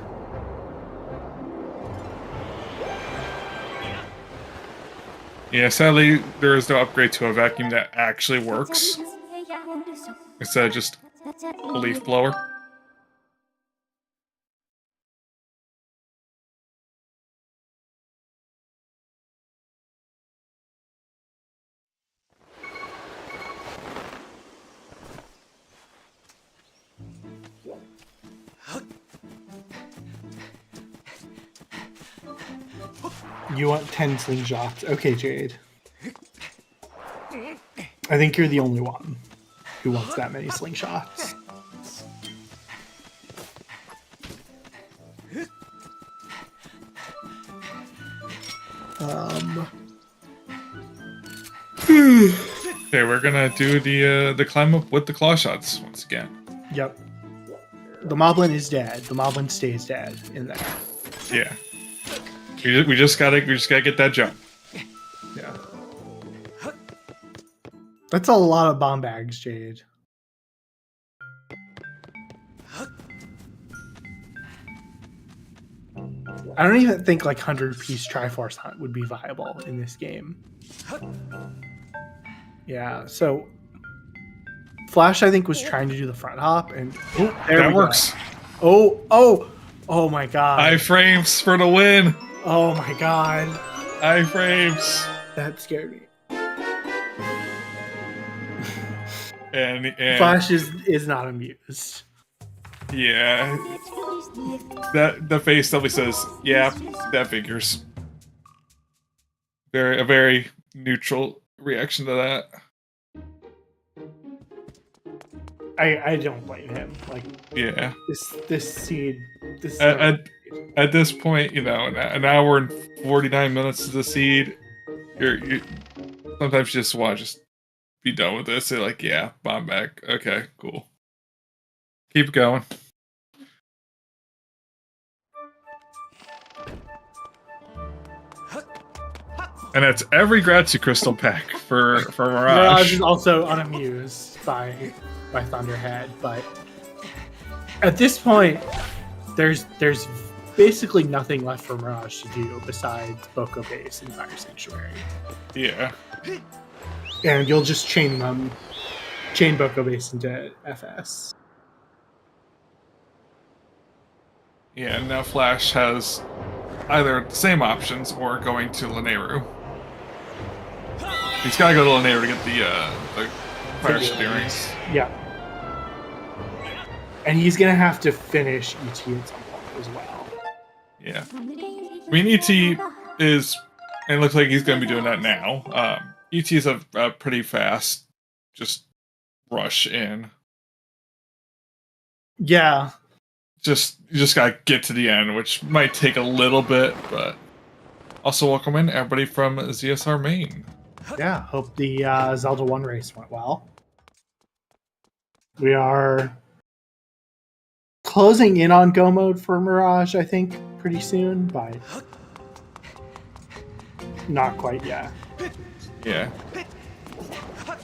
Yeah, sadly, there is no upgrade to a vacuum that actually works. Instead of just a leaf blower. You want 10 slingshots. Okay, Jade. I think you're the only one who wants that many slingshots. Okay, we're gonna do the climb up with the claw shots once again. Yep. The Moblin is dead. The Moblin stays dead in there. Yeah. We just gotta get that jump. Yeah. That's a lot of bomb bags, Jade. I don't even think like 100-piece Triforce Hunt would be viable in this game. Yeah, so Flash, I think, was trying to do the front hop, and that works. Oh my god! Iframes for the win. Oh my god! Iframes. That scared me. And Flash is not amused. Yeah, the face definitely says, "Yeah, that figures." A very neutral reaction to that. I don't blame him. Like, yeah, this seed. At this point, an hour and 49 minutes to the seed. You sometimes you just want to just be done with this. They're like, yeah, bomb back. Okay, cool. Keep going. And that's every Gratsu Crystal pack for Mirage. Mirage is also unamused by Thunderhead, but at this point, there's basically nothing left for Mirage to do besides Boko Base and Fire Sanctuary. Yeah. And you'll just chain Boko Base into FS. Yeah, and now Flash has either the same options or going to Lanayru. He's gotta go to Lanayru to get the fire steerings. Yeah. And he's gonna have to finish ET at some point as well. Yeah. I mean, ET is, and it looks like he's gonna be doing that now. ET is a pretty fast, just rush in. Yeah. You just gotta get to the end, which might take a little bit, but also welcome in everybody from ZSR Maine. Yeah, hope the Zelda 1 race went well. We are closing in on go mode for Mirage, I think, pretty soon, but not quite yet. Yeah.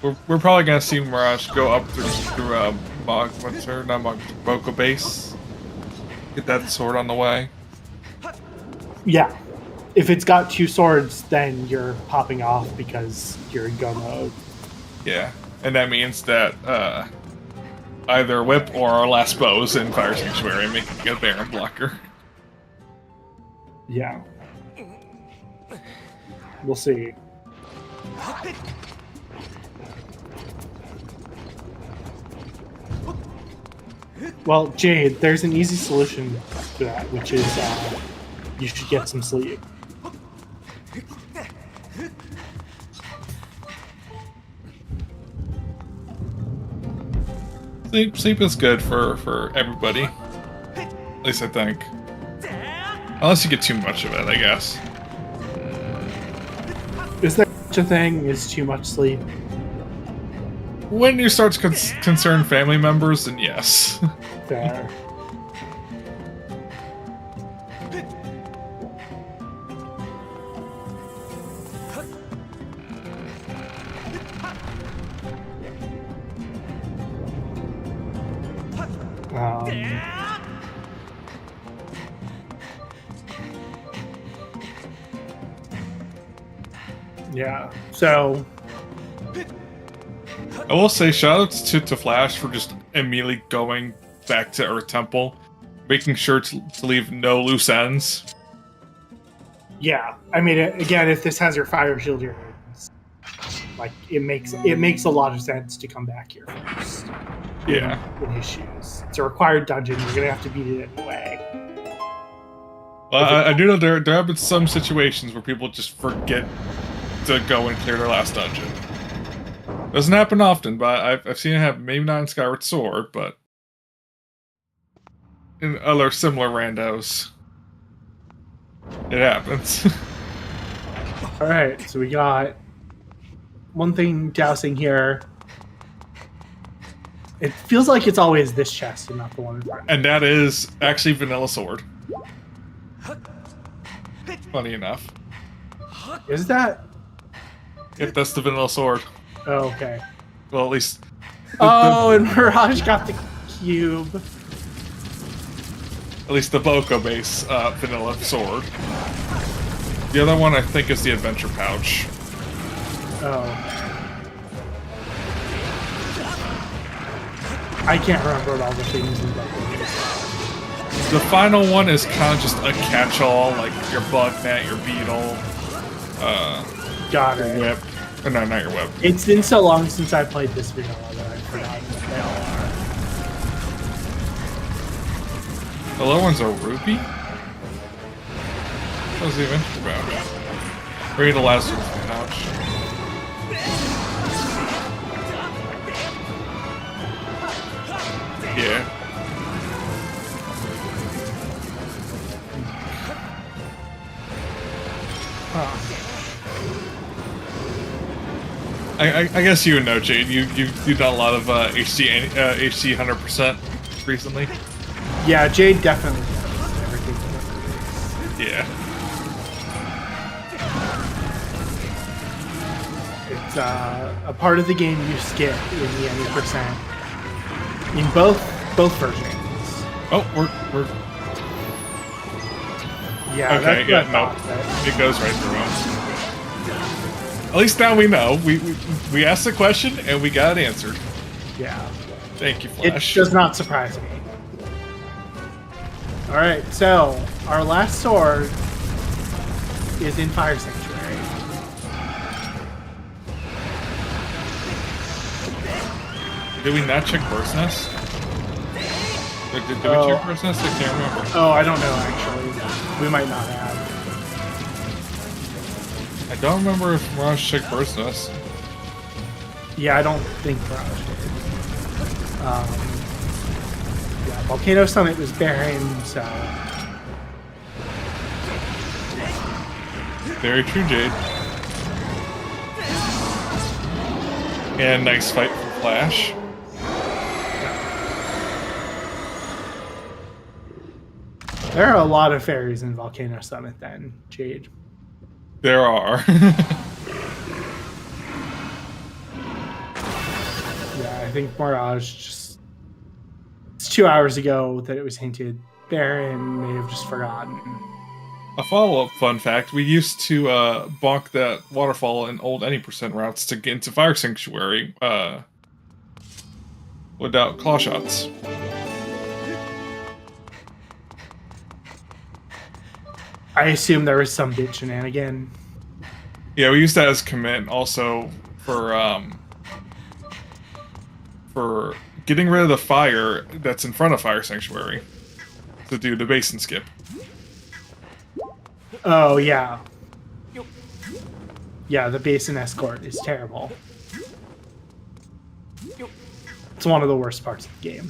We're probably gonna see Mirage go up through Boko Base. Get that sword on the way. Yeah. If it's got 2 swords, then you're popping off because you're in go mode. Yeah. And that means that either Whip or our last bows in Fire Sanctuary making a Baron blocker. Yeah. We'll see. Well, Jade, there's an easy solution to that, which is you should get some sleep. Sleep is good for everybody. At least I think. Unless you get too much of it, I guess. Is there such a thing as too much sleep? When you start to concern family members, then yes. Fair. Yeah, so I will say shoutouts to Flash for just immediately going back to Earth Temple, making sure to leave no loose ends. Yeah, I mean, again, if this has your fire shield, like it makes a lot of sense to come back here first. Yeah. In his shoes, it's a required dungeon. You're gonna have to beat it anyway. Well, I do know there have been some situations where people just forget to go and clear their last dungeon. Doesn't happen often, but I've seen it happen. Maybe not in Skyward Sword, but in other similar randos, it happens. All right, so we got one thing dousing here. It feels like it's always this chest and not the one in front. And that is actually Vanilla Sword. Funny enough. Is that? Yep, that's the Vanilla Sword. Oh, okay. Well, at least... and Mirage got the cube. At least the Boko Base Vanilla Sword. The other one, I think, is the Adventure Pouch. Oh. I can't remember what all the things in Boko Base. The final one is kind of just a catch-all, like your bug net, your beetle, got it. Whip. No, not your whip. It's been so long since I played this vanilla that I've forgotten what they all are. The low one's a rupee? What was the adventure pouch? Read the last one's pouch. Yeah. Huh. I guess you would know, Jade. You've done a lot of HD 100% recently. Yeah, Jade definitely does everything. Yeah. It's a part of the game you skip in the any percent in both versions. Oh, we're Yeah. okay. That's Yeah, what I no, thought, it goes right through him. At least now we know. We asked the question and we got it answered. Yeah. Thank you, It Flash. does not surprise me. All right, so our last sword is in Fire Sanctuary. Did we not check Bird's Nest? Or did we check Bird's Nest? I can't remember. Oh, I don't know, actually. We might not have. I don't remember if Mirage checked Bird's Nest. Yeah, I don't think Mirage did. Yeah, Volcano Summit was barren, so... Very true, Jade. And nice fight for Flash. There are a lot of fairies in Volcano Summit then, Jade. There are. Yeah, I think Mirage just... It's 2 hours ago that it was hinted. Baron may have just forgotten. A follow-up fun fact, we used to bonk that waterfall in old any percent routes to get into Fire Sanctuary without claw shots. I assume there was some bit shenanigan. Yeah, we used that as commit also for getting rid of the fire that's in front of Fire Sanctuary to do the basin skip. Oh, yeah. Yeah, the basin escort is terrible. It's one of the worst parts of the game.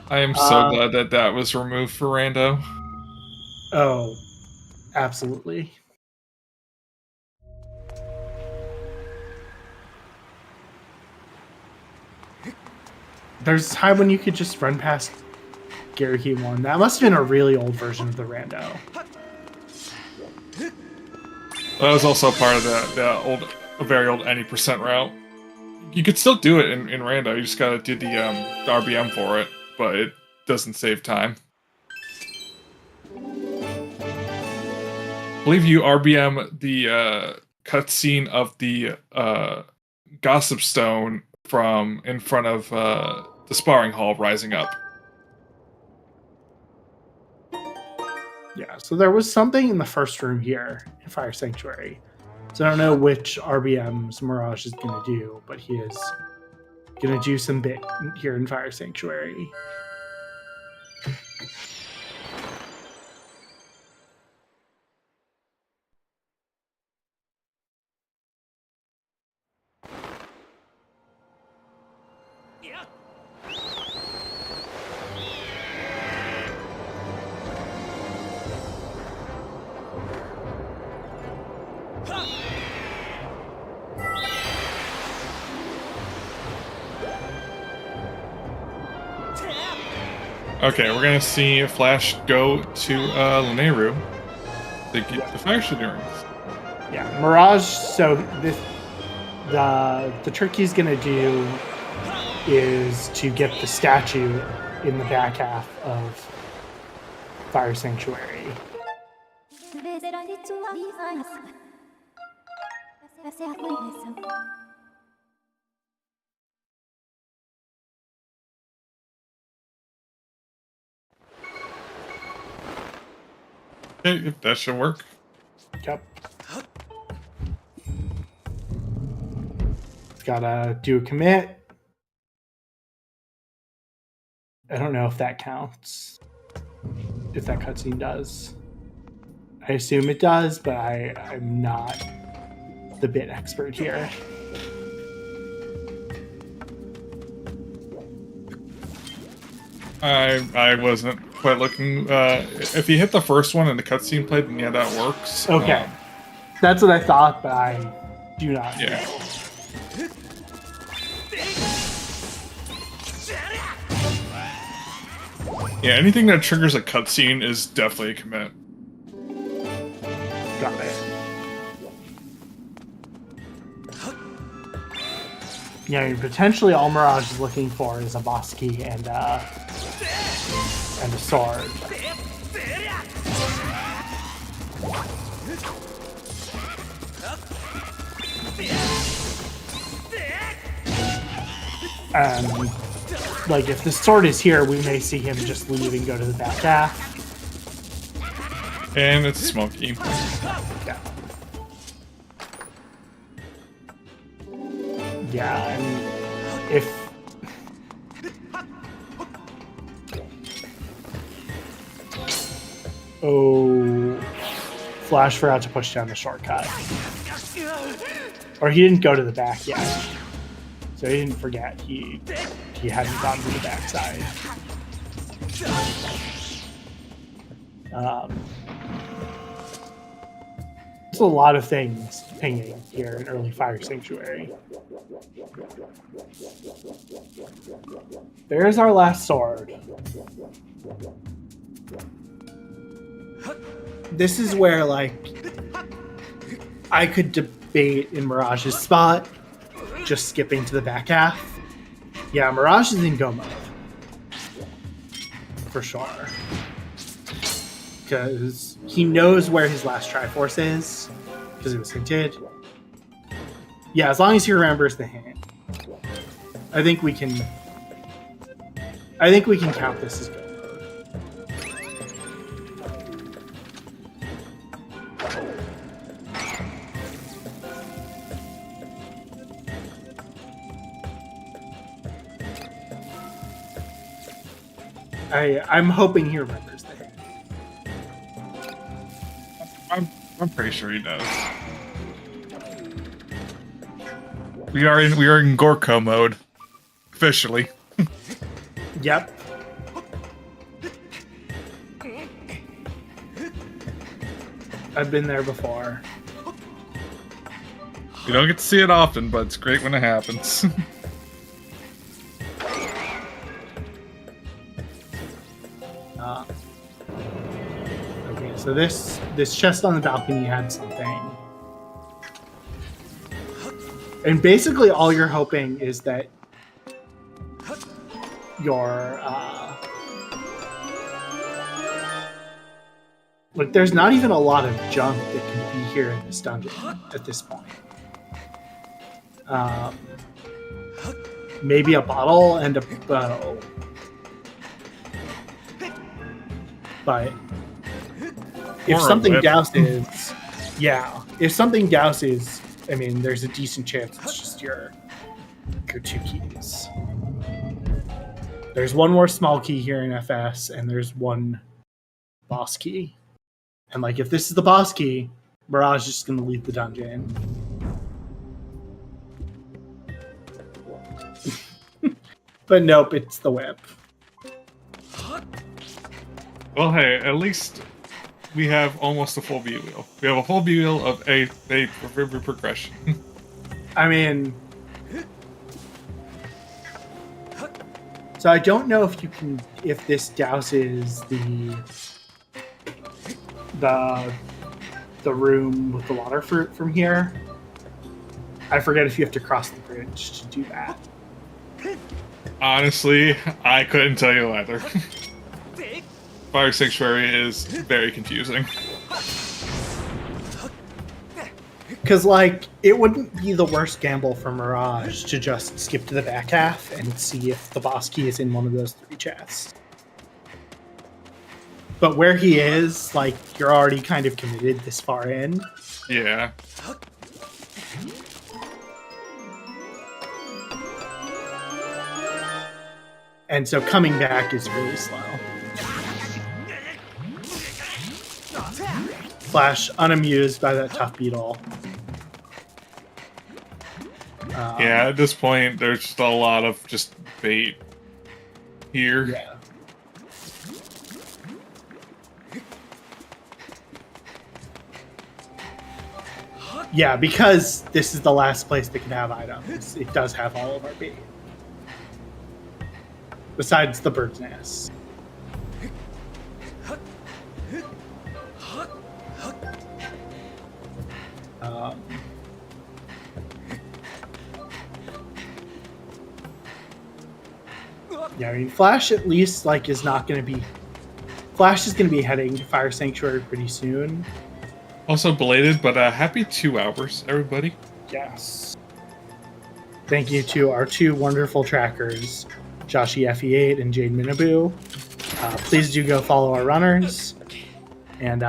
I am so glad that that was removed for Rando. Oh, absolutely. There's a time when you could just run past Garricane 1. That must have been a really old version of the Rando. That was also part of a very old any percent route. You could still do it in Rando. You just gotta do the RBM for it, but it doesn't save time. I believe you RBM the cutscene of the Gossip Stone from in front of the sparring hall rising up. Yeah, so there was something in the first room here in Fire Sanctuary. So I don't know which RBMs Mirage is going to do, but he is going to do some bit here in Fire Sanctuary. Okay, we're gonna see Flash go to Lineru to get the fire shooterings. Yeah, Mirage. So the trick he's gonna do is to get the statue in the back half of Fire Sanctuary. Okay, that should work. Yep. Gotta do a commit. I don't know if that counts. If that cutscene does. I assume it does, but I'm not the bit expert here. I wasn't quite looking. If you hit the first one and the cutscene played, then yeah, that works. Okay. That's what I thought, but I do not know. Yeah, anything that triggers a cutscene is definitely a commit. Got it. Yeah, I mean, potentially all Mirage is looking for is a boss key and a sword. Like, if the sword is here, we may see him just leave and go to the back half. And it's smoky. Yeah, I mean, if... Oh... Flash forgot to push down the shortcut. Or he didn't go to the back yet. So he didn't forget. He hadn't gone to the backside. There's a lot of things pinging here in early Fire Sanctuary. There's our last sword. This is where, like, I could debate in Mirage's spot, just skipping to the back half. Yeah, Mirage is in go mode. For sure. Because he knows where his last Triforce is, because it was hinted. Yeah, as long as he remembers the hint. I think we can count this as go mode. I'm hoping he remembers the hint. I'm pretty sure he does. We are in Gorko mode, officially. Yep. I've been there before. You don't get to see it often, but it's great when it happens. Okay, so this chest on the balcony had something. And basically all you're hoping is that your like, there's not even a lot of junk that can be here in this dungeon at this point. Maybe a bottle and a bow. But if something douses, if something douses, I mean, there's a decent chance it's just your two keys. There's one more small key here in FS, and there's one boss key. And, like, if this is the boss key, Mirage is just going to leave the dungeon. But nope, it's the whip. Well, hey, at least we have almost a full view wheel. We have a full view wheel of a progression. I mean... So I don't know if you can... If this douses the room with the water fruit from here. I forget if you have to cross the bridge to do that. Honestly, I couldn't tell you either. Fire Sanctuary is very confusing. Because, like, it wouldn't be the worst gamble for Mirage to just skip to the back half and see if the boss key is in one of those 3 chests. But where he is, like, you're already kind of committed this far in. Yeah. And so coming back is really slow. Flash unamused by that tough beetle. Yeah, at this point, there's just a lot of just bait here. Yeah. Yeah, because this is the last place that can have items. It does have all of our bait. Besides the bird's nest. Yeah, I mean, Flash at least is not going to be. Flash is going to be heading to Fire Sanctuary pretty soon. Also belated, but happy 2 hours, everybody. Yes. Thank you to our 2 wonderful trackers, Joshi FE8 and Jade Minabu. Please do go follow our runners. And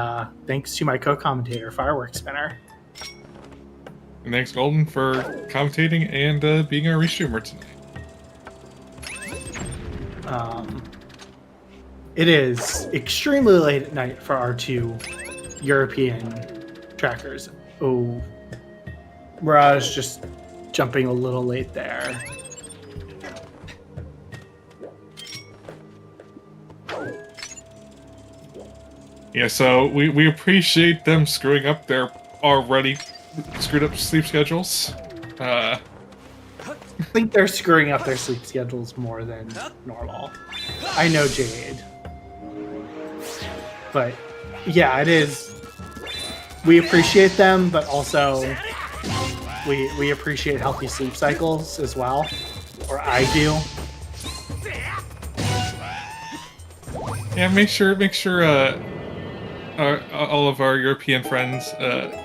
thanks to my co-commentator, Fireworks Spinner. And thanks, Golden, for commentating and being our restreamer tonight. It is extremely late at night for our 2 European trackers. Oh, Mirage just jumping a little late there. Yeah, so we appreciate them screwing up their already screwed up sleep schedules. I think they're screwing up their sleep schedules more than normal. I know Jade. But yeah, it is. We appreciate them, but also we appreciate healthy sleep cycles as well. Or I do. Yeah, make sure all of our European friends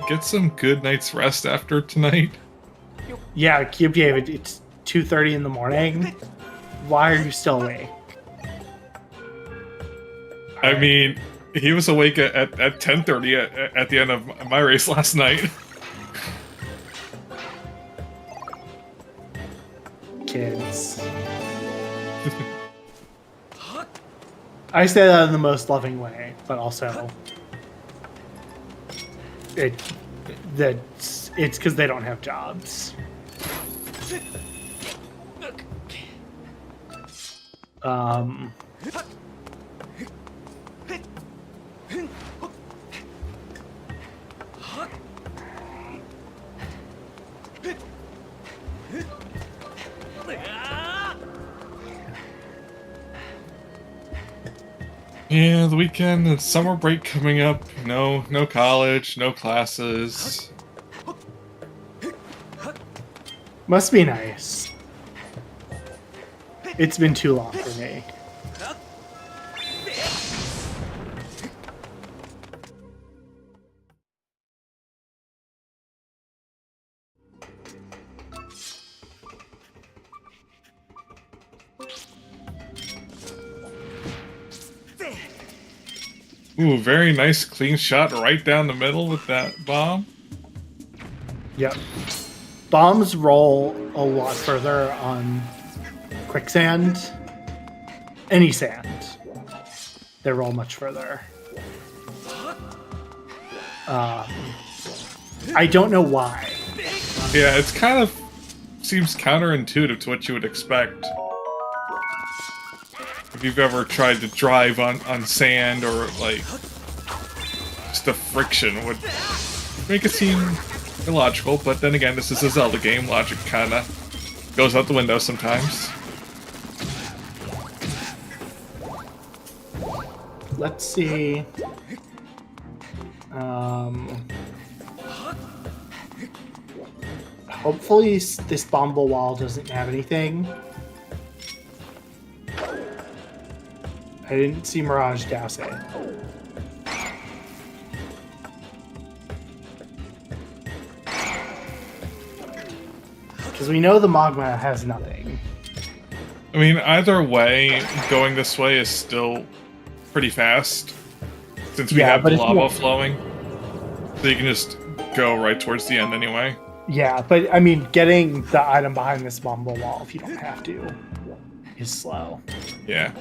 get some good night's rest after tonight. Yeah, Cube David, it's 2:30 in the morning. Why are you still awake? I mean, he was awake at 10:30 at the end of my race last night. Kids. I say that in the most loving way, but also it's because they don't have jobs. Yeah, the weekend, the summer break coming up. No college, no classes. Must be nice. It's been too long for me. Ooh, very nice clean shot right down the middle with that bomb. Yep. Bombs roll a lot further on quicksand. Any sand. They roll much further. I don't know why. Yeah, it's kind of seems counterintuitive to what you would expect. If you've ever tried to drive on sand, or just the friction would make it seem illogical, but then again, this is a Zelda game. Logic kinda goes out the window sometimes. Let's see. Hopefully this Bomble Wall doesn't have anything. I didn't see Mirage douse it. Because we know the Magma has nothing. I mean, either way, going this way is still pretty fast, since we have the lava flowing. So you can just go right towards the end anyway. Yeah, but I mean, getting the item behind this Bomble Wall if you don't have to. is slow. Yeah.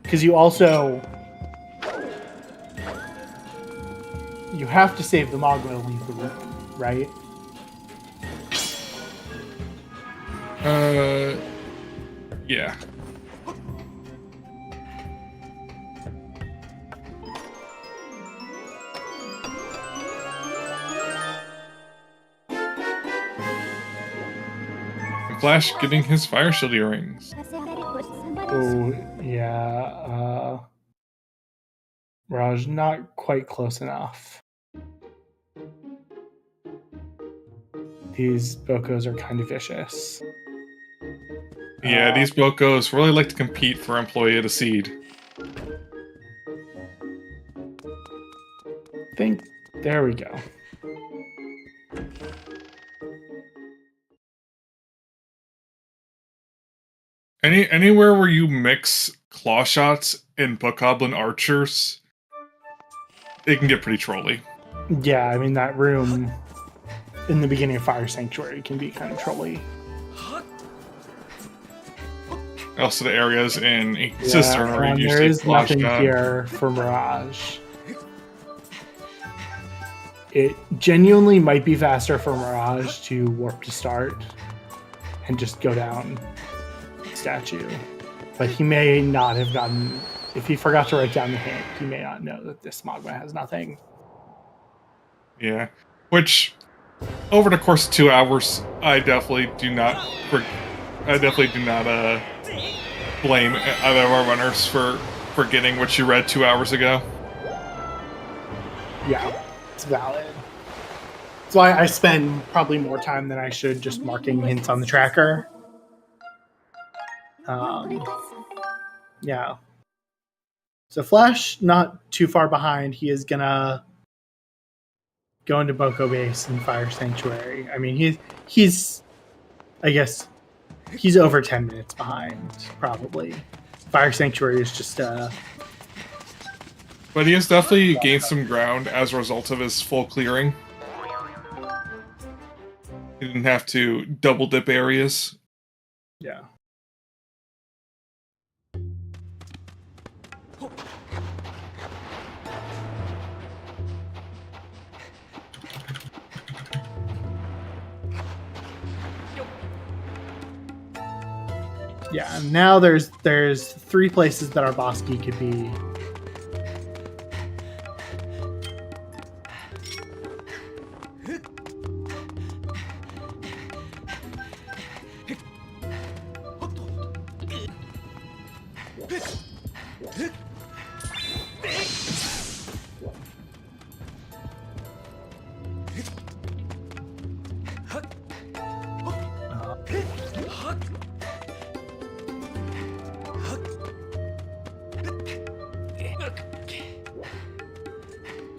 Because you also... You have to save the Mogwai to leave the room, right? Yeah. Flash getting his fire shield earrings. Oh, yeah. Mirage, not quite close enough. These Bokos are kind of vicious. Yeah, these Bokos really like to compete for employee of the seed. There we go. Anywhere where you mix claw shots and Bokoblin archers, it can get pretty trolly. Yeah, I mean, that room in the beginning of Fire Sanctuary can be kind of trolly. Also, the areas in Cistern are there usually is nothing shot. here for Mirage. It genuinely might be faster for Mirage to warp to start and just go down statue. But he may not have gotten... If he forgot to write down the hint, he may not know that this Mogwai has nothing. Yeah. Which, over the course of 2 hours, I definitely do not blame either of our runners for forgetting what you read 2 hours ago. Yeah, it's valid. That's why I spend probably more time than I should just marking hints on the tracker. Yeah. So Flash, not too far behind. He is gonna go into Boko Base and Fire Sanctuary. I mean, he's I guess he's over 10 minutes behind, probably. Fire Sanctuary is just But he has definitely gained some ground as a result of his full clearing. He didn't have to double dip areas. Yeah. Yeah, now there's 3 places that our boss key could be.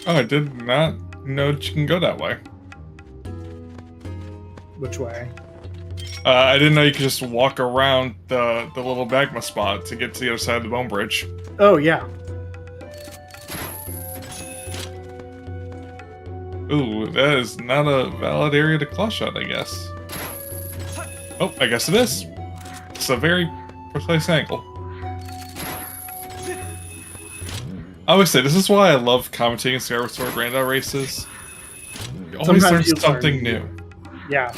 Oh, I did not know that you can go that way. Which way? I didn't know you could just walk around the little magma spot to get to the other side of the bone bridge. Oh, yeah. Ooh, that is not a valid area to claw shot, I guess. Oh, I guess it is. It's a very precise angle. I always say, this is why I love commentating Skyward Sword Random races. You always learn something new. Yeah.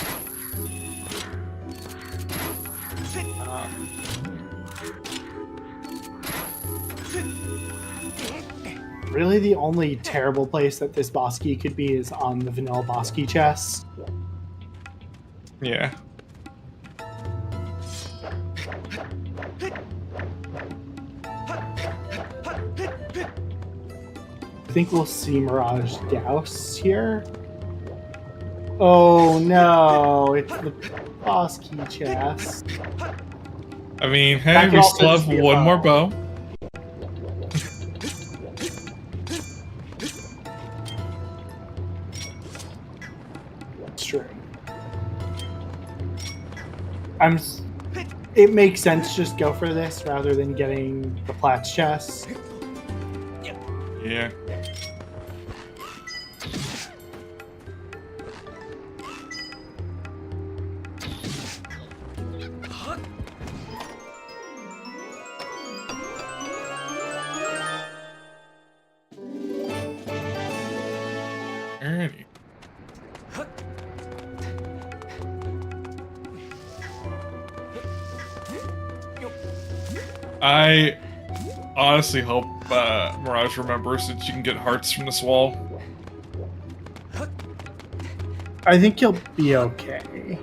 Really, the only terrible place that this boss key could be is on the vanilla boss key chest. Yeah. I think we'll see Mirage Douse here. Oh no, it's the boss key chest. I mean, hey, we still have one more bow. It's true. It makes sense to just go for this rather than getting the Plat's chest. Yeah. I honestly hope Mirage remembers that you can get hearts from this wall. I think he'll be okay.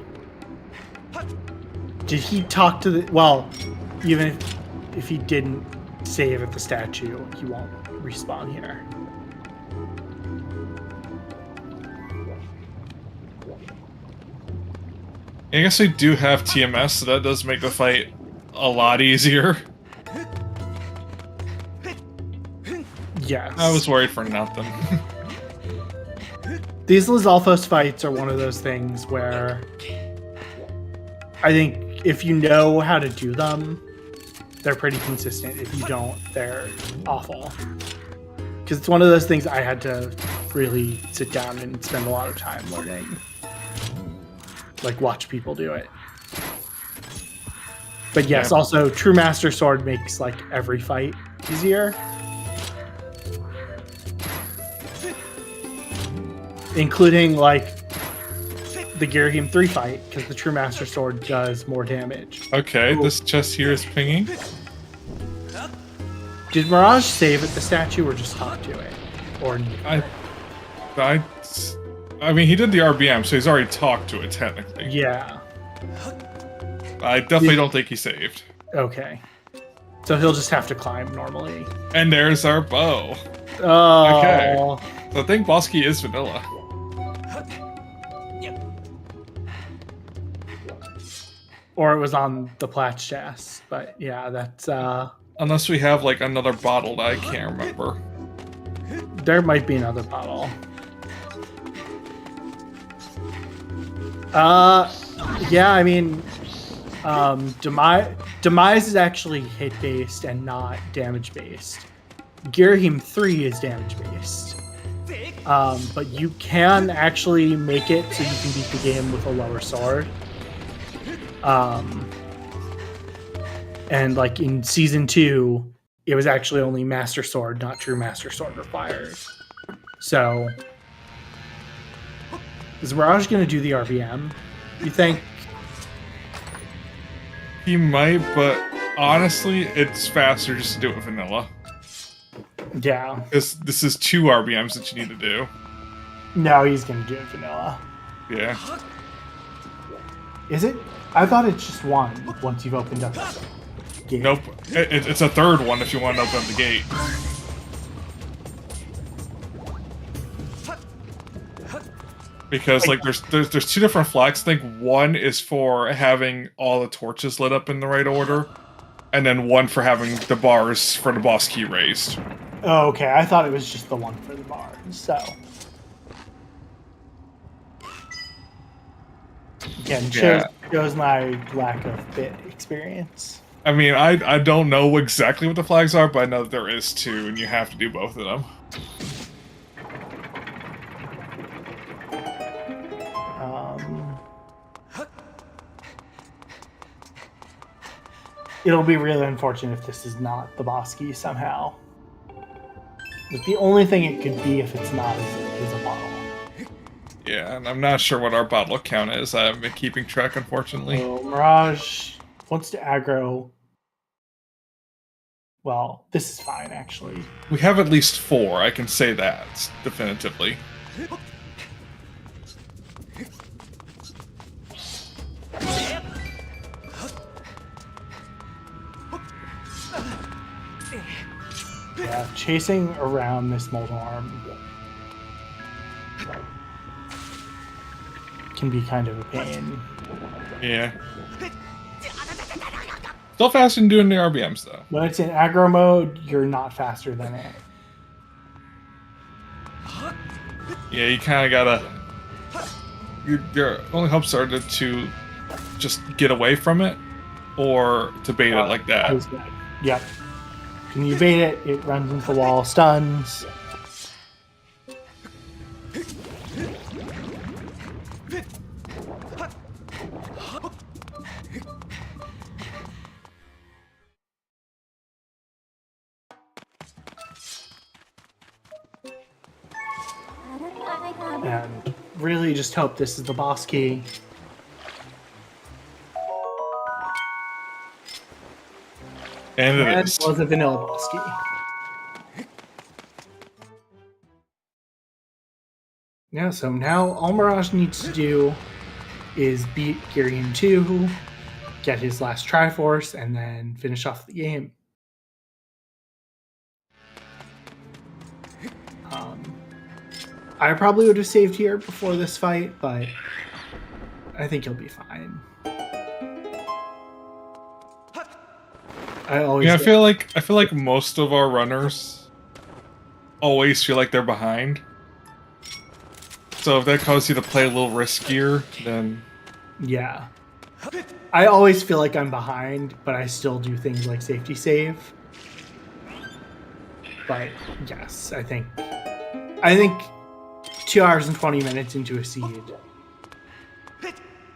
Did he talk to the... Well, even if he didn't save at the statue, he won't respawn here. I guess we do have TMS, so that does make the fight a lot easier. Yes. I was worried for nothing. These Lizalfos fights are one of those things where I think if you know how to do them, they're pretty consistent. If you don't, they're awful. Because it's one of those things I had to really sit down and spend a lot of time learning. Like, watch people do it. But yes, Yeah. Also, True Master Sword makes, like, every fight easier. Including, like, the Girahim 3 fight, because the True Master Sword does more damage. Okay, Ooh. this chest here is pinging. Did Mirage save at the statue or just talk to it? Or I mean, he did the RBM, so he's already talked to it, technically. yeah. I definitely don't think he saved. Okay. So he'll just have to climb normally. And there's our bow. Oh. Okay. So I think boss key is vanilla. Or it was on the Platch chest, but yeah, that's Unless we have, like, another bottle that I can't remember. there might be another bottle. Yeah, I mean, Demise is actually hit-based and not damage-based. Girahim 3 is damage-based. But you can actually make it so you can beat the game with a lower sword. And like in Season 2, it was actually only Master Sword, not True Master Sword required. So, is Mirage going to do the RBM, you think? He might, but honestly, it's faster just to do it with vanilla. Yeah. This is 2 RBMs that you need to do. No, he's going to do it vanilla. Yeah. Is it? I thought it's just one once you've opened up the gate. Nope. It's a third one if you want to open up the gate. Because like there's 2 different flags. I think one is for having all the torches lit up in the right order, and then one for having the bars for the boss key raised. Oh, okay. I thought it was just the one for the bars. So again, shows my lack of bit experience. I mean, I don't know exactly what the flags are, but I know that there is 2, and you have to do both of them. It'll be really unfortunate if this is not the boss key somehow. But the only thing it could be if it's not is a bottle. Yeah, and I'm not sure what our bottle count is. I haven't been keeping track, unfortunately. So Mirage wants to aggro. Well, this is fine, actually. We have at least 4, I can say that, definitively. Yeah, chasing around this molten arm can be kind of a pain. Yeah. Still faster than doing the RBMs, though. When it's in aggro mode, you're not faster than it. Yeah, you kind of gotta... Your only hopes are to just get away from it, or to bait it like that. was good. Yep. When you bait it, it runs into the wall, stuns. And really just hope this is the boss key. And it That is. was a vanilla boss key. Yeah, so now all Mirage needs to do is beat Ghirahim 2, get his last Triforce, and then finish off the game. I probably would have saved here before this fight, but I think he'll be fine. I feel like most of our runners always feel like they're behind. So if that causes you to play a little riskier, then yeah. I always feel like I'm behind, but I still do things like safety save. But yes, I think 2 hours and 20 minutes into a seed,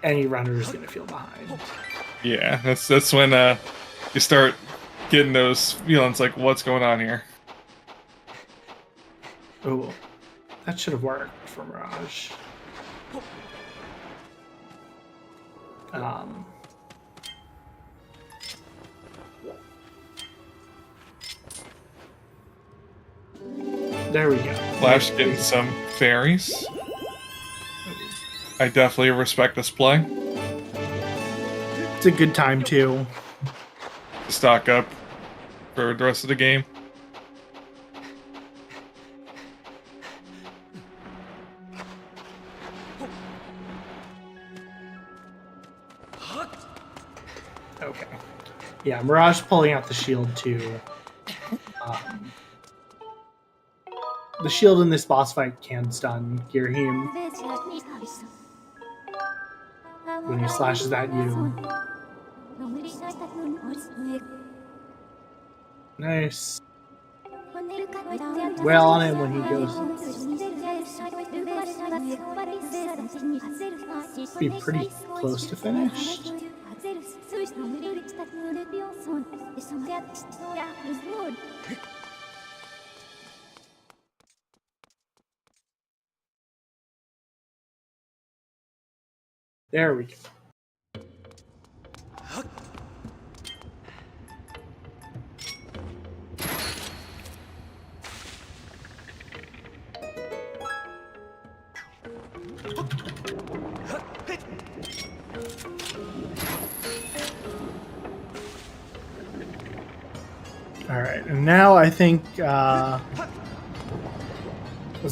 any runner is going to feel behind. yeah, that's when you start getting those feelings like, what's going on here? Oh, that should have worked for Mirage. There we go. Flash getting some fairies. I definitely respect this play. It's a good time too. To stock up for the rest of the game. Okay. Yeah, Mirage pulling out the shield too. The shield in this boss fight can stun Ghirahim when he slashes at you. Nice. Well on him when he goes. Be pretty close to finished. There we go. All right, and now I think as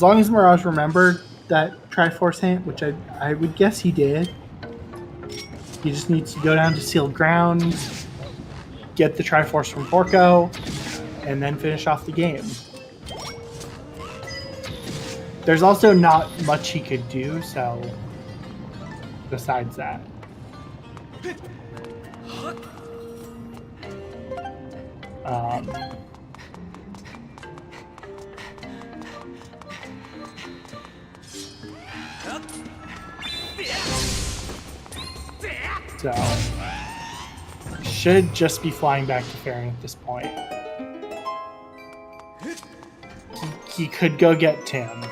long as Mirage remembered that Triforce hint, which I would guess he did, he just needs to go down to sealed ground, get the Triforce from Porco, and then finish off the game. There's also not much he could do, so besides that. So should just be flying back to Faron at this point. He could go get Tim.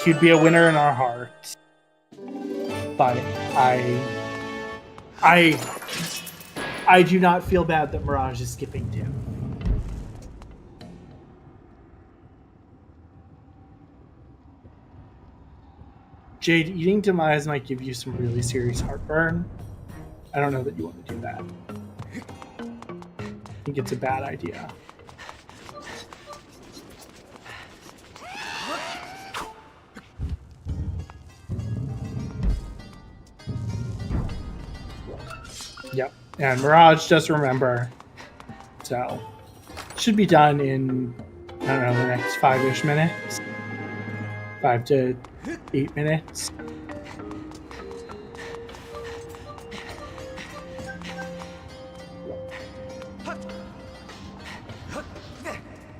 He'd be a winner in our hearts. But I do not feel bad that Mirage is skipping Tim. Jade, eating Demise might give you some really serious heartburn. I don't know that you want to do that. I think it's a bad idea. Yep, and Mirage does remember. So, should be done in, I don't know, the next 5-ish minutes. 5 to 8 minutes.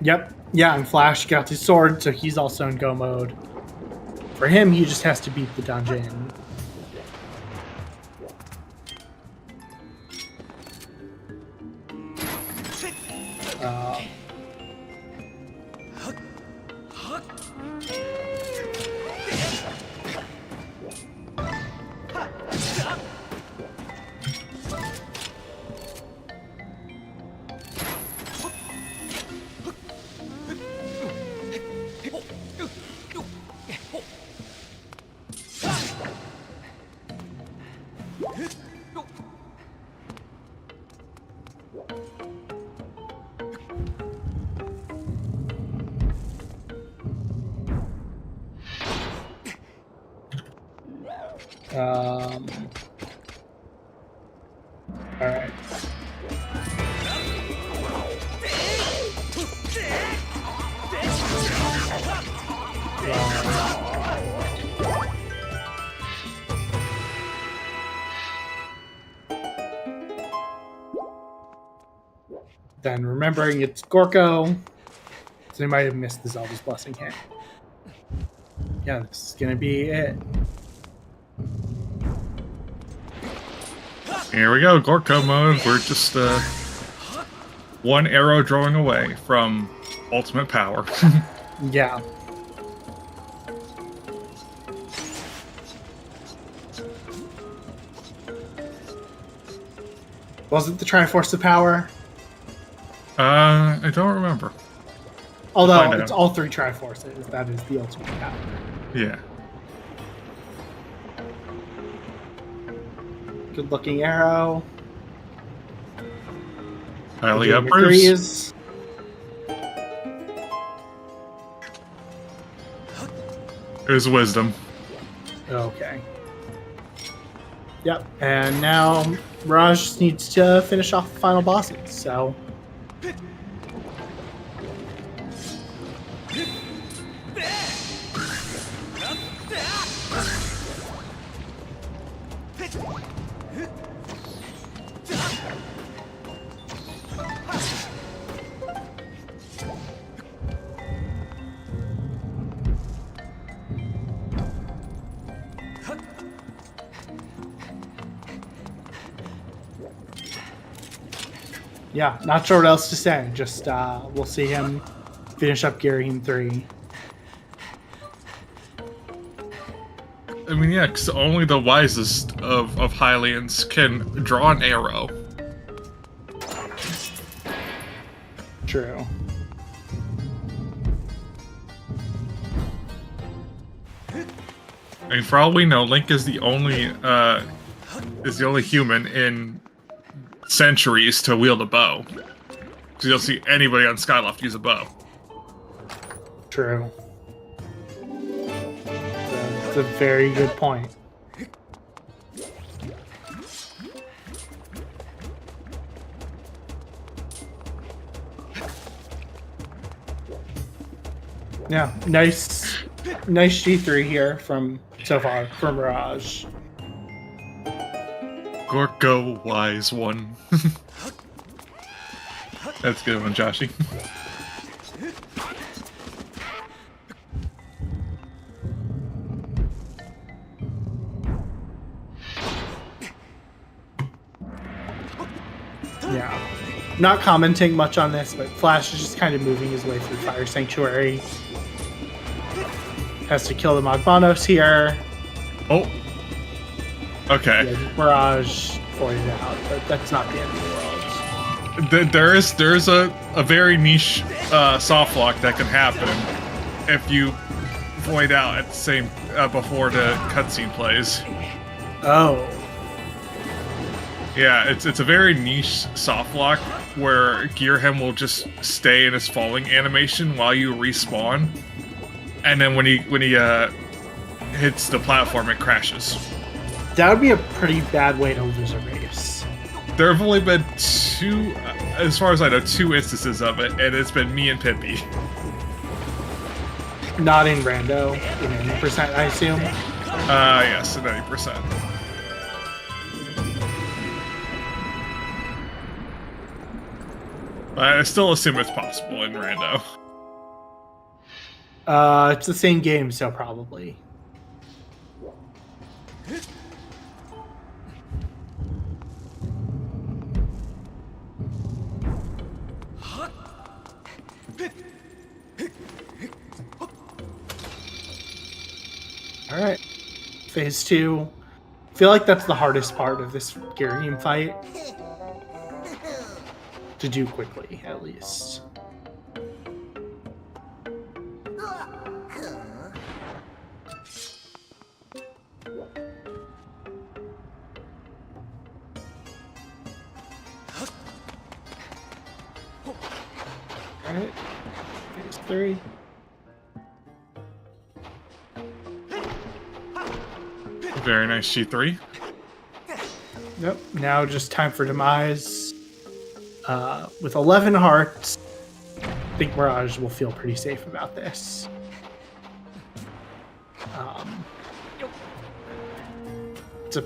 Yep. Yeah, and Flash got his sword, so he's also in go mode. For him, he just has to beat the dungeon. All right. Then remembering it's Gorko, so they might have missed the Zelda's Blessing hit. Yeah, this is gonna be it. Here we go, Gorko mode. We're just one arrow drawing away from ultimate power. Yeah. Was it the Triforce of Power? I don't remember. Although it's all three Triforces, that is the ultimate power. Yeah. Good looking arrow. Highly approves. Agrees. There's wisdom. Okay. Yep, and now Mirage needs to finish off the final bosses, so... Yeah, not sure what else to say. Just we'll see him finish up Ghirahim 3. I mean, yeah, because only the wisest of Hylians can draw an arrow. True. I mean, for all we know, Link is the only human in centuries to wield a bow. So you'll see anybody on Skyloft use a bow. True. That's a very good point. Yeah, nice G3 here from so far from Mirage. Gorko wise one. That's a good one, Joshy. Yeah. Not commenting much on this, but Flash is just kind of moving his way through Fire Sanctuary. Has to kill the Magbanos here. Oh. Okay. Yeah, Mirage pointed out, but that's not the end of the world. There's a very niche soft lock that can happen if you void out at the same before the cutscene plays. Oh. Yeah, it's a very niche soft lock where Ghirahim will just stay in his falling animation while you respawn, and then when he hits the platform, it crashes. That would be a pretty bad way to lose a race. There have only been two, as far as I know, two instances of it, and it's been me and Pippi. Not in Rando, in 90%, I assume. Yes, 90%. I still assume it's possible in Rando. It's the same game, so probably. All right, phase 2. I feel like that's the hardest part of this Ghirahim fight. To do quickly, at least. Alright. Phase 3. Very nice G3. Yep. Now just time for demise. With 11 hearts, I think Mirage will feel pretty safe about this. It's a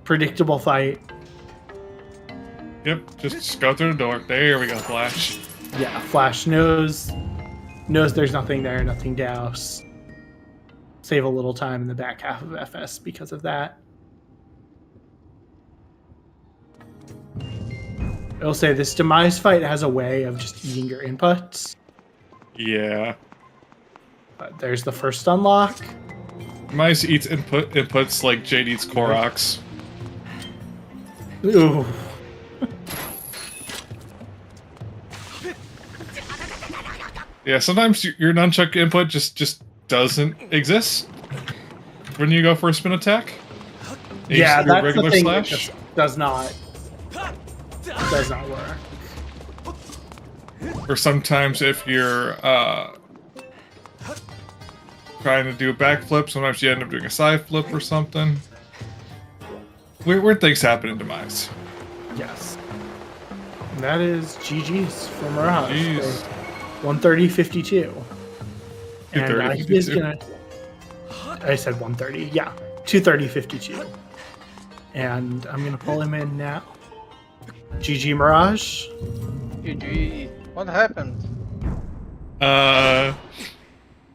predictable fight. Yep, just go through the door. There we go, Flash. Yeah, Flash knows there's nothing there, nothing douse. Save a little time in the back half of FS because of that. I'll say this demise fight has a way of just eating your inputs. Yeah. But there's the first unlock. Demise eats inputs like Jade eats Koroks. Ooh. Yeah, sometimes your nunchuck input just doesn't exist when you go for a spin attack. Yeah, that's regular the thing slash. that just does not work. Or sometimes if you're trying to do a backflip, sometimes you end up doing a side flip or something. Weird things happen in Demise. Yes. And that is GG's for Mirage. Jeez. 130.52. And he is 230.52. gonna. I said 130. Yeah, 230.52. And I'm gonna pull him in now. GG Mirage. GG. What happened?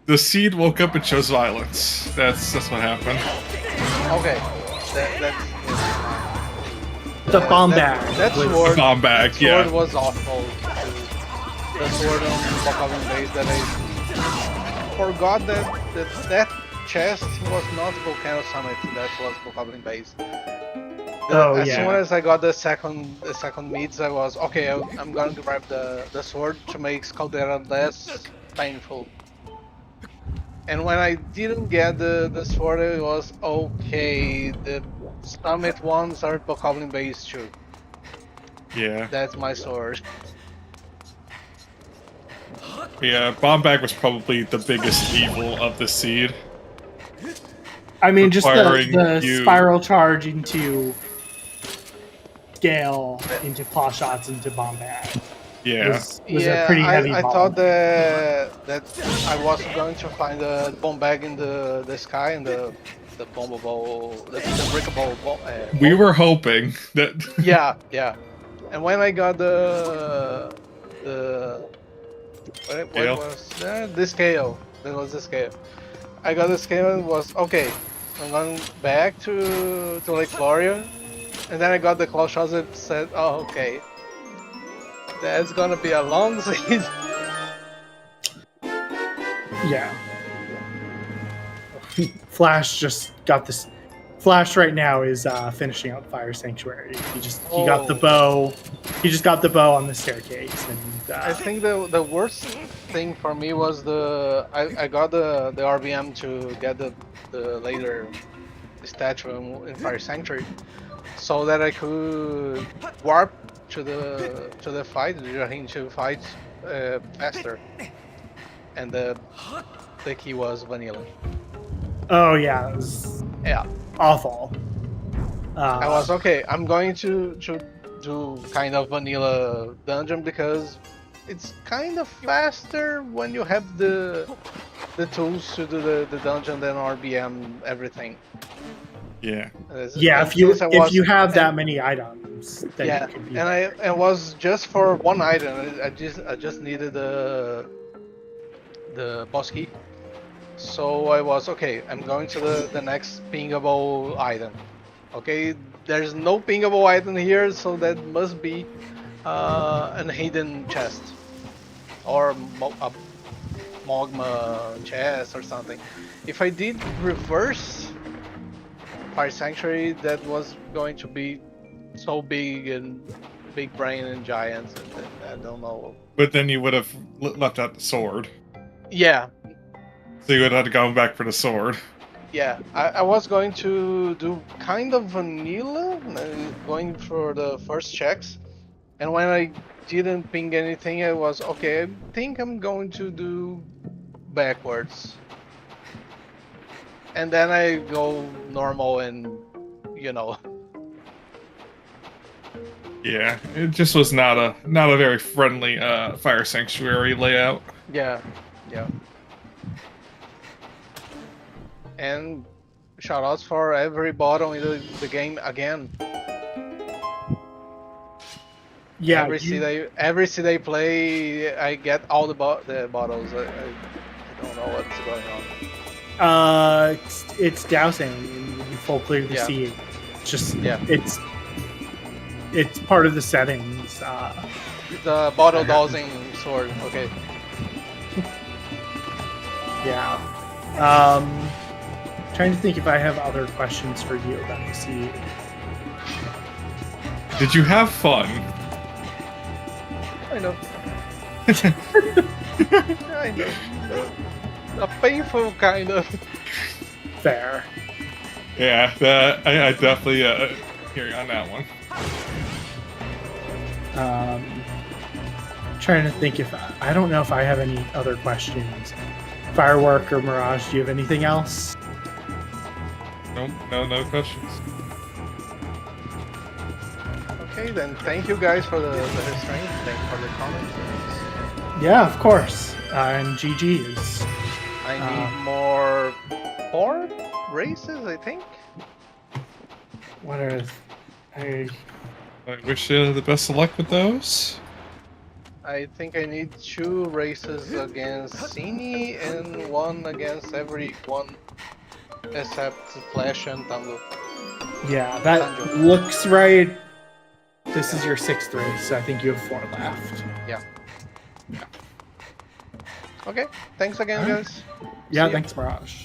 The seed woke up and chose violence. That's what happened. Okay. That's The bomb bag. That was- sword. A bomb bag, Sword yeah. was awful. The sword on Bokoblin base that I forgot that chest was not Volcano Summit. That was Bokoblin base. As yeah. soon as I got the second meats, I was okay. I'm gonna grab the sword to make Caldera less painful. And when I didn't get the sword, it was okay. The Summit ones are Bokoblin base too. Yeah. That's my sword. Yeah, bomb bag was probably the biggest evil of the seed. I mean, just requiring the you- spiral charge into scale, into claw shots, into bomb bag. Yeah. Was a pretty heavy I bomb. thought that I was going to find a bomb bag in the sky and the bombable, the breakable bomb. We were hoping that. Yeah. And when I got what Scale? was that? The scale. That was the scale. I got the scale and was okay. I'm going back to Lake Florian, and then I got the claw shots and said, oh okay. That's gonna be a long season. Yeah. Flash just got this. Flash right now is finishing up Fire Sanctuary. He got the bow. He just got the bow on the staircase, and I think the worst thing for me was I got the RBM to get the later statue in Fire Sanctuary, so that I could warp to the fight, to fight faster, and the key was vanilla. oh yeah, it was Yeah, awful. I was okay. I'm going to do kind of vanilla dungeon because it's kind of faster when you have the tools to do the dungeon than RBM everything. Yeah. Yeah, if you have that many items, then Yeah, you could be and it was just for one item. I just needed the boss key. So I was okay. I'm going to the next pingable item. Okay, there's no pingable item here, so that must be an hidden chest or a magma chest or something. If I did reverse Fire Sanctuary, that was going to be so big and big brain and giants, and I don't know. But then you would have left out the sword. Yeah, So you would have to go back for the sword. yeah. I was going to do kind of vanilla, going for the first checks, And when I didn't ping anything, I was okay. I think I'm going to do backwards, and then I go normal, and you know. Yeah, it just was not a very friendly fire sanctuary layout. Yeah, yeah. And shoutouts for every bottle in the game again. Yeah, every seed I play, I get all the bottles. I don't know what's going on. it's dousing and you full clear the seed. It's just it's part of the settings. The bottle dowsing sword. Okay. Yeah. Trying to think if I have other questions for you about the seed. Did you have fun? I know. I know. A painful kind of. Fair. Yeah, I definitely hear you on that one. Trying to think if I don't know if I have any other questions. Firework or Mirage, do you have anything else? Nope, no questions. Okay, then thank you guys for the restraint. Thank you for the comments. Yeah, of course. And GG's. I need more 4 races, I think. What are I wish you the best of luck with those. I think I need 2 races against Cini and 1 against everyone except Flash and Tango. Yeah, that looks right. This is your 6th race, so I think you have 4 left. Yeah. Okay, thanks again, guys. Yeah, thanks, Mirage.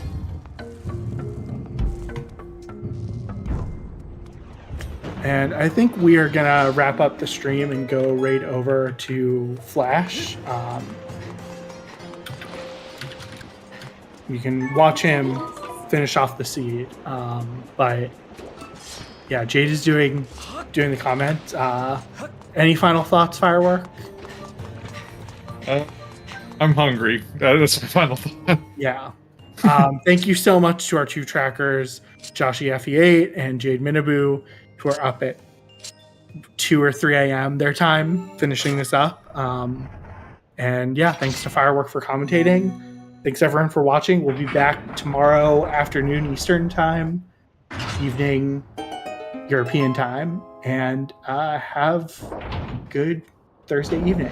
And I think we are gonna wrap up the stream and go right over to Flash. You can watch him finish off the seed, but yeah, Jade is doing the comment. Any final thoughts, Firework? I'm hungry. That's my final thought. Yeah. Thank you so much to our 2 trackers, Joshi FE8 and Jade Minabu, who are up at 2 or 3 a.m. their time finishing this up. And yeah, thanks to Firework for commentating. Thanks everyone for watching. We'll be back tomorrow afternoon Eastern time, evening European time, and have a good Thursday evening.